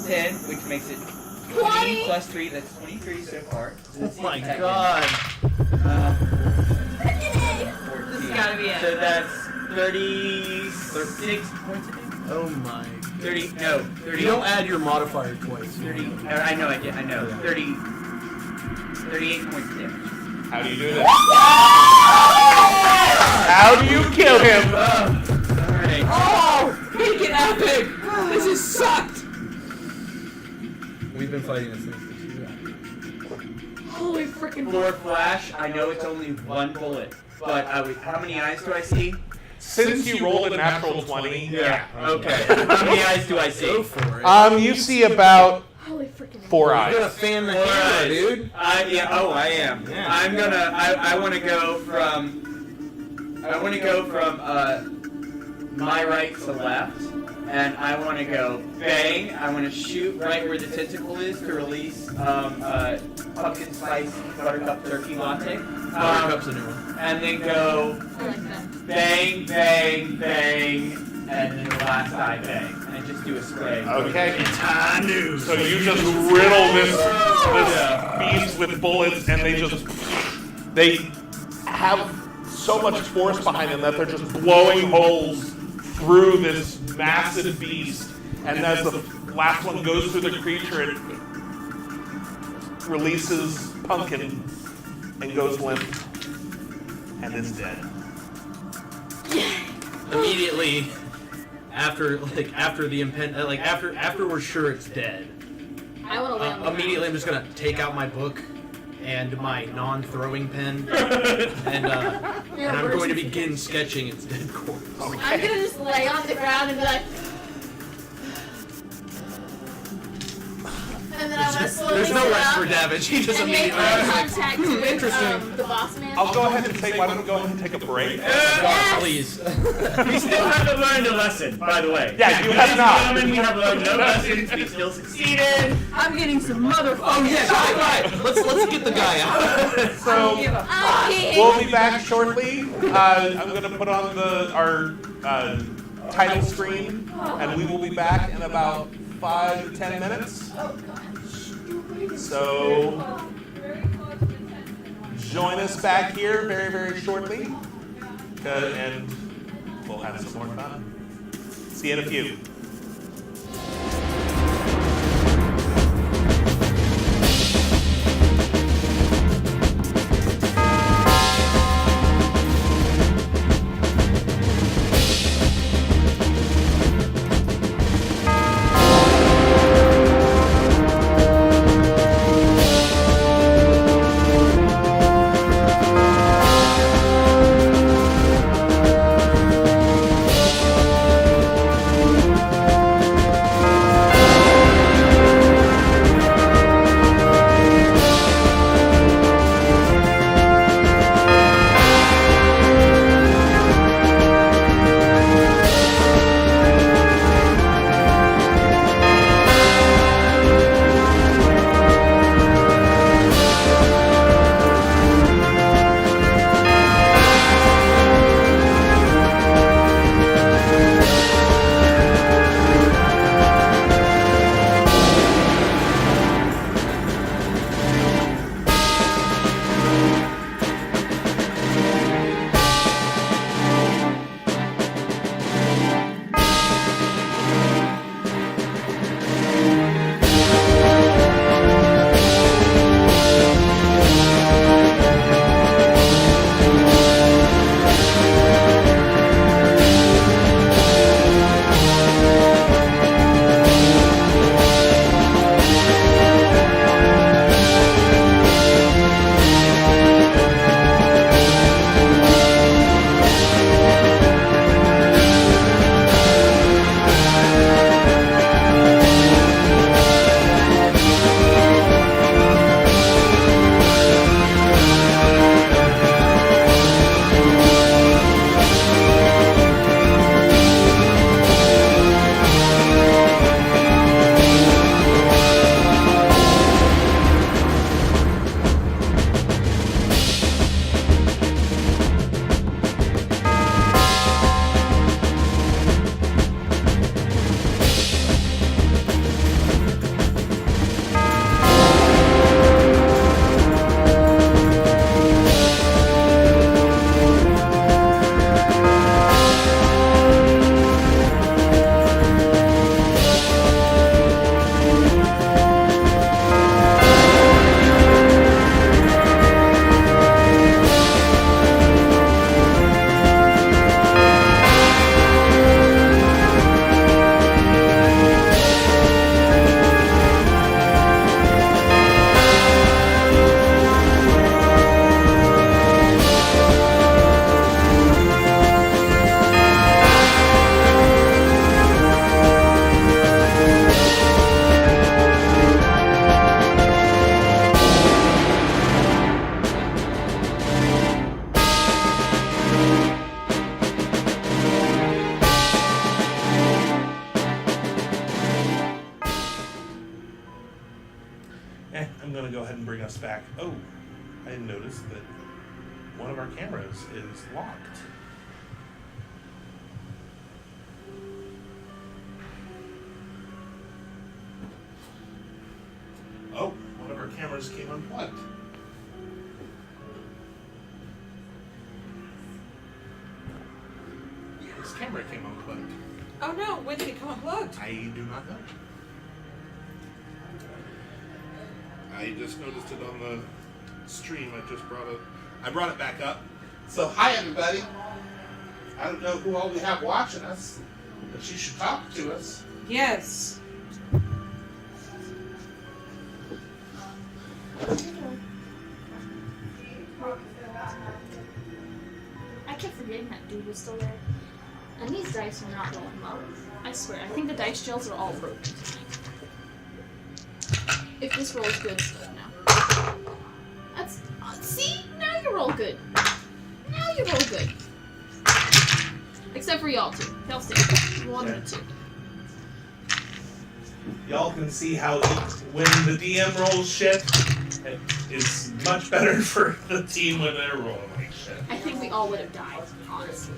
10, which makes it 20 plus 3. That's 23 so far. So Oh my second. god. 14. This has gotta be it. So that's 36 points of damage. Oh my. 30. No, 30. You don't add your modifier twice. 30. I know I did. I know. 30. 38 points of damage. how do you do this? How do you kill him? Alright. Oh, make it epic. This has sucked. We've been fighting this thing for 2 hours. Holy freaking. For Flash, I know it's only one bullet, but how many eyes do I see? Since you rolled a natural 20, Yeah. Okay. How many eyes do I see? Go for it. you see about Holy freaking. 4 You're gonna eyes. fan the Four hammer, eyes. dude. Yeah. Oh, I am. Yeah. I'm gonna. I want to go from. I want to go from my right to left, and I want to go bang. I want to shoot right where the tentacle is to release pumpkin spice buttercup turkey latte. Buttercup's a new one. And then go I like that. bang, bang, bang, and then the last eye bang, and just do a spray. Okay. High news. So you just riddle this beast with bullets, and they have so much force behind them that they're just blowing holes through this massive beast. And as the last one goes through the creature, it releases Pumpkin and goes limp and is dead. Immediately after the after we're sure it's dead. I want to lay on the Immediately I'm just gonna take out my book and my non-throwing pen and I'm going to begin sketching its dead corpse. I'm gonna just lay on the ground and be like. And then I'm gonna slowly There's no sit rest up for damage. He just and make immediately. eye contact with interesting. the boss man. I'll go ahead and take. Why don't we go ahead and take a break? Please. We still haven't learned a lesson, by the way. Yeah, you have not. Gentlemen, we have learned no lessons. We still succeeded. I'm getting some motherfucking. Oh yeah, right. Let's get the guy out. So Okay. we'll be back shortly. I'm going to put on our title screen, and we will be back in about 5 to 10 minutes. So join us back here very, very shortly, and we'll have some more fun. See you in a few. go ahead and bring us back. Oh, I noticed that one of our cameras is locked. Oh, one of our cameras came unplugged. This camera came unplugged. Oh no, when did it come unplugged? I do not know. I just noticed it on the stream. I brought it back up. So hi everybody. I don't know who all we have watching us, but you should talk to us. Yes. I kept forgetting that dude was still there. And these dice are not rolling well. I swear, I think the dice shells are all broken tonight. If this rolls good, so now. That's. See? Now you roll good. Now you roll good. Except for y'all two. Y'all stay. 1 and 2. Y'all can see how when the DM rolls shit, it's much better for the team when they're rolling like shit. I think we all would have died, honestly.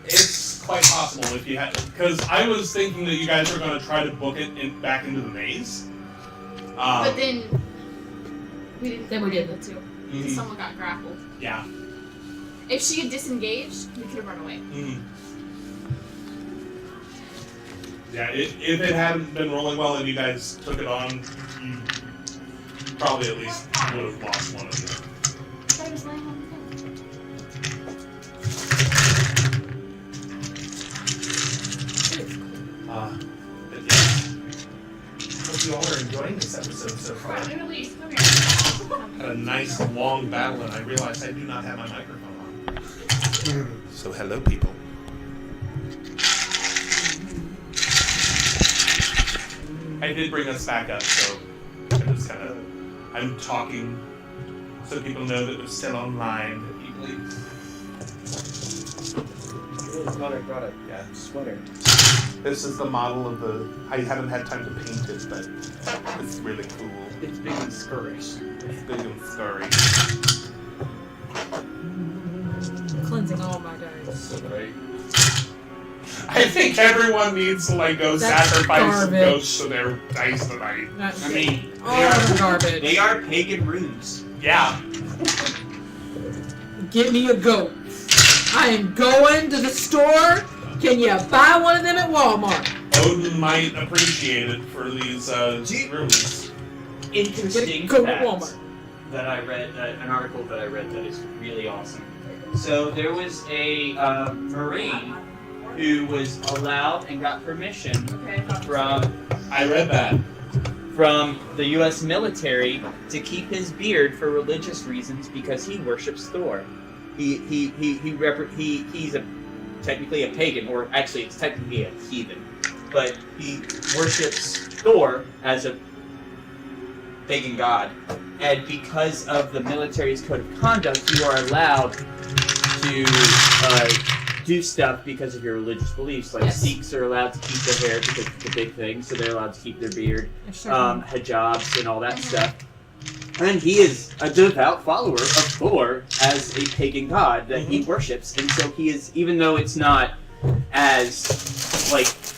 It's quite possible if you had, because I was thinking that you guys were going to try to book it back into the maze. But then we didn't. Then we were able didn't. to. Mhm. Someone got grappled. Yeah. If she had disengaged, we could have run away. Yeah, if it hadn't been rolling well and you guys took it on, you probably at least would have lost one of them. I thought he was laying on the thing. But yeah. Hope you all are enjoying this episode so far. Literally, come here. Had a nice long battle and I realized I do not have my microphone on. So hello people. I did bring us back up, so I'm talking so people know that we're still online. Product, yeah, sweater. This is the model of I haven't had time to paint it, but it's really cool. It's big and scurry. It's big and scurry. Cleansing all my dice. Right. I think everyone needs to go That's sacrifice some garbage. ghosts to their dice tonight. That's I mean, all garbage. they are pagan runes. Yeah. Give me a goat. I am going to the store. Can you buy one of them at Walmart? Odin might appreciate it for these rooms. Interesting Get a goat at fact Walmart. that I read, an article that I read that is really awesome. So there was a Marine who was allowed and got permission from I read that. from the U.S. military to keep his beard for religious reasons because he worships Thor. He's technically a pagan, or actually it's technically a heathen, but he worships Thor as a pagan god. And because of the military's code of conduct, you are allowed to do stuff because of your religious beliefs. Like Sikhs are allowed to keep their hair because it's a big thing, so they're allowed to keep their beard, hijabs and all that stuff. And he is a devout follower of Thor as a pagan god that he worships, and so he is, even though it's not as,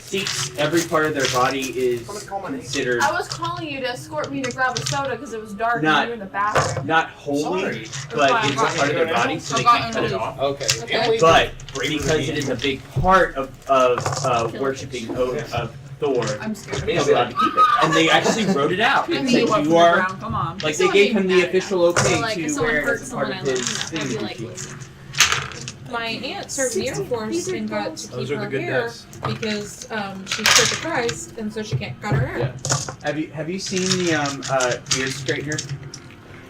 Sikhs, every part of their body is considered I was calling you to escort me to grab a soda because it was dark Not- and you were in the bathroom. not holy, Sorry. but it's a part of their body, so they can't cut it off. Okay. Okay. But because it is a big part of worshiping of Thor, I'm scared. he's allowed to keep it. And they actually wrote it out. Pick It me said up from you the are, ground, come on. like they gave him the official okay So, like, if to someone wear it hurt as a part someone of I his love, I'd be thing. like, listen. My aunt served in the Air Force and got to Those keep are the her good hair dice. because she's Church of Christ, and so she can't cut her hair. Have you seen the beard straightener?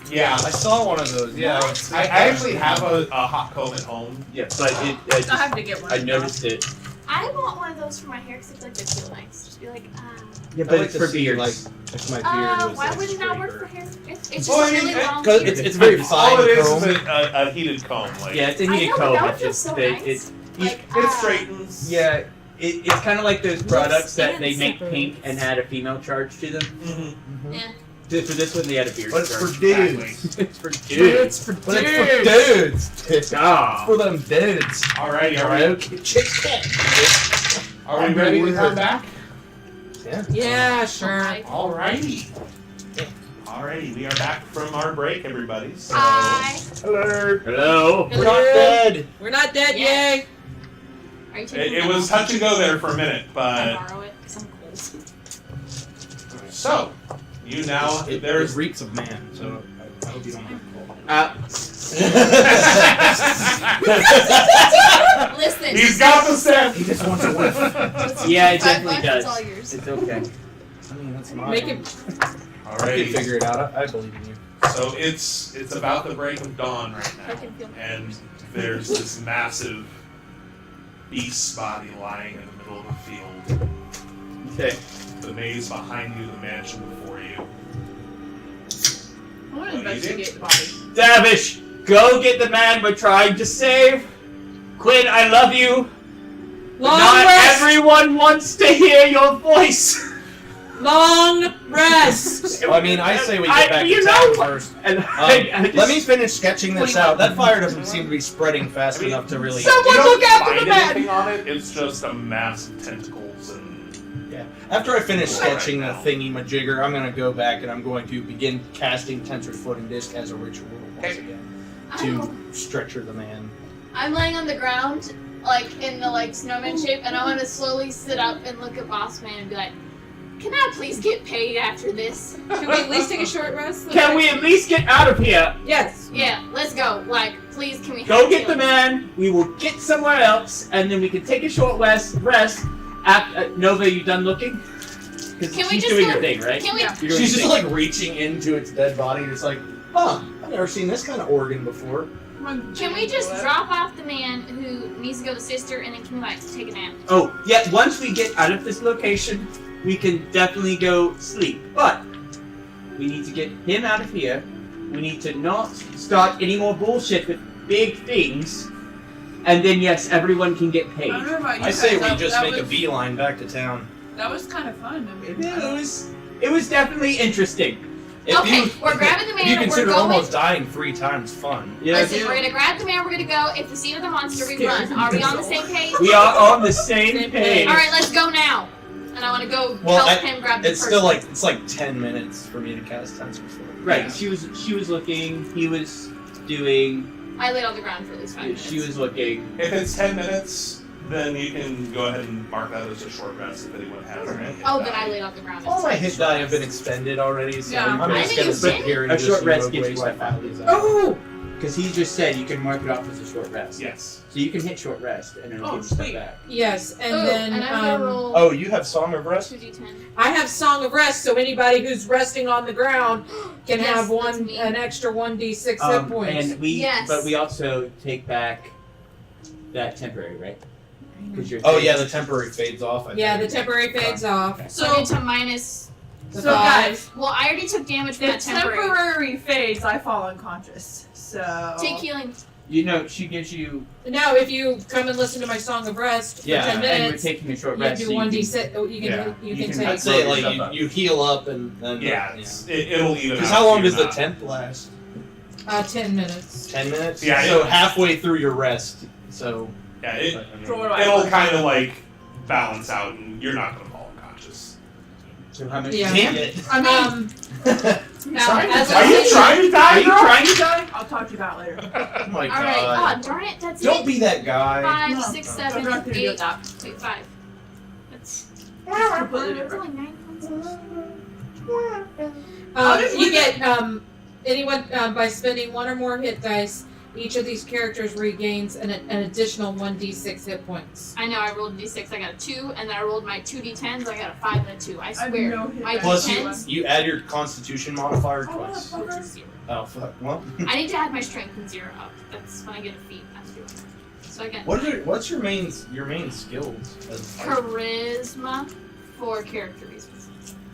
Yeah. I saw one of those. Yeah. I actually have a hot comb at home. Yeah, but I have to get one. I noticed it. I want one of those for my hair because I feel like they feel nice. Just be like, Yeah, I but like it's to for see, beards. if my beard was why like would it not work straighter. for hair? It's just Well, I a mean, really long Cause beard. it's very All fine. it is comb. a heated comb. Yeah, it's a I heated know, but comb. that would It's feel just so that nice. it It straightens. yeah. It's kind of like those products that and they make separates. pink and add a female charge to them. Mm-hmm. Yeah. For this one, they had a beard. But it's start. for dudes. It's for dudes. It's for But it's for dudes. It's Ah. for them dudes. Alrighty, are we ready to come back? Yeah, sure. Alrighty. Alrighty, we are back from our break, everybody. So, Hi. Hello. Hello. We're not dead. We're not dead, Yeah. yay! Are you taking it was touch and go there for a minute, I but borrow it? 'Cause I'm cold. so you now It there's reeks of man, so I hope you don't have cold. Listen. he's got the scent. He just wants a whiff. Yeah, it 5 definitely bucks, does. It's all yours. It's okay. I mean, that's not. Make it. I can Alrighty, figure it out. I believe in you. so it's about the break of dawn right I now, can feel and there's this massive beast body lying in the middle of the field. Okay. The maze behind you, the mansion before you. I want to What do you do? investigate the body. Davish, go get the man we're trying to save. Quinn, I love you. Long Not rest! everyone wants to hear your voice. Long rest! I mean, I say we I- get back you to know town what? first. And Let me finish sketching this out. That fire doesn't seem to be spreading fast I mean, enough to really. Someone You don't look after find the man. anything on it. It's just a mass of tentacles and. After I finish Right sketching the now. thingy majigger, I'm gonna go back and I'm going to begin casting Tensor's Floating Disc as a ritual once Okay. again I'm, to stretcher the man. I'm laying on the ground, like in the snowman shape, and I want to slowly sit up and look at Boss Man and be like, "Can I please get paid after this?" Should we at least take a short rest? Can we at least get out of here? Yes. Yeah, let's go. Like, please, can we? Go have get the feelings? man. We will get somewhere else, and then we can take a short rest. Nova, you done looking? Because Can we she's just doing go- her thing, right? Can we? Yeah. You're doing She's your just thing. like reaching into its dead body and it's like, huh, I've never seen this kind of organ before. Can we just drop off the man who needs to go to the sister, and then can we take a nap? Oh, yeah, once we get out of this location, we can definitely go sleep. But we need to get him out of here. We need to not start any more bullshit with big things. And then, yes, everyone can get I paid. don't know about you I say guys, we just that make a was- beeline back to town. That was kind of fun. I mean, It was definitely interesting. If Okay, you, we're grabbing the if you man. We're consider going. almost dying 3 times fun. Yeah, Listen, we're gonna grab the man. We're gonna go. If we see another monster, we run. Are we on the same page? we are on the same Same page. All right, let's go now. And I want to go Well, help him grab the It's person. still like 10 minutes for me to cast Tensor's Floating. Right, she was looking, he was doing, I laid on the ground for at least 5 minutes. she was looking. If it's 10 minutes, then you can go ahead and mark that as a short rest if anyone has any. hit Oh, die. then I laid on the ground. All my hit die have been expended already, so Yeah. I'm I just think gonna you sit did. here and A just short rest rogue gives you waste like my 5 these out. Oh! Because he just said you can mark it off as a short rest. Yes. So you can hit short rest and it'll Oh, give you stuff sweet. back. Yes, and Ooh, then and I'm gonna roll Oh, you have Song of Rest? 2d10. I have Song of Rest, so anybody who's resting on the ground can Yes, have that's me. an extra 1d6 hit points. And we, Yes. but we also take back that temporary, right? Because you're Oh yeah, the temporary fades off. I Yeah, the think. temporary fades off. So I need to minus. The So five. guys, Well, I already took damage from the that temporary. temporary fades, I fall unconscious. So Take healing. You know, she gives you No, if you come and listen to my Song of Rest for Yeah, 10 and we're minutes, taking a short you rest. do so you 1d6. Oh, you can Yeah, you you can can- take. I'd say Blow like yourself up. you heal up and then Yeah, it'll even Because out how so long you're does the not- temp last? 10 minutes. 10 minutes. Yeah, So it- halfway through your rest. So Yeah, So what do I it'll want? kind of like balance out and you're not going to fall unconscious. So how much Yeah. do you Damn get? I mean, now, Trying to as Are I you said- trying to die, Are you girl? trying to die? I'll talk to you about it later. oh my All right. god. Oh, darn it. That's Don't it. be that guy. 5, No, 6, I'm 7, not gonna do 8. that. Wait, 5. That's completely that's different. only 9 points. You get anyone by spending 1 or more hit dice. Each of these characters regains an additional 1d6 hit points. I know. I rolled a d6. I got a 2, and then I rolled my 2d10s. I got a 5 and a 2. I I have swear. no hit My dice. Plus d10s. you add your Constitution modifier Oh, twice. motherfucker. 0. Oh fuck. Well. I need to add my strength and 0 up. That's when I get a feat. That's doing it. So I get What's your main skills? As a fighter? charisma for character reasons.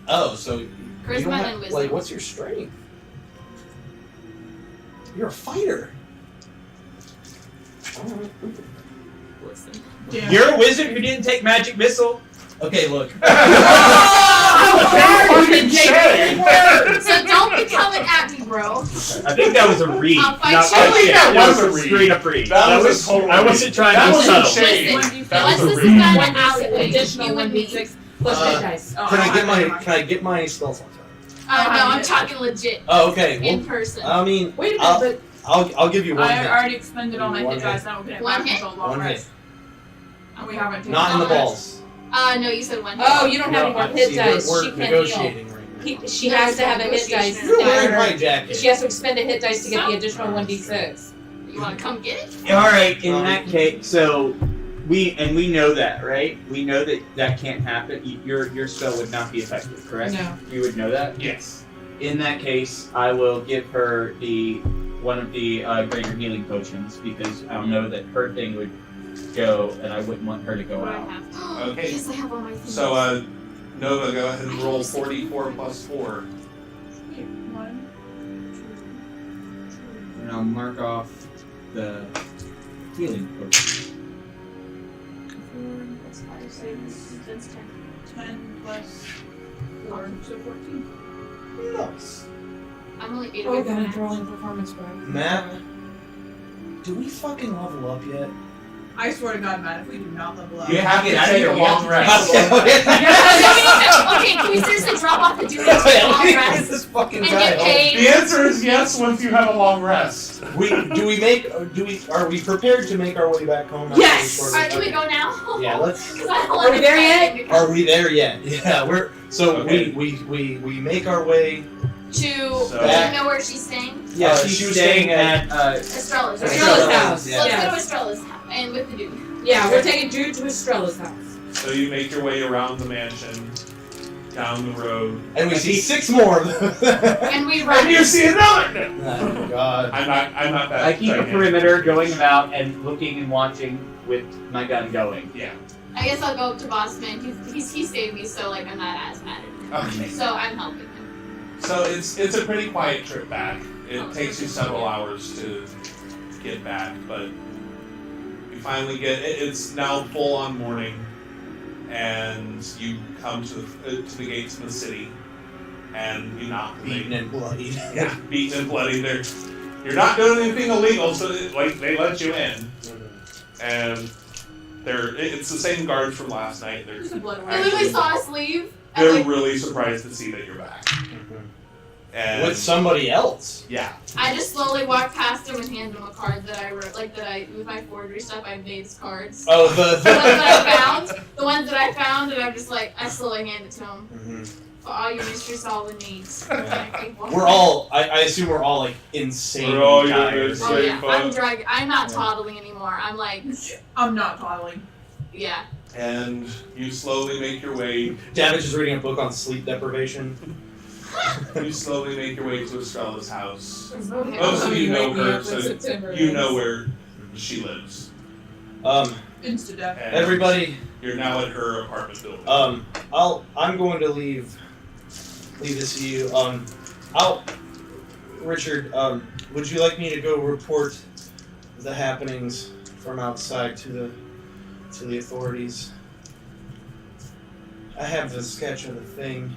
Oh, so you Charisma don't have, and wisdom. like what's your strength? You're a fighter. Listen. Damn. You're a wizard who didn't take magic missile. Okay, look. Oh! fucking shade. So don't be coming at me, bro. I think that was a read. I'll fight not you. I think that was a read. straight up read. That was a total I read. wasn't trying That to be wasn't subtle. shade. Listen, That let's was a listen read. to an alleyway. Additional You and me. 1d6 plus hit dice. Oh, Can I get my don't Can I get my spell slot? No, I'm talking legit. Oh, okay. In Well, person. I mean, Wait a I'll- minute, I'll give you one I hit. already expended all my One hit hit. dice. Now we're gonna One have hit? until long One rest. And we haven't taken Not in the long rest. balls. No, you said one. Oh, you don't have any more hit see, dice. We're She can't heal. negotiating right now. She has to have a hit dice. You're wearing my jacket. She has to expend a hit dice to get the additional 1d6. You want to come get it? All right. In that case, so we know that, right? We know that can't happen. Your spell would not be effective, correct? No. You would know that. Yes. In that case, I will give her one of the greater healing potions because I'll know that her thing would go, and I wouldn't want her to go What do I out. have? Okay. Yes, I have all my things. So, Nova, go ahead and roll 44 plus 4. And I'll mark off the healing potion. 4 plus 5, 6, that's 10. 10 plus 4, so 14. Nice. I'm only 8 Oh, away got from a max. drawing performance bonus. Matt? Do we fucking level up yet? I swear to God, Matt, if we do not level up. You have to Get out of take here, a you have long to rest. Okay, can we seriously drop off the duty and take a long Get rest? this fucking And guy get home. paid? The answer is yes once you have a long rest. Are we prepared to make our way back home? Yes! After Alright, can we go now? Yeah, let's. Because I don't Are want we to there pay yet? to Are we there yet? Yeah, we're. So Okay. we make our way. To, So- do you know where she's staying? Yeah, She she's was staying staying at Estrella's. Estrella's right? house. Yeah. Let's Yes. go to Estrella's house and with the dude. Yeah, we're taking Jude to Estrella's house. So you make your way around the mansion, down the road. And we see 6 more of them. And we And run. you see another! Oh God. I'm not that I keep a gigantic. perimeter going about and looking and watching with my gun going. Yeah. I guess I'll go up to Bossman. He saved me, so like I'm not as mad at him. Okay. So I'm helping him. So it's a pretty quiet trip back. It takes you several hours to get back, but you finally get. It's now full on morning, and you come to the gates of the city, and you knock. and they- Beaten and bloody. Yeah, beaten and bloody. You're not doing anything illegal, so they let you in, and it's the same guards from last night. There's a blood They literally saw us leave. And They're like, really surprised to see that you're back. And With somebody else. yeah, I just slowly walked past him and handed him a card that I wrote, with my forgery stuff, I made his cards. Oh, The ones that I found, and I'm just like, I slowly hand it to him. Mhm. For all your Mr. Solid needs. We're all. I assume we're all like insane. We're all tired. young. Oh yeah, Safe, I'm not toddling anymore. I'm like, I'm not toddling. yeah. and you slowly make your way. David's just reading a book on sleep deprivation. You slowly make your way to Estrella's house. Okay. Most of you know her, so September you know where she lives. Insta death. And Everybody. you're now at her apartment building. I'm going to leave this to you. Richard, would you like me to go report the happenings from outside to the authorities? I have the sketch of the thing.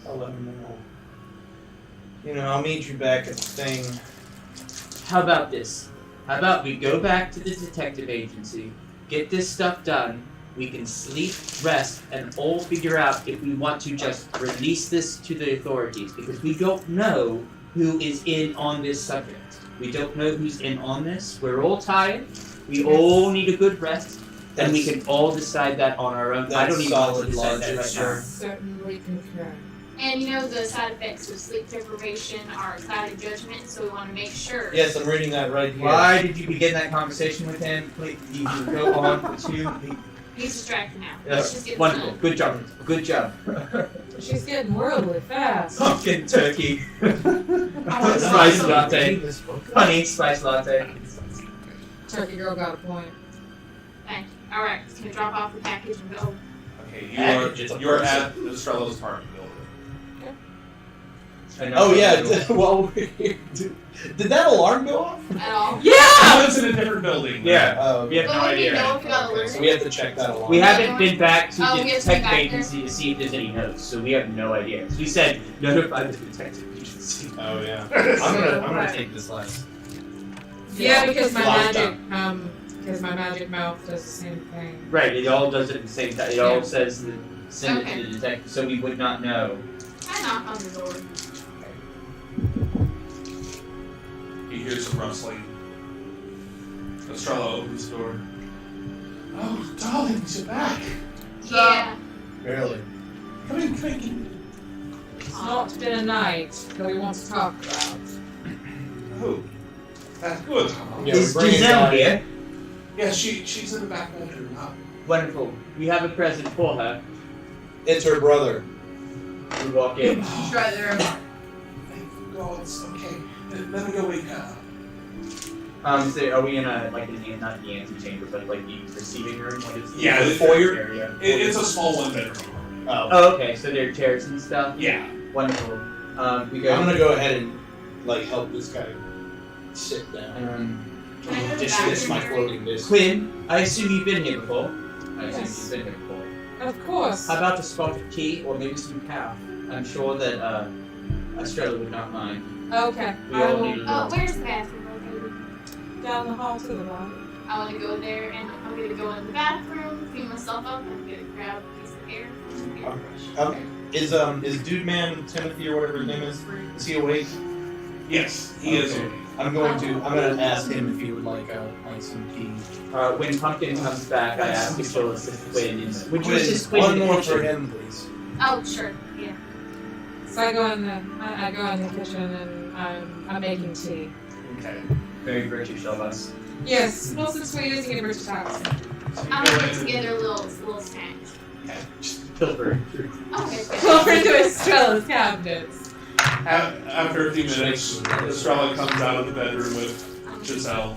I'll let them know. You know, I'll meet you back at the thing. How about this? How about we go back to the detective agency, get this stuff done, we can sleep, rest, and all figure out if we want to just release this to the authorities, because we don't know who is in on this subject. We don't know who's in on this. We're all tired. We all need a good rest, and we can all decide that on our own. I don't That's even want to solid decide that logic, right sir. now. Certainly concur. And you know the side effects of sleep deprivation are side of judgment, so we want to make sure. Yes, I'm reading that right here. Why did you begin that conversation with him? Please, you can go on for 2. He's distracted now. Let's just get this Wonderful. done. Good job. Good job. She's getting worldly fast. Pumpkin turkey. I'm Spice reading latte. this book. Honey spice latte. Turkey girl got a point. Thank you. All right, just gonna drop off the package and go. Okay, Package is a you're person. at Estrella's apartment building. Oh yeah. Well, did that alarm go off? At all. I was in a different building. Yeah. Oh, We have no But would we idea. know if we got okay, alerted? so we have to check that alarm. We haven't been back to Oh, the we have to be detective back there? agency to see if there's any notes, so we have no idea. So we said notify the detective agency. Oh yeah. I'm gonna take this last. Yeah, because my Last magic mouth does the same thing. Right, it all does it at the same time. It all Yeah. says send it Okay. to the detective, so we would not know. I knock on the door. He hears some rustling. Estrella opens the door. Oh, darlings, you're back. Yeah. Barely. Come in. It's not been a night that we want to talk about. Oh, that's good. Yeah, Is we're bringing Giselle down- here? Yeah, she's in the back bedroom. Wonderful. We have a present for her. It's her brother. We walk in. Try there. Thank God, it's okay. Let me go wake her. So are we in a like not the antechamber, but like the receiving room? What is Yeah, the the foyer area? It's a small one-bedroom. Oh. Oh, okay. So there are chairs and stuff. Yeah. Wonderful. We go. I'm gonna go ahead and like help this guy sit down. Can I go to the Dismiss my bathroom? floating disc. Quinn, I assume you've been here before. I assume Yes. you've been here before. Of course. How about a spot of tea or maybe some cow? I'm sure that Estrella would not mind. Okay. We I all will need a Oh, little. where's the bathroom located? down the hall to the right. I want to go there and I'm gonna go in the bathroom, clean myself up, and I'm gonna grab a piece of air from the airbrush. Is Dude Man Timothy or whatever his name is he awake? Yes, he is. Okay. I'm gonna ask him if he would like some tea. When Pumpkin comes back, I ask if she'll assist Quinn in. Would you Quinn, assist Quinn one in the more kitchen? for him, please. Oh, sure. Yeah. So I go in the kitchen and I'm making tea. Okay. Very British of us. Yes, well, since we're using a British accent. So you I'm go gonna put in. together little snacks. Pilfer. Okay. Over into Estrella's cabinets. After a few minutes, Estrella comes out of the bedroom with Giselle.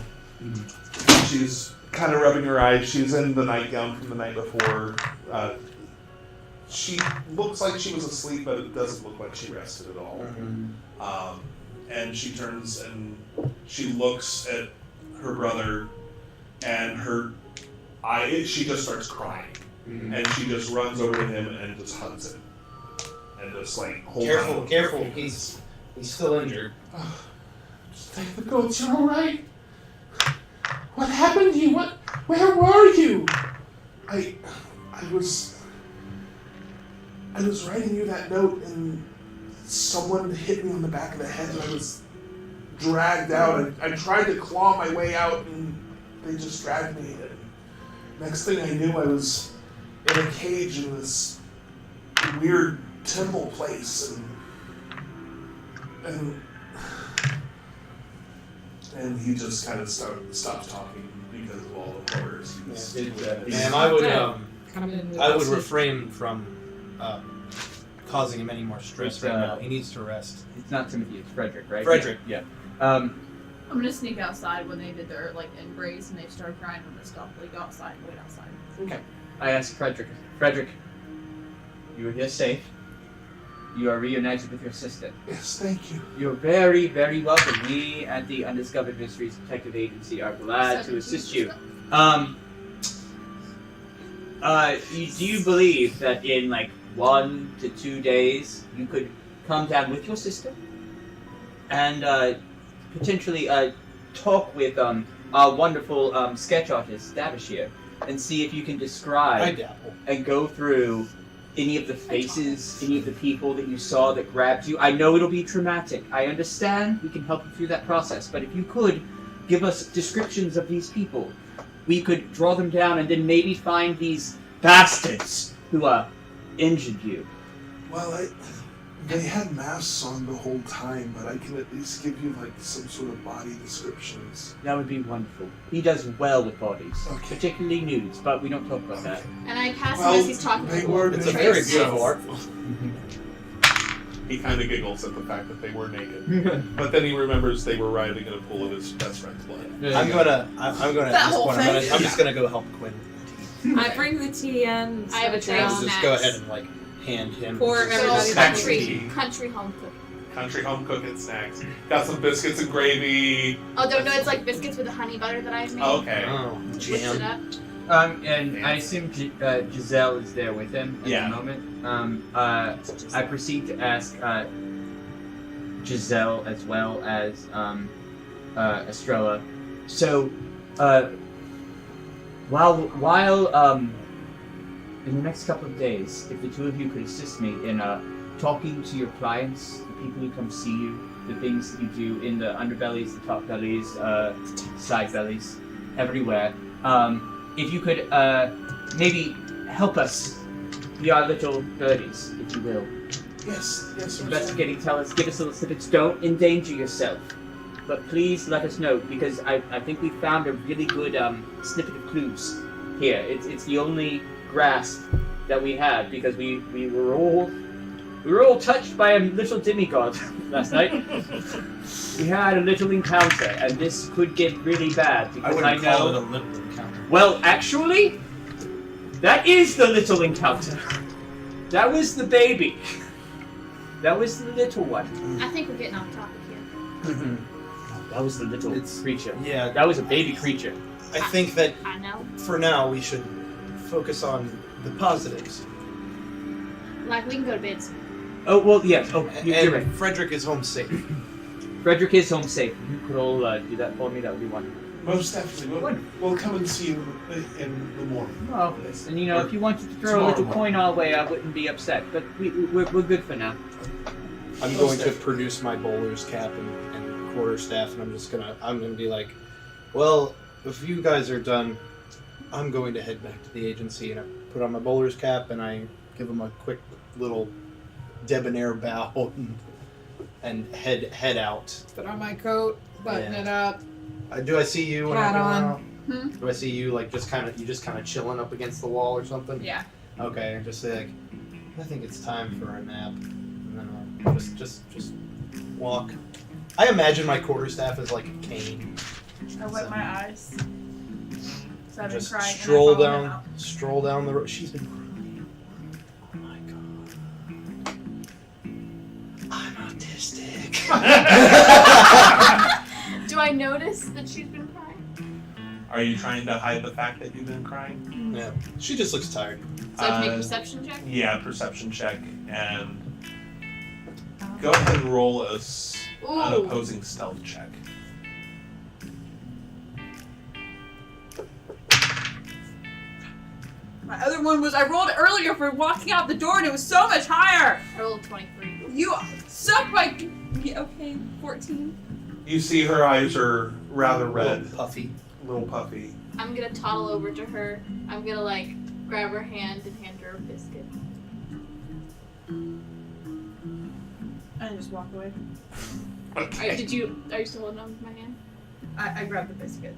She's kind of rubbing her eyes. She's in the nightgown from the night before. She looks like she was asleep, but it doesn't look like she rested at all. And she turns and she looks at her brother, and she just starts crying. And she just runs over to him and just hugs him. And just like, hold on. Careful. He's still injured. Thank the goats, you're alright. What happened to you? Where were you? I was writing you that note and someone hit me on the back of the head and I was dragged out. I tried to claw my way out and they just dragged me. And next thing I knew, I was in a cage in this weird temple place and he just kind of stops talking because of all the horrors he was. Man, I would Yeah. refrain from causing him any more stress It's, right now. He needs to rest. It's not Timothy, it's Frederick, right? Frederick. Yeah. I'm gonna sneak outside when they did their embrace and they started crying. I'm gonna stop, go outside, wait outside. I ask Frederick, you are here safe. You are reunited with your sister. Yes, thank you. You're very, very welcome. We at the Undiscovered Mysteries Detective Agency are glad to assist you. Do you believe that in like 1 to 2 days you could come down with your sister and potentially talk with our wonderful sketch artist Davishir and see if you can I describe dabble. and go through any of the faces, any of the people that you saw that grabbed you? I know it'll be traumatic. I understand. We can help you through that process. But if you could give us descriptions of these people, we could draw them down and then maybe find these bastards who injured you. Well, they had masks on the whole time, but I can at least give you like some sort of body descriptions. That would be wonderful. He does well with bodies, Okay. particularly nudes, but we don't talk about that. And I pass him Well, as he's talking. they to were me. It's a naked. very beautiful art form. He kind of giggles at the fact that they were naked, but then he remembers they were riding in a pool of his best friend's blood. I'm gonna at That this whole point. thing? I'm just gonna go help Quinn. I bring the tea in. I have a tray down. of Just snacks. go ahead and like hand him. For just- everybody So Snack that's tea. country home cook. Country home cooking snacks. Got some biscuits and gravy. Oh, don't know. It's like biscuits with the honey butter that I've made. Okay. Oh, Switched it up. And I assume Giselle is there with him at Yeah. the moment. I proceed to ask Giselle as well as Estrella. So, while in the next couple of days, if the two of you could assist me in talking to your clients, the people who come see you, the things that you do in the underbellies, the top bellies, side bellies, everywhere. If you could maybe help us be our little birdies, if you will. Yes. Investigating, tell us, give us little snippets. Don't endanger yourself, but please let us know, because I think we found a really good snippet of clues here. It's the only grasp that we had, because we were all touched by a little demigod last night. We had a little encounter, and this could get really bad, because I wouldn't call know. it a little encounter. Well, actually, that is the little encounter. That was the baby. That was the little one. I think we're getting off topic here. That was the little creature. Yeah, That was a baby creature. I think that I know. for now we should focus on the positives. Like, we can go to bed soon. Oh, well, yes. Oh, you're And right. Frederick is home safe. Frederick is home safe. If you could all do that for me, that would be wonderful. Most definitely. We'll come and see you in the morning. Marvelous. And, if you wanted to throw a Tomorrow little morning. coin our way, I wouldn't be upset. But we're good for now. I'm going to produce my bowler's cap and quarterstaff, and I'm gonna be like, well, if you guys are done, I'm going to head back to the agency, and I put on my bowler's cap and I give them a quick little debonair bow and head out. Put on my coat, button Yeah. it up. Do I see you? when I Hat come on. out? Do I see you just kind of chilling up against the wall or something? Yeah. Okay, and just say like, I think it's time for a nap, and then I'll just walk. I imagine my quarterstaff is like a cane. I wet my eyes. So I've been Just crying. stroll and I followed him out. stroll down the road. She's been crying. Oh my god. I'm autistic. Do I notice that she's been crying? Are you trying to hide the fact that you've been crying? Yeah, she just looks tired. So I can make a Uh, perception check? Yeah, perception check, and go ahead and roll an Ooh. opposing stealth check. My other one was I rolled earlier for walking out the door and it was so much higher. I rolled 23. You suck my. Yeah, okay, 14. You see her eyes are rather red, Puffy. a little puffy. I'm gonna toddle over to her. I'm gonna grab her hand and hand her a biscuit. And just walk away. Okay. Are you still holding on with my hand? I grabbed the biscuit.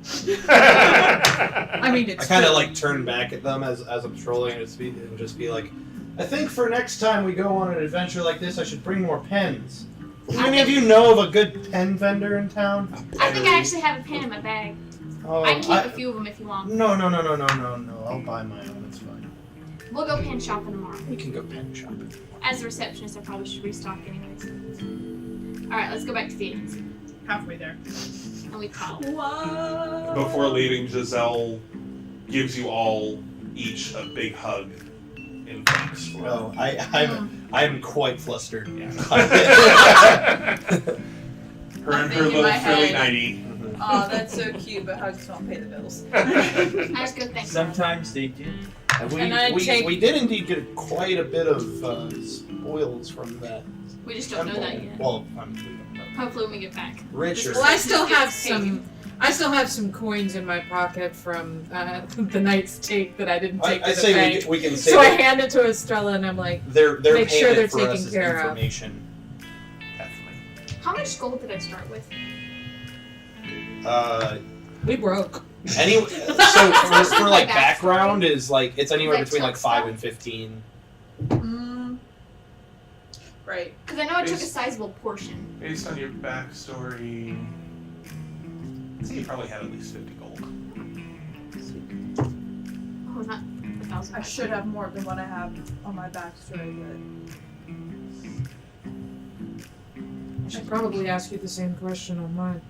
I I mean, I it's kind of food. turn back at them as I'm strolling and just be like, I think for next time we go on an adventure like this, I should bring more pens. Do any of you know of a good pen vendor in town? I think I actually have a pen in my bag. Oh, I can keep a few of them if you want. No. I'll buy my own. It's fine. We'll go pen shopping tomorrow. We can go pen shopping. As a receptionist, I probably should restock anyways. Alright, let's go back to the agency. halfway there. And we call. Whoa. Before leaving, Giselle gives you all each a big hug in thanks for. Oh, I'm quite flustered. Yeah. Mhm. Her and her Thinking in little my frilly head. nighty. Oh, that's so cute, but hugs don't pay the bills. I just go thanks. Sometimes they do. And And I take- we did indeed get quite a bit of spoils from that. We just don't know that yet. Well, I mean, we don't know. Hopefully when we get back. Richer. Well, I still have Just take some. I still have some coins in my pocket from the night's take that I didn't take I to the say bank. we can say So I that hand it to Estrella, and I'm like, their make sure payment they're for taken us is care of. information. Definitely. How much gold did I start with? we broke. So for like background is like it's anywhere Like between like took 5 stuff? and 15. Right. Because I know I took a sizable portion. Based on your backstory, I'd say you probably had at least 50 gold. Oh, not 1,000. I should have more than what I have on my backstory, but should probably ask you the same question on mine.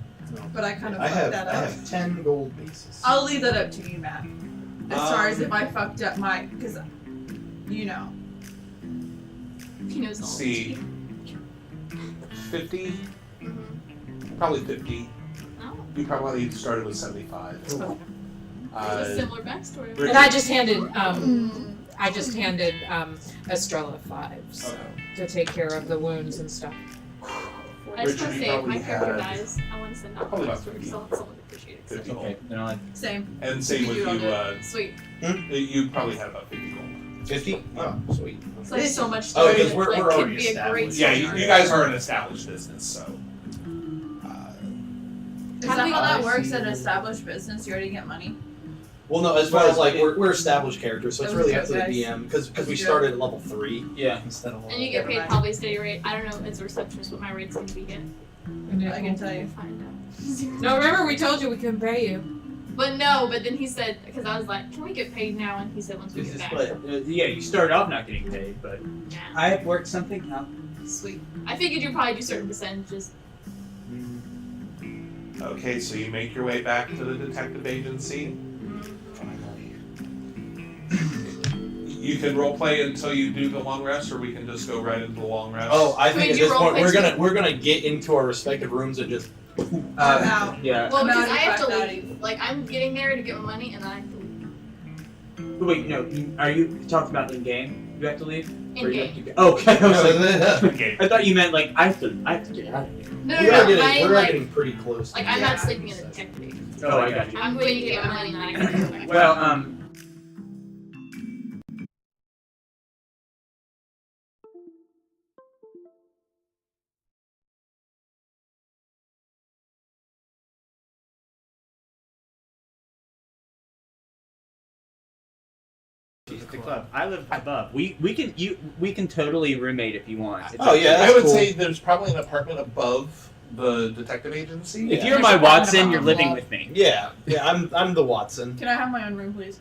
But I kind of I fucked have that I up. have 10 gold bases. I'll leave that up to you, Matt. As far as if I fucked up my, because, you know. He knows all. See, 50, Mm-hmm. probably 50. Oh. You probably started with 75. There's a similar backstory. Richard- And I just handed Estrella 5 so, to take care of the wounds and stuff. I just want Richard, to you say, if probably my character had- dies, I want to send out Probably about for 50. someone appreciates it. 50 gold. Okay, then I'll Same. And same with You don't you, do Sweet. you probably had about 50 gold. 50? Oh, sweet. It's like so much Oh, story because that, we're like, already could be a great established. Yeah, story. you guys are an established business, so. Is How that do how you- that works at an established business? You already get money? Well, no, as far as like we're established characters, so it's That really was up to the good, guys. DM because we Good. started at level 3 Yeah. instead of And you get paid Never mind. probably steady rate. I don't know as a receptionist what my rate's going to be yet. I can tell you. Find out. No, remember we told you we couldn't pay you. But no, but then he said, because I was like, can we get paid now? And he said, once we This get is back. split. Yeah, you started off not getting paid, but Yeah, I worked something out. sweet. I figured you'd probably do certain percentages. Okay, so you make your way back to the detective agency. You can roleplay until you do the long rest, or we can just go right into the long rest. Oh, I Can think we at do this point roleplay we're gonna get into our respective rooms and just. I'm out. Yeah. Well, I'm because out I have if to I'm leave. Like, I'm getting there to get my money, and then I have to leave. Wait, no. Are you talking about in game? You have to leave. Or you have In-game. to go? Okay. I was like, Okay. I thought you meant like I have to get out of here. No, we no, are no. getting I, we're like, getting pretty close. like, to I'm the not end, sleeping in so. the detective agency. Oh, I got you. I'm waiting to get my money, and then I can go back. Well, She's at the club. I live above. we can totally roommate if you want. It's Oh, up to yeah, you. I would cool. say there's probably an apartment above the detective agency. If Yeah. you're my Watson, you're living with me. Yeah, I'm the Watson. Can I have my own room, please?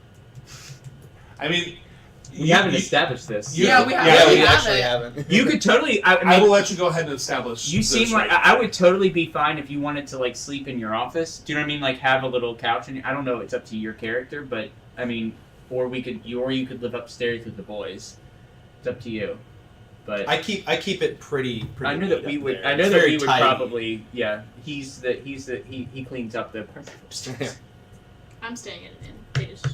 I mean, We haven't established this. you- Yeah, we have. Yeah, we we have actually it. haven't. You could totally. I I mean, will let you go ahead and establish. you this seem like right I now. would totally be fine if you wanted to like sleep in your office. Do you know what I mean? Like have a little couch, and I don't know. It's up to your character, but I mean, or you could live upstairs with the boys. It's up to you. But I keep it pretty. I know neat that we up would. there. I know It's that very we would tidy. probably. Yeah, he cleans up the. I'm staying in an inn. They just.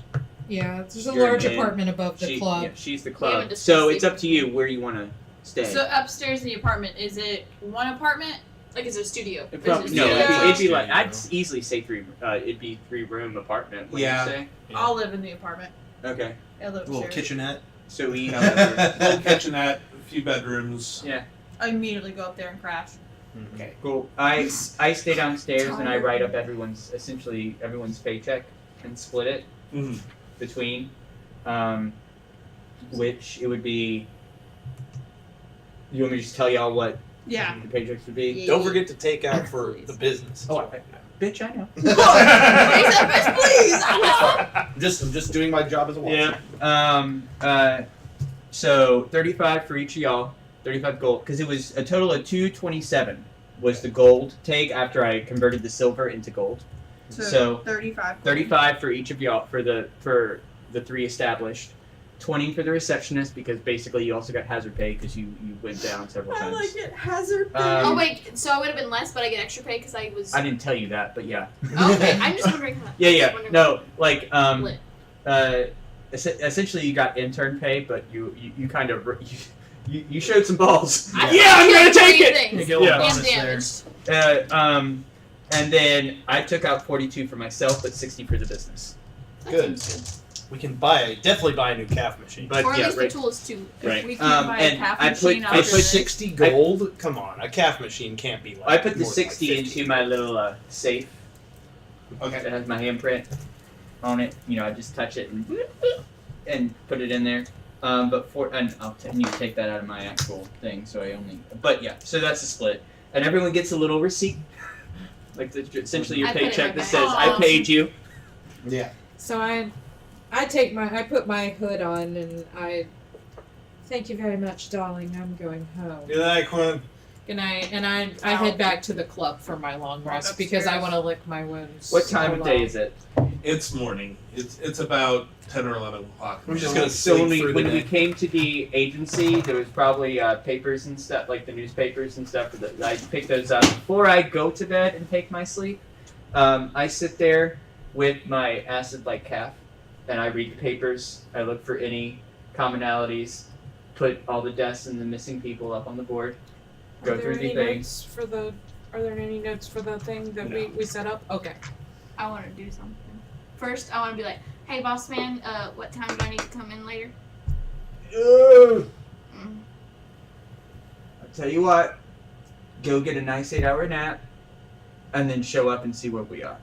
Yeah, there's a You're large in. apartment above the club. Yeah, she's the haven't club. discussed So it's sleeping. up to you where you want to stay. So upstairs in the apartment, is it one apartment? Like, it's a studio. It There's probably, a no, studio. it'd be like Studio. I'd easily say it'd be 3-room apartment. What Yeah. do you say? I'll live in the apartment. Okay. I live Little upstairs. kitchenette. So we eat out there. Little kitchenette, a few bedrooms. Yeah. I immediately go up there and crash. Okay. Cool. I stay downstairs and I write up everyone's paycheck and split it Mhm. between, which it would be. You want me to just tell y'all what Yeah. the paychecks would be? Yeah. Don't forget to take out for the business. Oh, bitch, I know. Raise that bitch, please! I'm just doing my job as a Watson. Yeah. So 35 for each of y'all, 35 gold, because it was a total of 227 was the gold take after I converted the silver into gold. So 35. 35 for each of y'all for the 3 established, 20 for the receptionist because basically you also got hazard pay because you went down several I times. like it. Hazard pay. Um, Oh, wait. So I would have been less, but I get extra pay because I was. I didn't tell you that, but yeah. Okay, I'm just wondering how. Yeah. No, like Split. essentially you got intern pay, but you kind of you showed some balls. I Yeah, I'm gonna killed take three it. things. You get a little Yeah. And bonus there. damaged. And then I took out 42 for myself, but 60 for the business. That Good. seems We can definitely buy a new calf machine. But Or at yeah, least right. the tool is too. Right. We can't buy a and calf I machine put For after this. 60 gold? Come on, a calf machine can't be like. I put the more than 60 like 50. into my little safe Okay. that has my handprint on it. You know, I just touch it and put it in there. But I'll you take that out of my actual thing, so I only. But yeah, so that's the split, and everyone gets a little receipt, like essentially your I put it paycheck right that back. says I Aw. paid you. Yeah. So I put my hood on and I thank you very much, darling. I'm going home. Good night, Quinn. Good night. And I head back to the club for my long rest because I want to lick my wounds. What time of day is it? It's morning. It's about 10 or 11 o'clock. I'm just gonna So sleep through the when we day. came to the agency, there was probably papers and stuff, like the newspapers and stuff. That I picked those up before I go to bed and take my sleep. I sit there with my acid-like calf, and I read the papers. I look for any commonalities, put all the deaths and the missing people up on the board, go through the things. Are there any notes for the thing that we set up? Okay. I want to do something. First, I want to be like, hey, boss man, what time do I need to come in later? Ugh. Mm. I'll tell you what, go get a nice 8-hour nap, and then show up and see where we are.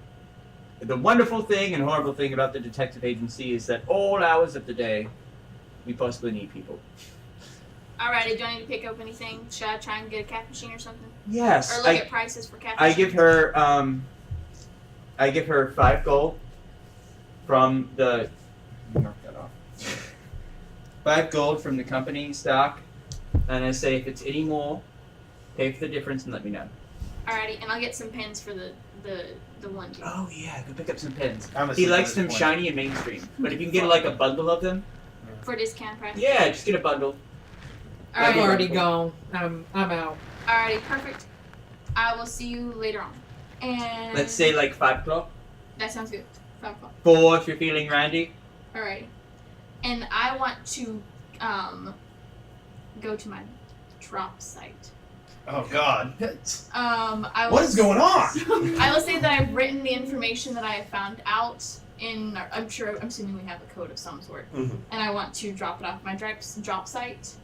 The wonderful thing and horrible thing about the detective agency is that all hours of the day, we possibly need people. Alrighty, do I need to pick up anything? Should I try and get a cash machine or something? Yes, Or look at prices for cash I machines? give her 5 gold from the. Mark that off. 5 gold from the company stock, and I say if it's any more, pay for the difference and let me know. Alrighty, and I'll get some pens for the one dude. Oh yeah, go pick up some pens. I'm He asleep likes at them this point. shiny and mainstream, but if you can get like a bundle of them, For discount price. yeah, just get a bundle. I've Okay. already gone. I'm out. Alrighty, perfect. I will see you later on. And Let's say like 5 o'clock. that sounds good. 5 o'clock. 4 if you're feeling randy. Alrighty. And I want to go to my drop site. Oh God. I What will is going on? I will say that I've written the information that I have found out in. I'm assuming we have a code of some sort, Mhm. and I want to drop it off my drop site.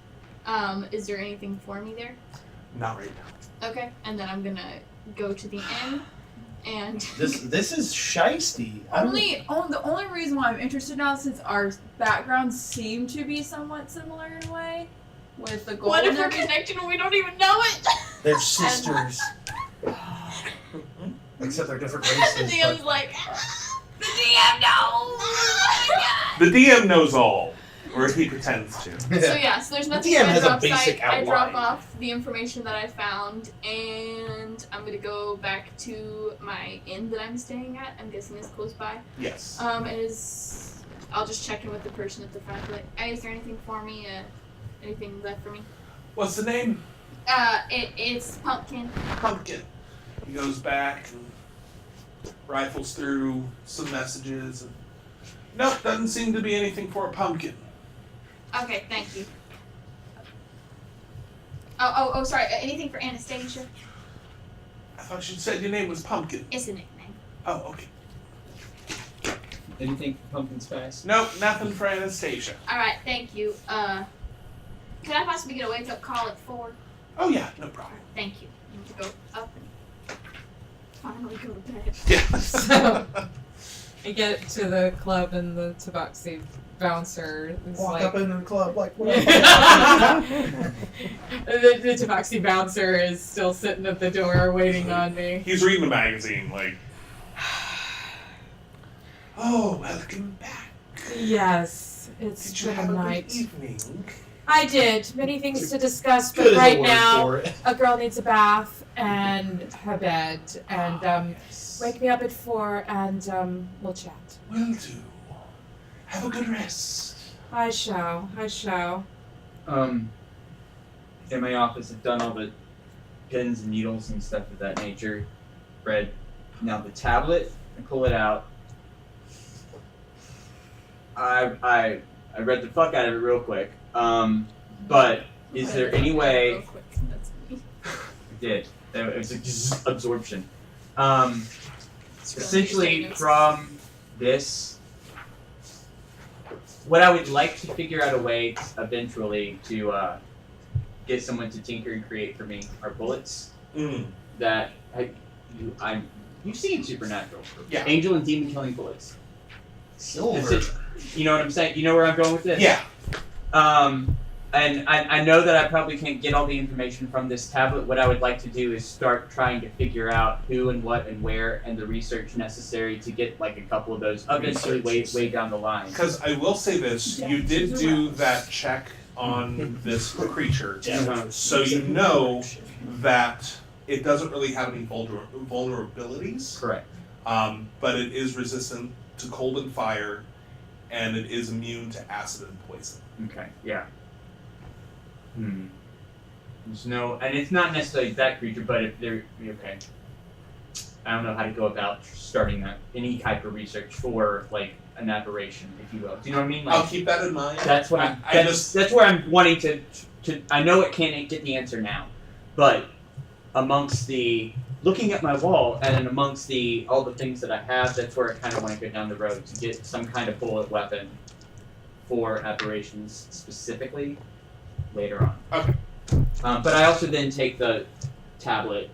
Is there anything for me there? Not right now. Okay, and then I'm gonna go to the inn, and This is shiesty. I don't- The only reason why I'm interested now, since our backgrounds seem to be somewhat similar in a way, with the gold. what if and we're everything. connected and we don't even know it? They're sisters. Except they're different The races. DM's but- like, the DM knows. The DM knows all, or he pretends to. So yeah, so there's nothing DM in my has a drop basic site. I drop outline. off the information that I found, and I'm gonna go back to my inn that I'm staying at. I'm guessing it's close by. Yes. I'll just check in with the person at the front. Like, hey, is there anything for me? Anything left for me? What's the name? It's Pumpkin. Pumpkin. He goes back and rifles through some messages. And nope, doesn't seem to be anything for a pumpkin. Okay, thank you. Oh, sorry. Anything for Anastasia? I thought you said your name was Pumpkin. It's a nickname. Oh, okay. Anything for pumpkin spice? Nope, nothing for Anastasia. All right, thank you. Could I possibly get a wake-up call at 4? Oh yeah, no problem. Thank you. I need to go up and finally go to bed. Yeah. So I get to the club and the tabaxi bouncer is Walk like. up into the club like, what the tabaxi bouncer is still sitting at the door waiting on me. He's reading the magazine, like. Oh, welcome back. Yes, it's Did you been have a a good night. evening? I did. Many things to discuss, Good but is a right word now for it. a girl needs a bath and her bed, and wake me up at 4 and we'll chat. Will do. Have a good rest. I shall. In my office, I've done all the pins and needles and stuff of that nature. Read now the tablet and pull it out. I read the fuck out of it real quick. But is there any way? Real quick, that's me. I did. It was just absorption. It's really Essentially, interesting. from this, what I would like to figure out a way eventually to get someone to tinker and create for me are bullets Mm. that you've seen Supernatural. Yeah. Angel and demon killing bullets. Silver. You know what I'm saying? You know where I'm going with this? Yeah. And I know that I probably can't get all the information from this tablet. What I would like to do is start trying to figure out who and what and where and the research necessary to get like a couple of those eventually way down the line. Because I will say this, you did do that check on this creature, Uh-huh. so you know that it doesn't really have any vulnerabilities. Correct. But it is resistant to cold and fire, and it is immune to acid and poison. Okay. Yeah. There's no, and it's not necessarily that creature, but if they're okay. I don't know how to go about starting that any type of research for like an aberration, if you will. Do you know what I mean? Like, I'll keep that in mind. that's what that's where I'm wanting to. I know it can't get the answer now, but amongst the looking at my wall and amongst all the things that I have, that's where I kind of want to go down the road to get some kind of bullet weapon for aberrations specifically later on. Okay. But I also then take the tablet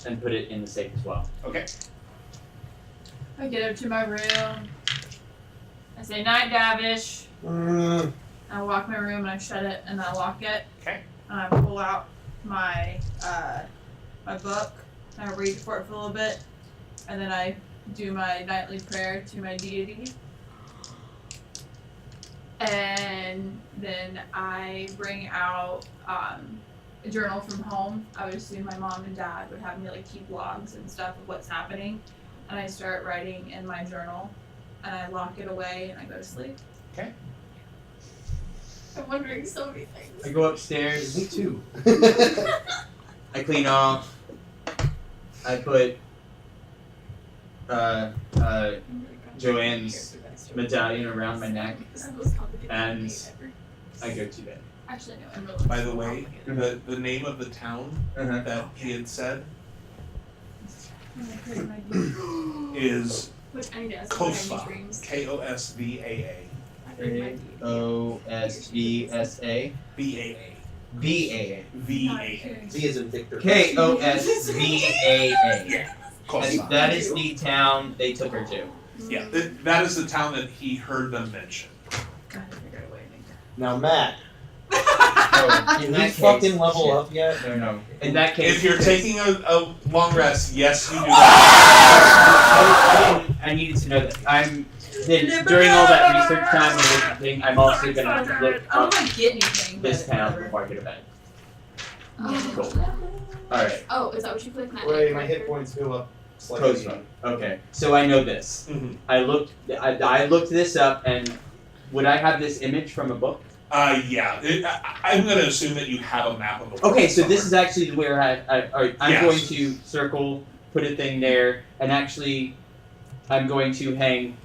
and put it in the safe as well. Okay. I get up to my room. I say, "Night, Davish." I walk my room and I shut it and I lock it. Okay. And I pull out my my book and I read for it for a little bit, and then I do my nightly prayer to my deity. And then I bring out a journal from home. I would assume my mom and dad would have me like keep logs and stuff of what's happening. And I start writing in my journal and I lock it away and I go to sleep. Okay. I'm wondering so many things. I go upstairs. Me too. I clean off. I put Joanne's medallion around my neck, and I go to bed. Actually, no, I'm really. By the way, the name of the town that he had said is Which I need to ask Kosva. dreams. Kosvaa. Kosvsa. BAA. VAA. VAA. V is in Victor. Kosvaa. Kosva. That is the town they took her to. Yeah, that is the town that he heard them mention. God, I figured a way to make that. Now, Matt, Oh, in did that we case, fucking level shit. up yet? No. In that case, If you're taking a long rest, yes, you do that. I needed to know that. During all that research time and everything, I'm also gonna look I don't up like get anything. this but town whatever. before I go to bed. Oh. Cool. Alright. Oh, is that what you clicked? Wait, my hit points go up slightly. Kosva. Okay. So I know this. Mhm. I looked this up, and would I have this image from a book? Yeah. I'm going to assume that you have a map of the world. Okay, so this is somewhere. actually where I'm Yes. going to circle, put a thing there, and actually, I'm going to hang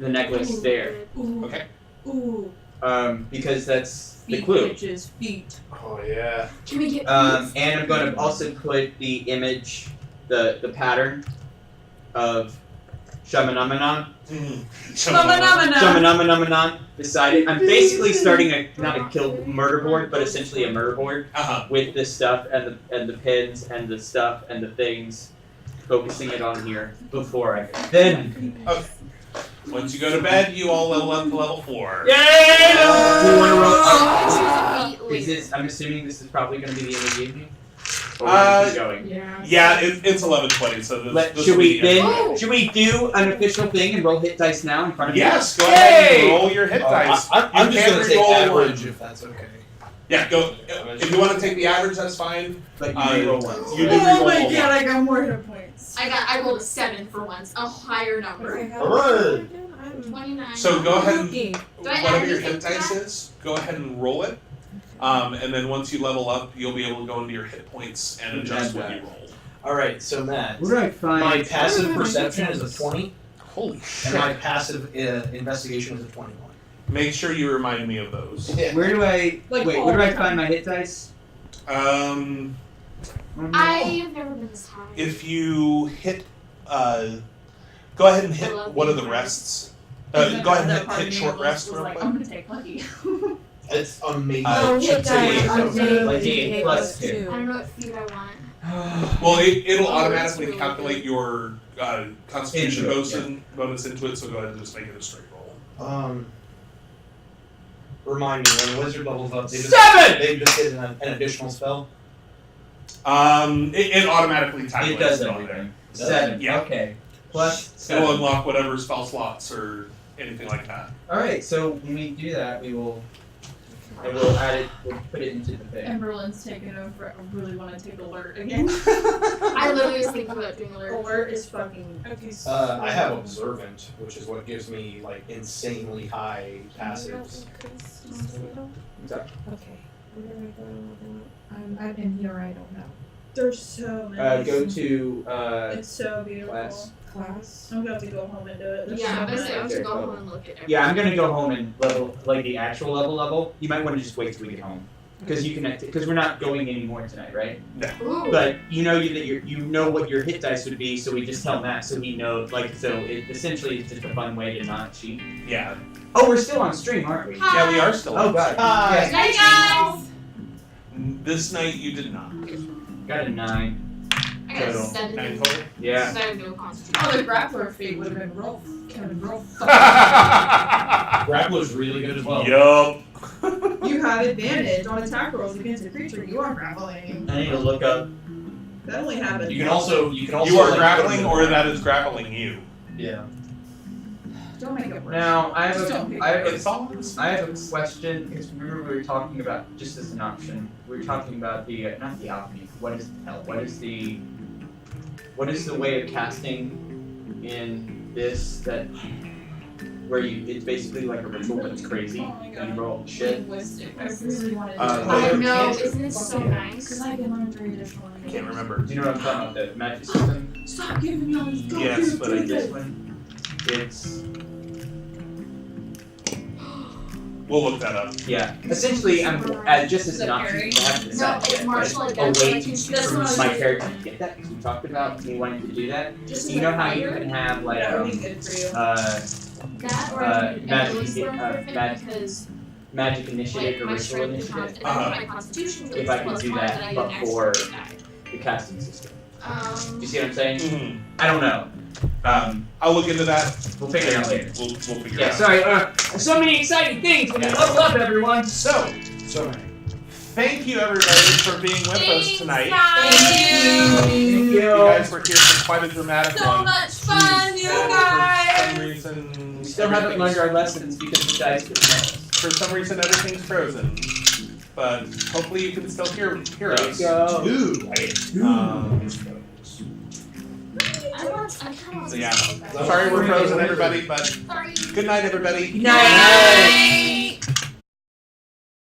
the necklace there. Okay. Ooh, Because that's the feet, clue. bitches, feet. Oh, yeah. Can we get And I'm going to also put the image, the pattern of Shamanamanan. Shamanamanan beside it. I'm basically starting not a murder board, but essentially a murder board with this stuff and the pins and the stuff and the things, focusing it on here before I then. Okay. Once you go to bed, you all level up to level 4. Yay! Do you want to roll? Wait, Is this? I'm assuming this is probably going to be the end of the evening. Or is it going? Yeah. Yeah, it's 11:20, so this Should will we be the end. Oh. Should we do an official thing and roll hit dice now in front of Yes, me? go ahead and Yay! roll your hit dice. I'm You just can going to take re-roll average one. if that's okay. Yeah, go. If you want to take the average, that's fine. But you may roll once. You do Oh re-roll my one. god, I got more hit points. I rolled a 7 for once, a higher number. Alright. 29. So go ahead and Do I add whatever your anything hit to dice that? is, go ahead and roll it. And then once you level up, you'll be able to go into your hit points and adjust what you roll. Alright, so Matt, Where do I find my passive perception is a 20, Holy and shit. my passive investigation is a 21. Make sure you remind me of those. Where do I Like wait? all Where do I the time. find my hit dice? I've never been this high. If you hit, go ahead and hit one of the rests. Go ahead and hit short rest real like, quick. I'm gonna take lucky. It's amazing. hit dice on Like D8 D8 plus 2. I don't know what feat I want. Well, it'll Oh, automatically that's really calculate good. your Constitution Into it, bonus into it, so go ahead and just make it a straight roll. Remind me, when a wizard levels up, they just 7! they just get an additional spell. It automatically It tabulates does it on there. everything. 7. Yeah. Okay. Plus It'll 7. unlock whatever spell slots or anything like that. All right. So when we do that, we will. and we'll add it. We'll put it into the thing. And Berlin's taking over. I really want to take alert again. I literally was thinking about doing alert. Alert is fucking. Okay. So I have observant, which is what gives me like insanely high passives. Exactly. Okay. Where do I go? I'm in here. I don't know. There's so many. Go to It's so beautiful. Class. I'm gonna have to go home and do it. There's Yeah, so I'm gonna say I many. have to go home and look at everything. Yeah, I'm gonna go home and level like the actual level. You might want to just wait till we get home because you connect it because we're not going anymore tonight, right? Ooh. But you know you know what your hit dice would be, so we just tell Matt so he knows. Like so, it essentially is just a fun way to not cheat. Yeah. Oh, we're still on stream, aren't we? Hi. Yeah, we are still Oh on. god. Hi. Night, guys. This night you did not. Got a 9. I got a Total. 7. And total? Yeah. I have no concentration. Oh, the grappler feat would have been real. Grappler's really good as well. Yup. You have advantage on attack rolls against a creature you are grappling. I need to look up. That only happens. You can also You are like, grappling, or that is grappling you. Yeah. Don't make it worse. Now I have Just don't pick It's a all. I have a question because remember we were talking about just as an option. We were talking about the not the alchemy. What is the way of casting in this that where it's basically like a ritual but it's crazy and you roll shit. Linguistic. I really wanted to Uh, do I it. know, isn't it so nice? Because I can learn 3 additional I languages. can't remember. Do you know what I'm talking about? The magic system. Stop giving me all these Yes, but I This one. It's We'll look that up. yeah. Essentially, I'm just as an option. I have to No, decide it's yet, martial but against a way like to you That's what I was my thinking. character to get that because we talked about me wanting to do that. Just You know how you can have like That would be good for you. that or because magic initiative like or my ritual strength is not, initiative. and then my constitution If I is could do +1, that, then I but get an for- extra die. The casting system. Um, You see what I'm saying? Mhm. I don't know. I'll look into that. We'll figure it out later. We'll figure it Yeah, out. sorry. So many exciting things when you level up, everyone. So, thank you everybody for being with us tonight. Thank You guys were here for quite a dramatic So one. much fun, you And guys! For some reason, We still haven't learned our lessons because the dice didn't know us. For some reason, everything's frozen. But hopefully, you can still hear us. Go. So yeah, sorry we're frozen, everybody. But Sorry. good night, everybody. Night.